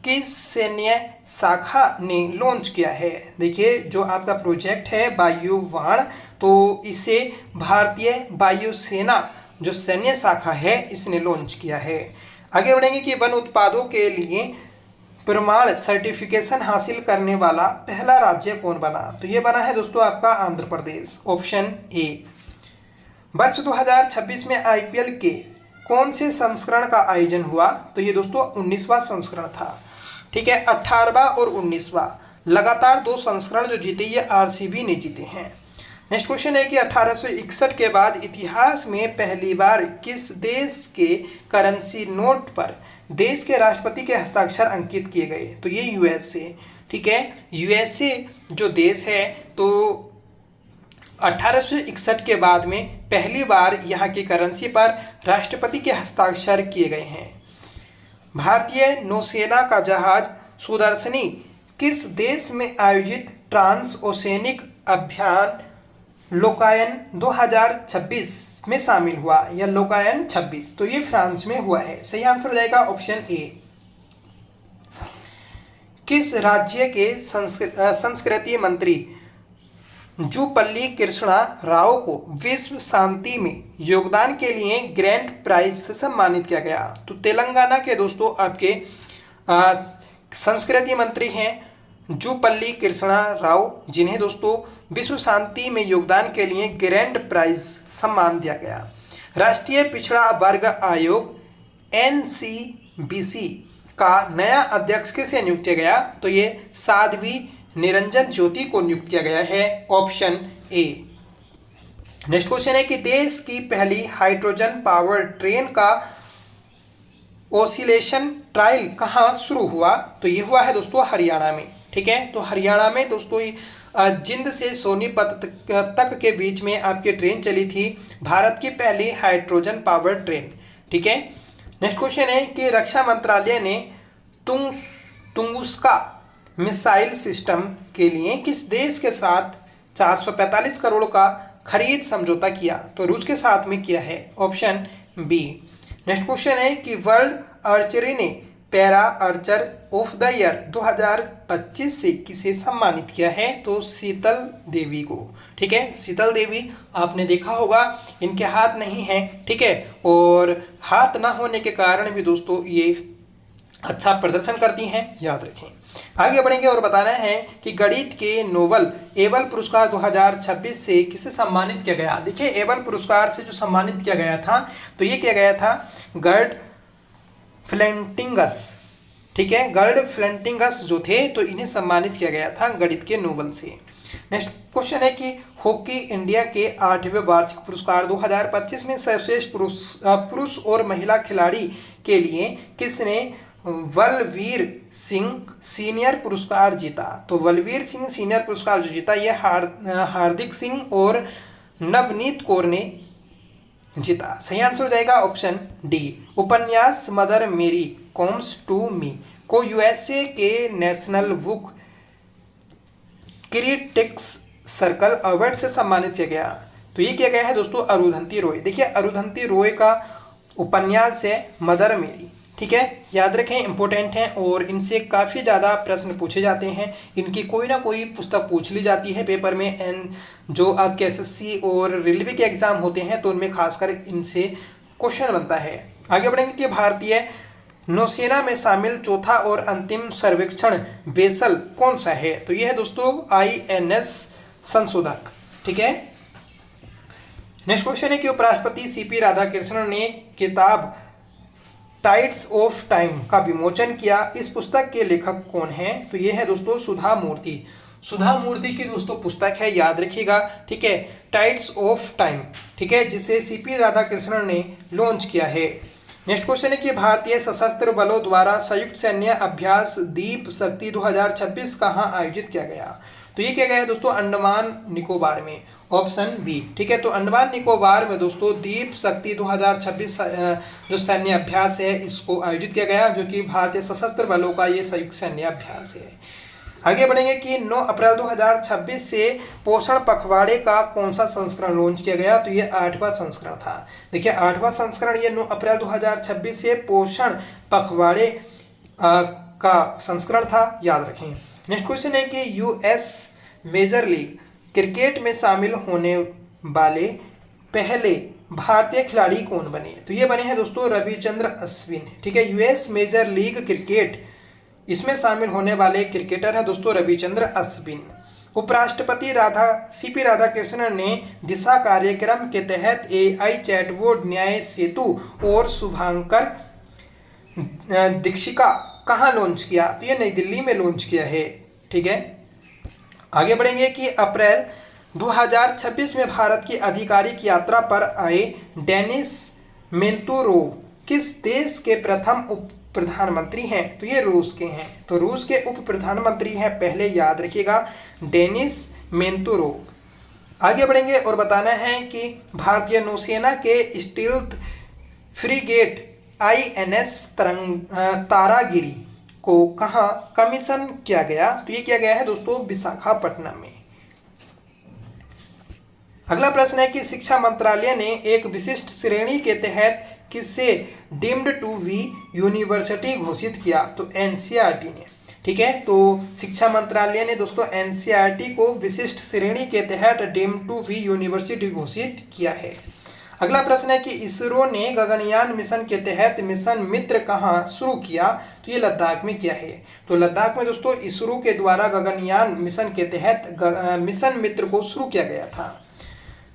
किस सैन्य शाखा ने लॉन्च किया है? देखिए जो आपका प्रोजेक्ट है वायुवाण, तो इसे भारतीय वायुसेना जो सैन्य शाखा है इसने लॉन्च किया है। आगे बढ़ेंगे कि वन उत्पादों के लिए प्रमाण सर्टिफिकेशन हासिल करने वाला पहला राज्य कौन बना? तो ये बना है दोस्तों आपका आंध्र प्रदेश, ऑप्शन ए। वर्ष 2026 में आईपीएल के कौन से संस्करण का आयोजन हुआ? तो ये दोस्तों 19वां संस्करण था, ठीक है। 18वां और 19वां लगातार 2 संस्करण जो जीते ये आरसीबी ने जीते हैं। नेक्स्ट क्वेश्चन है कि 1861 के बाद इतिहास में पहली बार किस देश के करेंसी नोट पर देश के राष्ट्रपति के हस्ताक्षर अंकित किए गए? तो ये यूएसए, ठीक है। यूएसए जो देश है, तो 1861 के बाद में पहली बार यहाँ की करेंसी पर राष्ट्रपति के हस्ताक्षर किए गए हैं। भारतीय नौसेना का जहाज सुदर्शनी किस देश में आयोजित ट्रांस ओशनिक अभियान लोकायन 2026 में शामिल हुआ, या लोकायन 26? तो ये फ्रांस में हुआ है। सही आंसर हो जाएगा ऑप्शन ए। किस राज्य के संस्कृति मंत्री जुपल्ली कृष्णा राव को विश्व शांति में योगदान के लिए ग्रैंड प्राइज से सम्मानित किया गया? तो तेलंगाना के दोस्तों आपके संस्कृति मंत्री हैं जुपल्ली कृष्णा राव, जिन्हें दोस्तों विश्व शांति में योगदान के लिए ग्रैंड प्राइज सम्मान दिया गया। राष्ट्रीय पिछड़ा वर्ग आयोग NCBC का नया अध्यक्ष किसे नियुक्त किया गया? तो ये साध्वी निरंजन ज्योति को नियुक्त किया गया है, ऑप्शन ए। नेक्स्ट क्वेश्चन है कि देश की पहली हाइड्रोजन पावर ट्रेन का ओसिलेशन ट्रायल कहाँ शुरू हुआ? तो ये हुआ है दोस्तों हरियाणा में, ठीक है। तो हरियाणा में दोस्तों जिंद से सोनीपत तक के बीच में आपकी ट्रेन चली थी, भारत की पहली हाइड्रोजन पावर ट्रेन, ठीक है। नेक्स्ट क्वेश्चन है कि रक्षा मंत्रालय ने तुंगुस्का मिसाइल सिस्टम के लिए किस देश के साथ 445 करोड़ का खरीद समझौता किया? तो रूस के साथ में किया है, ऑप्शन बी। नेक्स्ट क्वेश्चन है कि वर्ल्ड आर्चरी ने para Archer of the year 2025 से किसे सम्मानित किया है? तो शीतल देवी को, ठीक है। शीतल देवी आपने देखा होगा इनके हाथ नहीं है, ठीक है, और हाथ ना होने के कारण भी दोस्तों ये अच्छा प्रदर्शन करती हैं, याद रखें। आगे बढ़ेंगे और बताना है कि गणित के नोबल एबल पुरस्कार 2026 से किसे सम्मानित किया गया? देखिए एबल पुरस्कार से जो सम्मानित किया गया था तो ये किया गया था गर्ड फ्लेंटिंगस, ठीक है। गर्ड फ्लेंटिंगस जो थे तो इन्हें सम्मानित किया गया था गणित के नोबल से। नेक्स्ट क्वेश्चन है कि हॉकी इंडिया के 8वें वार्षिक पुरस्कार 2025 में सर्वश्रेष्ठ पुरुष और महिला खिलाड़ी के लिए किसने बलवीर सिंह सीनियर पुरस्कार जीता? तो बलवीर सिंह सीनियर पुरस्कार जो जीता ये हार्दिक सिंह और नवनीत कौर ने जीता। सही आंसर हो जाएगा ऑप्शन डी। उपन्यास मदर मेरी कॉम्स टू मी को यूएसए के national book critics circle award से सम्मानित किया गया। तो ये किया गया है दोस्तों अरुंधति रॉय। देखिए अरुंधति रॉय का उपन्यास है मदर मेरी, ठीक है, याद रखें, इंपॉर्टेंट है और इनसे काफ़ी ज़्यादा प्रश्न पूछे जाते हैं। इनकी कोई ना कोई पुस्तक पूछ ली जाती है पेपर में, एंड जो आपके एसएससी और रेलवे के एग्जाम होते हैं तो उनमें खासकर इनसे क्वेश्चन बनता है। आगे बढ़ेंगे कि भारतीय नौसेना में शामिल चौथा और अंतिम सर्वेक्षण वेसल कौन सा है? तो यह है दोस्तों INS संशोधक, ठीक है। नेक्स्ट क्वेश्चन है कि उपराष्ट्रपति CP राधाकृष्णन ने किताब टाइड्स ऑफ टाइम का विमोचन किया। इस पुस्तक के लेखक कौन हैं? तो ये है दोस्तों सुधा मूर्ति। सुधा मूर्ति की दोस्तों पुस्तक है, याद रखिएगा, ठीक है, टाइड्स ऑफ टाइम, ठीक है, जिसे CP राधाकृष्णन ने लॉन्च किया है। नेक्स्ट क्वेश्चन है कि भारतीय सशस्त्र बलों द्वारा संयुक्त सैन्य अभ्यास दीप शक्ति 2026 कहाँ आयोजित किया गया? तो ये किया गया है दोस्तों अंडमान निकोबार में, ऑप्शन बी, ठीक है। तो अंडमान निकोबार में दोस्तों दीप शक्ति 2026 जो सैन्य अभ्यास है इसको आयोजित किया गया, जो कि भारतीय सशस्त्र बलों का ये संयुक्त सैन्य अभ्यास है। आगे बढ़ेंगे कि 9 अप्रैल 2026 से पोषण पखवाड़े का कौन सा संस्करण लॉन्च किया गया? तो ये 8वां संस्करण था। देखिए 8वां संस्करण ये 9 अप्रैल 2026 से पोषण पखवाड़े का संस्करण था, याद रखें। नेक्स्ट क्वेश्चन है कि US मेजर लीग क्रिकेट में शामिल होने वाले पहले भारतीय खिलाड़ी कौन बने? तो ये बने हैं दोस्तों रविचंद्र अश्विन, ठीक है। US मेजर लीग क्रिकेट इसमें शामिल होने वाले क्रिकेटर है दोस्तों रविचंद्र अश्विन। उपराष्ट्रपति CP राधाकृष्णन ने दिशा कार्यक्रम के तहत AI चैटबॉट न्याय सेतु और शुभांकर दीक्षिका कहाँ लॉन्च किया? तो ये नई दिल्ली में लॉन्च किया है, ठीक है। आगे बढ़ेंगे कि अप्रैल 2026 में भारत की आधिकारिक यात्रा पर आए डेनिस मेंतुरोव किस देश के प्रथम उप प्रधानमंत्री हैं? तो ये रूस के हैं। तो रूस के उप प्रधानमंत्री हैं पहले, याद रखिएगा, डेनिस मेंतुरोव। आगे बढ़ेंगे और बताना है कि भारतीय नौसेना के स्टील्थ फ्रीगेट INS तारागिरी को कहाँ कमीशन किया गया? तो ये किया गया है दोस्तों विशाखापट्टनम में। अगला प्रश्न है कि शिक्षा मंत्रालय ने एक विशिष्ट श्रेणी के तहत किसे डीम्ड टू बी यूनिवर्सिटी घोषित किया? तो NCERT ने, ठीक है। तो शिक्षा मंत्रालय ने दोस्तों NCERT को विशिष्ट श्रेणी के तहत डीम्ड टू बी यूनिवर्सिटी घोषित किया है। अगला प्रश्न है कि इसरो ने गगनयान मिशन के तहत मिशन मित्र कहाँ शुरू किया? तो ये लद्दाख में किया है। तो लद्दाख में दोस्तों इसरो के द्वारा गगनयान मिशन के तहत मिशन मित्र को शुरू किया गया था।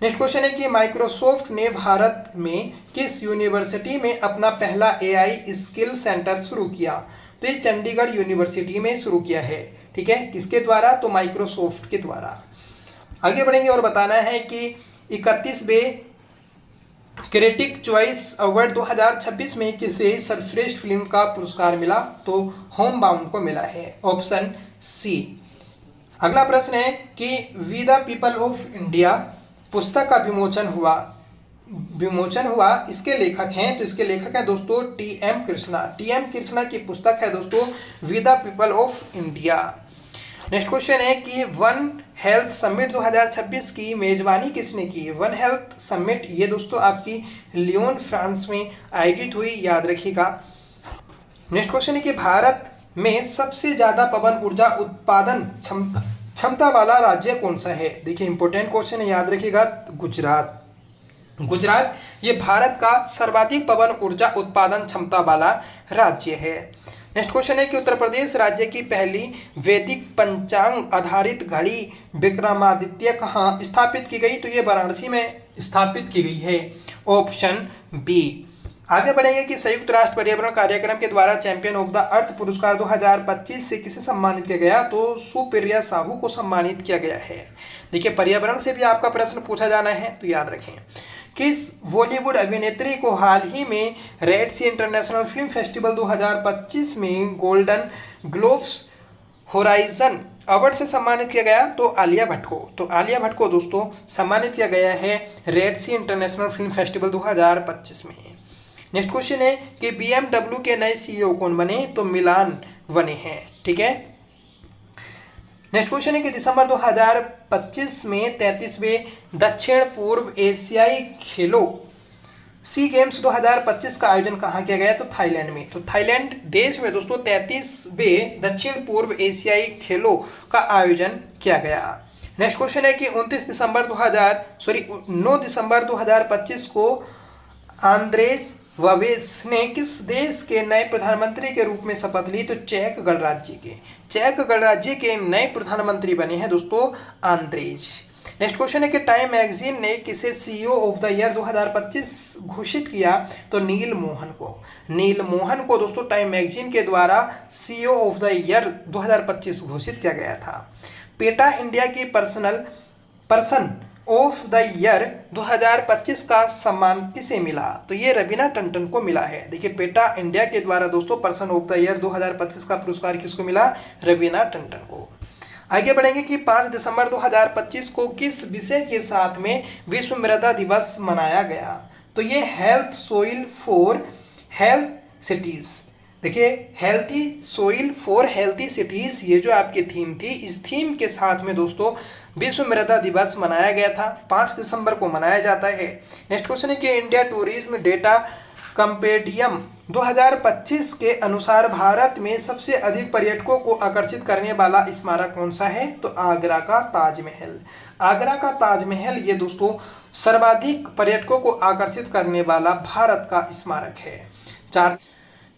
नेक्स्ट क्वेश्चन है कि माइक्रोसॉफ्ट ने भारत में किस यूनिवर्सिटी में अपना पहला AI स्किल सेंटर शुरू किया? तो ये चंडीगढ़ यूनिवर्सिटी में शुरू किया है, ठीक है। किसके द्वारा? तो माइक्रोसॉफ्ट के द्वारा। आगे बढ़ेंगे और बताना है कि 31वें क्रिटिक चॉइस अवार्ड 2026 में किसे सर्वश्रेष्ठ फिल्म का पुरस्कार मिला? तो होम बाउंड को मिला है, ऑप्शन सी। अगला प्रश्न है कि We the People of India पुस्तक का विमोचन हुआ इसके लेखक हैं, तो इसके लेखक हैं दोस्तों T M Krishna. T M Krishna की पुस्तक है दोस्तों We the People of India. Next question है कि वन हेल्थ समिट 2026 की मेजबानी किसने की? वन हेल्थ समिट ये दोस्तों आपकी लियोन फ्रांस में आयोजित हुई, याद रखिएगा। नेक्स्ट क्वेश्चन है कि भारत में सबसे ज्यादा पवन ऊर्जा उत्पादन क्षमता वाला राज्य कौन सा है? देखिए इंपॉर्टेंट क्वेश्चन है, याद रखिएगा। गुजरात ये भारत का सर्वाधिक पवन ऊर्जा उत्पादन क्षमता वाला राज्य है। नेक्स्ट क्वेश्चन है कि उत्तर प्रदेश राज्य की पहली वैदिक पंचांग आधारित घड़ी विक्रमादित्य कहाँ स्थापित की गई? तो ये वाराणसी में स्थापित की गई है, ऑप्शन बी। आगे बढ़ेंगे कि संयुक्त राष्ट्र पर्यावरण कार्यक्रम के द्वारा चैंपियन ऑफ द अर्थ पुरस्कार 2025 से किसे सम्मानित किया गया? तो सुप्रिया साहू को सम्मानित किया गया है। देखिए पर्यावरण से भी आपका प्रश्न पूछा जाना है, तो याद रखें। किस बॉलीवुड अभिनेत्री को हाल ही में रेड सी इंटरनेशनल फिल्म फेस्टिवल 2025 में गोल्डन ग्लोब्स होराइजन अवार्ड से सम्मानित किया गया? तो आलिया भट्ट को। तो आलिया भट्ट को दोस्तों सम्मानित किया गया है रेड सी इंटरनेशनल फिल्म फेस्टिवल 2025 में। नेक्स्ट क्वेश्चन है कि BMW के नए CEO कौन बने? तो मिलान बने हैं, ठीक है। नेक्स्ट क्वेश्चन है कि दिसंबर 2025 में 33वें दक्षिण पूर्व एशियाई खेलों सी गेम्स 2025 का आयोजन कहाँ किया गया? तो थाईलैंड में। तो थाईलैंड देश में दोस्तों 33वें दक्षिण पूर्व एशियाई खेलों का आयोजन किया गया। नेक्स्ट क्वेश्चन है कि 9 दिसंबर 2025 को आंद्रेज ववेस ने किस देश के नए प्रधानमंत्री के रूप में शपथ ली? तो चेक गणराज्य के नए प्रधानमंत्री बने हैं दोस्तों आंद्रेज। नेक्स्ट क्वेश्चन है कि टाइम मैगजीन ने किसे CEO ऑफ द ईयर 2025 घोषित किया? तो नील मोहन को दोस्तों टाइम मैगजीन के द्वारा CEO ऑफ द ईयर 2025 घोषित किया गया था। पेटा इंडिया की पर्सन ऑफ द ईयर 2025 का सम्मान किसे मिला? तो ये रवीना टंडन को मिला है। देखिए पेटा इंडिया के द्वारा दोस्तों पर्सन ऑफ द ईयर 2025 का पुरस्कार किसको मिला? रवीना टंडन को। आगे बढ़ेंगे कि 5 दिसंबर 2025 को किस विषय के साथ में विश्व मृदा दिवस मनाया गया? तो ये health soil for health cities. देखिए healthy soil for healthy cities ये जो आपकी थीम थी, इस थीम के साथ में दोस्तों विश्व मृदा दिवस मनाया गया था। 5 दिसंबर को मनाया जाता है। नेक्स्ट क्वेश्चन है कि इंडिया टूरिज्म डेटा कंपेडियम 2025 के अनुसार भारत में सबसे अधिक पर्यटकों को आकर्षित करने वाला स्मारक कौन सा है? तो आगरा का ताजमहल ये दोस्तों सर्वाधिक पर्यटकों को आकर्षित करने वाला भारत का स्मारक है।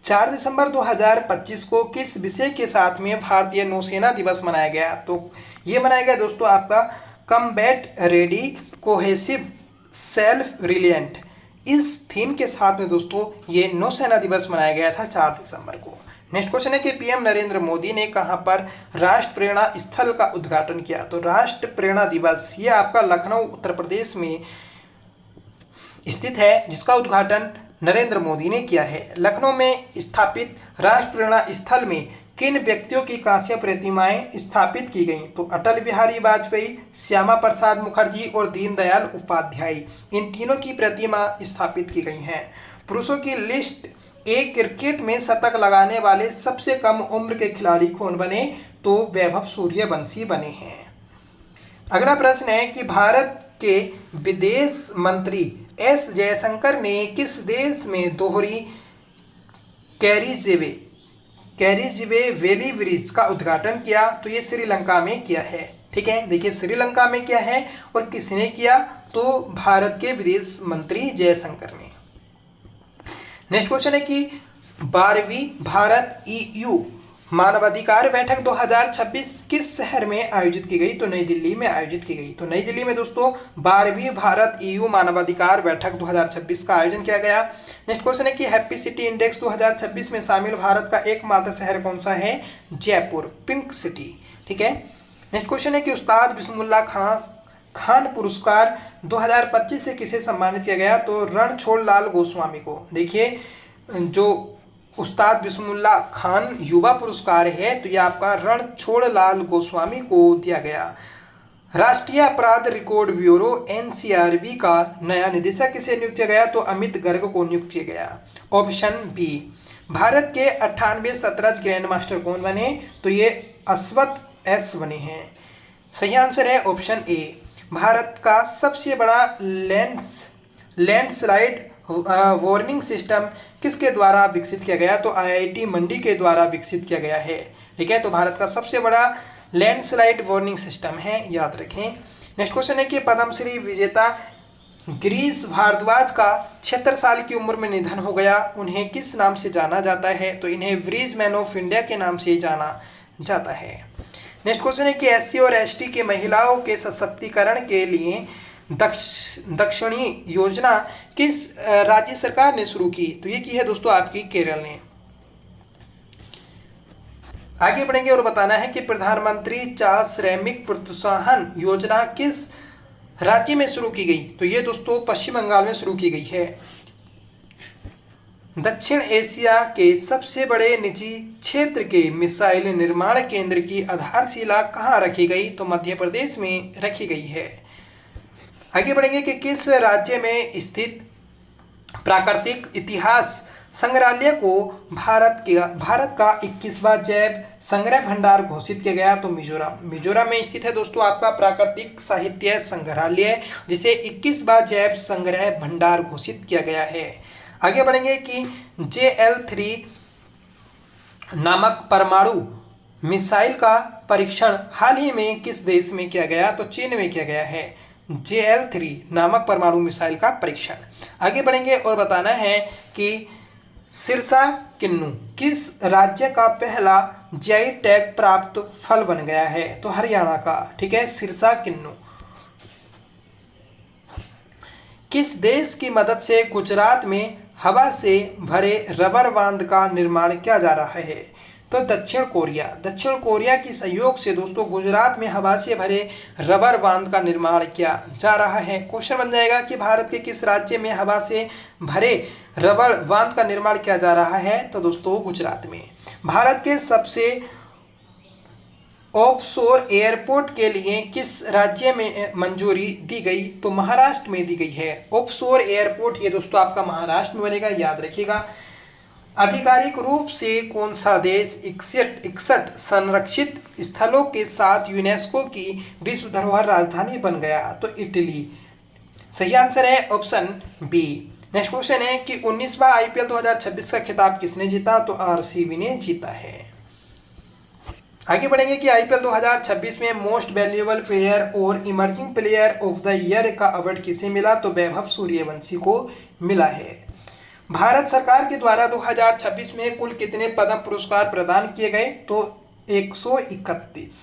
4 दिसंबर 2025 को किस विषय के साथ में भारतीय नौसेना दिवस मनाया गया? तो ये मनाया गया दोस्तों आपका कम्बैट रेडी कोहेसिव सेल्फ रिलिएंट। इस थीम के साथ में दोस्तों ये नौसेना दिवस मनाया गया था 4 दिसंबर को। नेक्स्ट क्वेश्चन है कि PM नरेंद्र मोदी ने कहां पर राष्ट्र प्रेरणा स्थल का उद्घाटन किया? तो राष्ट्र प्रेरणा दिवस ये आपका लखनऊ उत्तर प्रदेश में स्थित है, जिसका उद्घाटन नरेंद्र मोदी ने किया है। लखनऊ में स्थापित राष्ट्र प्रेरणा स्थल में किन व्यक्तियों की कांस्य प्रतिमाएं स्थापित की गईं? तो अटल बिहारी वाजपेयी, श्यामा प्रसाद मुखर्जी और दीनदयाल उपाध्याय, इन तीनों की प्रतिमा स्थापित की गई हैं। पुरुषों की लिस्ट एक क्रिकेट में शतक लगाने वाले सबसे कम उम्र के खिलाड़ी कौन बने? तो वैभव सूर्यवंशी बने हैं। अगला प्रश्न है कि भारत के विदेश मंत्री S जयशंकर ने किस देश में दोहरी कैरिजवे वैली ब्रिज का उद्घाटन किया? तो ये श्रीलंका में किया है, ठीक है। देखिए श्रीलंका में किया है और किसने किया? तो भारत के विदेश मंत्री जयशंकर ने। नेक्स्ट क्वेश्चन है कि 12वीं भारत EU मानवाधिकार बैठक 2026 किस शहर में आयोजित की गई? तो नई दिल्ली में आयोजित की गई। तो नई दिल्ली में दोस्तों 12वीं भारत EU मानवाधिकार बैठक 2026 का आयोजन किया गया। नेक्स्ट क्वेश्चन है कि हैप्पी सिटी इंडेक्स 2026 में शामिल भारत का एकमात्र शहर कौन सा है? जयपुर, पिंक सिटी, ठीक है। नेक्स्ट क्वेश्चन है कि उस्ताद बिस्मिल्लाह खान पुरस्कार 2025 से किसे सम्मानित किया गया? तो रणछोड़ लाल गोस्वामी को। देखिए जो उस्ताद बिस्मिल्लाह खान युवा पुरस्कार है, तो यह आपका रणछोड़लाल गोस्वामी को दिया गया। राष्ट्रीय अपराध रिकॉर्ड ब्यूरो एनसीआरबी का नया निदेशक किसे नियुक्त किया गया, तो अमित गर्ग को नियुक्त किया गया। ऑप्शन बी, भारत के 98 शतरंज ग्रैंड मास्टर कौन बने, तो ये अश्वत एस बने हैं। सही आंसर है ऑप्शन ए। भारत का सबसे बड़ा लैंडस्लाइड वार्निंग सिस्टम किसके द्वारा विकसित किया गया, तो आईआईटी मंडी के द्वारा विकसित किया गया है। ठीक है, तो भारत का सबसे बड़ा लैंडस्लाइड वार्निंग सिस्टम है, याद रखें। नेक्स्ट क्वेश्चन है कि पद्मश्री विजेता गिरीश भारद्वाज का 76 साल की उम्र में निधन हो गया, उन्हें किस नाम से जाना जाता है, तो इन्हें ब्रिज मैन ऑफ इंडिया के नाम से जाना जाता है। नेक्स्ट क्वेश्चन है कि एससी और एसटी के महिलाओं के सशक्तिकरण के लिए दक्षिणी योजना किस राज्य सरकार ने शुरू की, तो ये की है दोस्तों आपकी केरल ने। आगे बढ़ेंगे और बताना है कि प्रधानमंत्री चार श्रमिक प्रोत्साहन योजना किस राज्य में शुरू की गई, तो ये दोस्तों पश्चिम बंगाल में शुरू की गई है। दक्षिण एशिया के सबसे बड़े निजी क्षेत्र के मिसाइल निर्माण केंद्र की आधारशिला कहाँ रखी गई, तो मध्य प्रदेश में रखी गई है। आगे बढ़ेंगे कि किस राज्य में स्थित प्राकृतिक इतिहास संग्रहालय को भारत का 21वां जैव संग्रह भंडार घोषित किया गया, तो मिजोरम में स्थित है दोस्तों आपका प्राकृतिक साहित्य संग्रहालय, जिसे 21वां जैव संग्रह भंडार घोषित किया गया है। आगे बढ़ेंगे कि JL-3 नामक परमाणु मिसाइल का परीक्षण हाल ही में किस देश में किया गया, तो चीन में किया गया है। JL-3 नामक परमाणु मिसाइल का परीक्षण। आगे बढ़ेंगे और बताना है कि सिरसा किन्नू किस राज्य का पहला जीआई टैग प्राप्त फल बन गया है, तो हरियाणा का। ठीक है, सिरसा किन्नू। किस देश की मदद से गुजरात में हवा से भरे रबर बांध का निर्माण किया जा रहा है, तो दक्षिण कोरिया की सहयोग से दोस्तों गुजरात में हवा से भरे रबर बांध का निर्माण किया जा रहा है। क्वेश्चन बन जाएगा कि भारत के किस राज्य में हवा से भरे रबर बांध का निर्माण किया जा रहा है, तो दोस्तों गुजरात में। भारत के सबसे ऑफशोर एयरपोर्ट के लिए किस राज्य में मंजूरी दी गई, तो महाराष्ट्र में दी गई है। ऑफशोर एयरपोर्ट ये दोस्तों आपका महाराष्ट्र में बनेगा, याद रखिएगा। आधिकारिक रूप से कौन सा देश 61 संरक्षित स्थलों के साथ यूनेस्को की विश्व धरोहर राजधानी बन गया, तो इटली। सही आंसर है ऑप्शन बी। नेक्स्ट क्वेश्चन है कि 19वां आईपीएल 2026 का खिताब किसने जीता, तो आरसीबी ने जीता है। आगे बढ़ेंगे कि आईपीएल 2026 में मोस्ट वैल्यूएबल प्लेयर और emerging player of the year का अवार्ड किसे मिला, तो वैभव सूर्यवंशी को मिला है। भारत सरकार के द्वारा 2026 में कुल कितने पद्म पुरस्कार प्रदान किए गए, तो 131।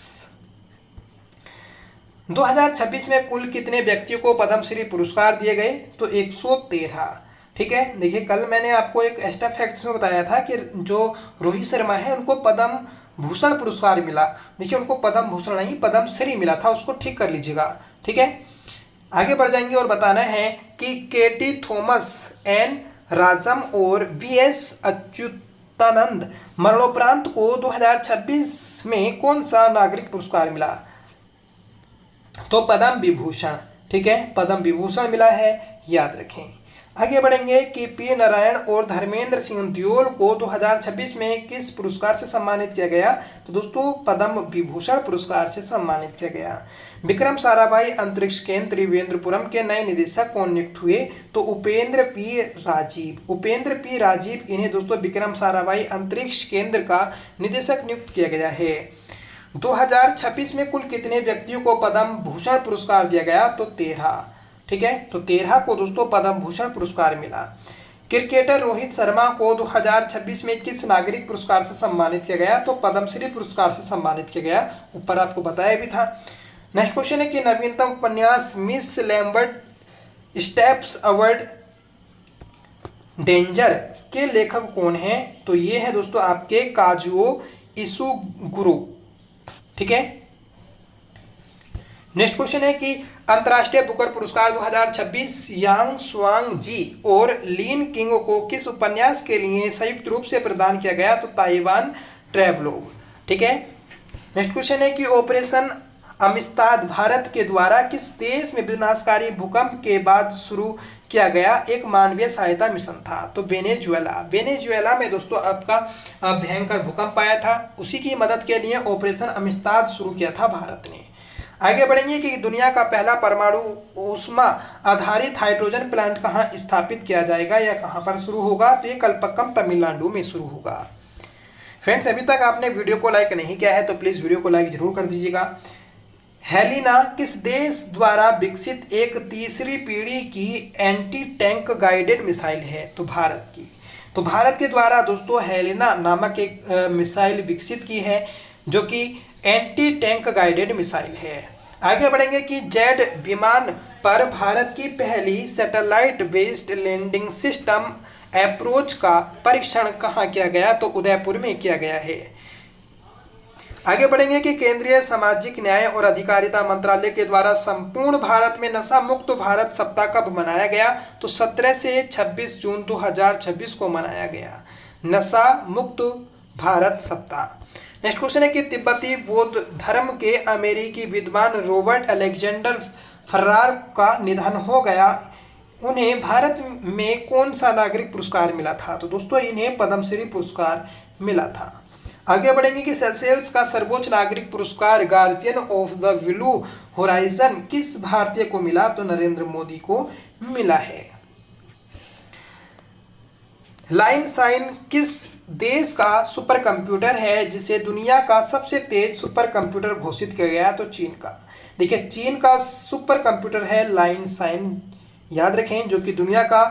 2026 में कुल कितने व्यक्तियों को पद्मश्री पुरस्कार दिए गए, तो 113। ठीक है, देखिए कल मैंने आपको एक एक्स्ट्रा फैक्ट्स में बताया था कि जो रोहित शर्मा है उनको पद्म भूषण पुरस्कार मिला। देखिए उनको पद्म भूषण नहीं पद्मश्री मिला था, उसको ठीक कर लीजिएगा। ठीक है, आगे बढ़ जाएंगे और बताना है कि केटी थॉमस, एन राजम और VS अच्युतानंद मरणोपरांत को 2026 में कौन सा नागरिक पुरस्कार मिला, तो पद्म विभूषण। ठीक है, पद्म विभूषण मिला है, याद रखें। आगे बढ़ेंगे कि पी नारायण और धर्मेंद्र सिंह दियोल को 2026 में किस पुरस्कार से सम्मानित किया गया, तो दोस्तों पद्म विभूषण पुरस्कार से सम्मानित किया गया। विक्रम साराभाई अंतरिक्ष केंद्र त्रिवेंद्रपुरम के नए निदेशक कौन नियुक्त हुए, तो उपेंद्र पी राजीव इन्हें दोस्तों विक्रम साराभाई अंतरिक्ष केंद्र का निदेशक नियुक्त किया गया है। 2026 में कुल कितने व्यक्तियों को पद्म भूषण पुरस्कार दिया गया, तो 13। ठीक है, तो 13 को दोस्तों पद्म भूषण पुरस्कार मिला। क्रिकेटर रोहित शर्मा को 2026 में किस नागरिक पुरस्कार से सम्मानित किया गया, तो पद्मश्री पुरस्कार से सम्मानित किया गया, ऊपर आपको बताया भी था। नेक्स्ट क्वेश्चन है कि नवीनतम उपन्यास miss Lambert steps award danger के लेखक कौन है, तो ये है दोस्तों आपके काजुओ इसुगुरो। ठीक है, नेक्स्ट क्वेश्चन है कि अंतर्राष्ट्रीय बुकर पुरस्कार 2026 यांग स्वांग जी और लिन किंग को किस उपन्यास के लिए संयुक्त रूप से प्रदान किया गया? तो ताइवान ट्रैवलॉग। ठीक है। नेक्स्ट क्वेश्चन है कि ऑपरेशन अमिस्ताद भारत के द्वारा किस देश में विनाशकारी भूकंप के बाद शुरू किया गया एक मानवीय सहायता मिशन था? तो वेनेजुएला में दोस्तों आपका भयंकर भूकंप आया था, उसी की मदद के लिए ऑपरेशन अमिस्ताद शुरू किया था भारत ने। आगे बढ़ेंगे कि दुनिया का पहला परमाणु ऊष्मा आधारित हाइड्रोजन प्लांट कहाँ स्थापित किया जाएगा या कहाँ पर शुरू होगा? तो ये कल्पक्कम तमिलनाडु में शुरू होगा। फ्रेंड्स, अभी तक आपने वीडियो को लाइक नहीं किया है तो प्लीज वीडियो को लाइक जरूर कर दीजिएगा। हेलिना किस देश द्वारा विकसित एक तीसरी पीढ़ी की एंटी टैंक गाइडेड मिसाइल है? तो भारत की। तो भारत के द्वारा दोस्तों हेलिना नामक एक मिसाइल विकसित की है जो कि एंटी टैंक गाइडेड मिसाइल है। आगे बढ़ेंगे कि जेड विमान पर भारत की पहली satellite based landing system approach का परीक्षण कहाँ किया गया? तो उदयपुर में किया गया है। आगे बढ़ेंगे कि केंद्रीय सामाजिक न्याय और अधिकारिता मंत्रालय के द्वारा संपूर्ण भारत में नशा मुक्त भारत सप्ताह कब मनाया गया? तो 17 से 26 जून 2026 को मनाया गया नशा मुक्त भारत सप्ताह। नेक्स्ट क्वेश्चन है कि तिब्बती बौद्ध धर्म के अमेरिकी विद्वान रॉबर्ट अलेक्जेंडर फर्रार का निधन हो गया। उन्हें भारत में कौन सा नागरिक पुरस्कार मिला था? तो दोस्तों इन्हें पद्मश्री पुरस्कार मिला था। आगे बढ़ेंगे कि सेशेल्स का सर्वोच्च नागरिक पुरस्कार guardian of the blue horizon किस भारतीय को मिला? तो नरेंद्र मोदी को मिला है। लाइन साइन किस देश का सुपर कंप्यूटर है जिसे दुनिया का सबसे तेज सुपर कंप्यूटर घोषित किया गया? तो चीन का। देखिए चीन का सुपर कंप्यूटर है लाइन साइन, याद रखें, जो कि दुनिया का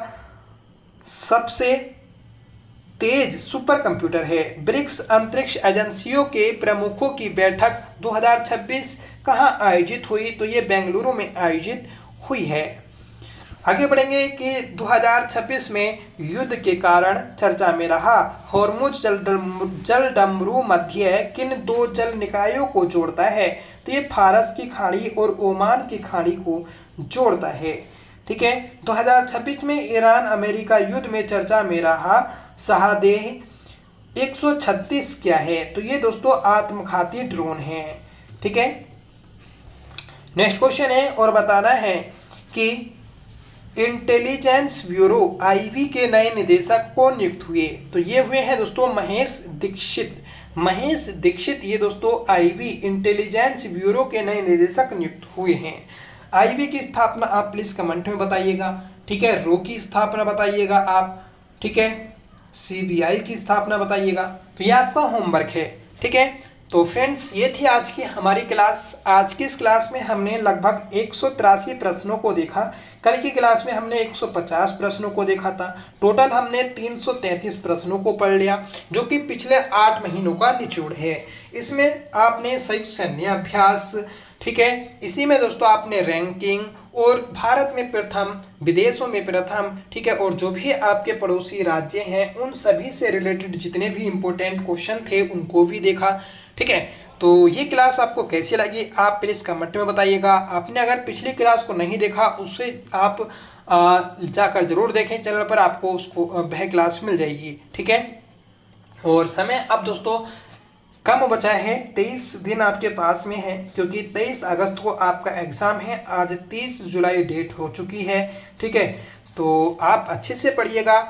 सबसे तेज सुपर कंप्यूटर है। ब्रिक्स अंतरिक्ष एजेंसियों के प्रमुखों की बैठक 2026 कहाँ आयोजित हुई? तो ये बेंगलुरु में आयोजित हुई है। आगे बढ़ेंगे कि 2026 में युद्ध के कारण चर्चा में रहा हॉर्मुज जलडमरू मध्य किन दो जल निकायों को जोड़ता है? तो ये फारस की खाड़ी और ओमान की खाड़ी को जोड़ता है। ठीक है। 2026 में ईरान अमेरिका युद्ध में चर्चा में रहा शाहदेह 136 क्या है? तो ये दोस्तों आत्मघाती ड्रोन है। ठीक है। नेक्स्ट क्वेश्चन है और बताना है कि इंटेलिजेंस ब्यूरो आईबी के नए निदेशक कौन नियुक्त हुए? तो ये हुए हैं दोस्तों महेश दीक्षित ये दोस्तों आईबी इंटेलिजेंस ब्यूरो के नए निदेशक नियुक्त हुए हैं। आईबी की स्थापना आप प्लीज कमेंट में बताइएगा। ठीक है। रो की स्थापना बताइएगा आप। ठीक है। सीबीआई की स्थापना बताइएगा। तो ये आपका होमवर्क है। ठीक है। तो फ्रेंड्स ये थी आज की हमारी क्लास। आज की इस क्लास में हमने लगभग 183 प्रश्नों को देखा। कल की क्लास में हमने 150 प्रश्नों को देखा था। टोटल हमने 333 प्रश्नों को पढ़ लिया जो कि पिछले 8 महीनों का निचोड़ है। इसमें आपने संयुक्त सैन्य अभ्यास, ठीक है, इसी में दोस्तों आपने रैंकिंग और भारत में प्रथम, विदेशों में प्रथम, ठीक है, और जो भी आपके पड़ोसी राज्य हैं उन सभी से रिलेटेड जितने भी इंपॉर्टेंट क्वेश्चन थे उनको भी देखा। ठीक है। तो ये क्लास आपको कैसी लगी आप प्लीज़ कमेंट में बताइएगा। आपने अगर पिछली क्लास को नहीं देखा उसे आप जाकर जरूर देखें, चैनल पर आपको उसको वह क्लास मिल जाएगी। ठीक है। और समय अब दोस्तों कम बचा है, 23 दिन आपके पास में है क्योंकि 23 अगस्त को आपका एग्ज़ाम है। आज 30 जुलाई डेट हो चुकी है। ठीक है। तो आप अच्छे से पढ़िएगा।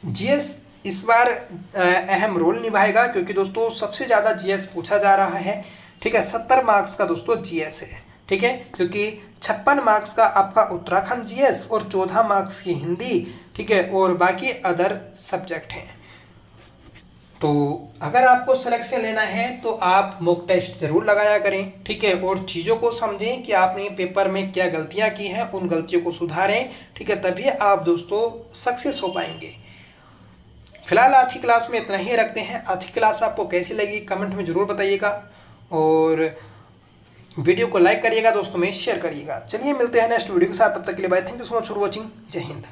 जीएस इस बार अहम रोल निभाएगा क्योंकि दोस्तों सबसे ज़्यादा जीएस पूछा जा रहा है। ठीक है। 70 मार्क्स का दोस्तों जीएस है। ठीक है। क्योंकि 56 मार्क्स का आपका उत्तराखंड जीएस और 14 मार्क्स की हिंदी, ठीक है, और बाकी अदर सब्जेक्ट हैं। तो अगर आपको सिलेक्शन लेना है तो आप मॉक टेस्ट जरूर लगाया करें। ठीक है। और चीज़ों को समझें कि आपने पेपर में क्या गलतियां की हैं, उन गलतियों को सुधारें। ठीक है। तभी आप दोस्तों सक्सेस हो पाएंगे। फिलहाल आज की क्लास में इतना ही रखते हैं। आज की क्लास आपको कैसी लगी कमेंट में ज़रूर बताइएगा और वीडियो को लाइक करिएगा, दोस्तों में शेयर करिएगा। चलिए मिलते हैं नेक्स्ट वीडियो के साथ, तब तक के लिए bye. Thank you so much for watching. जय हिंद।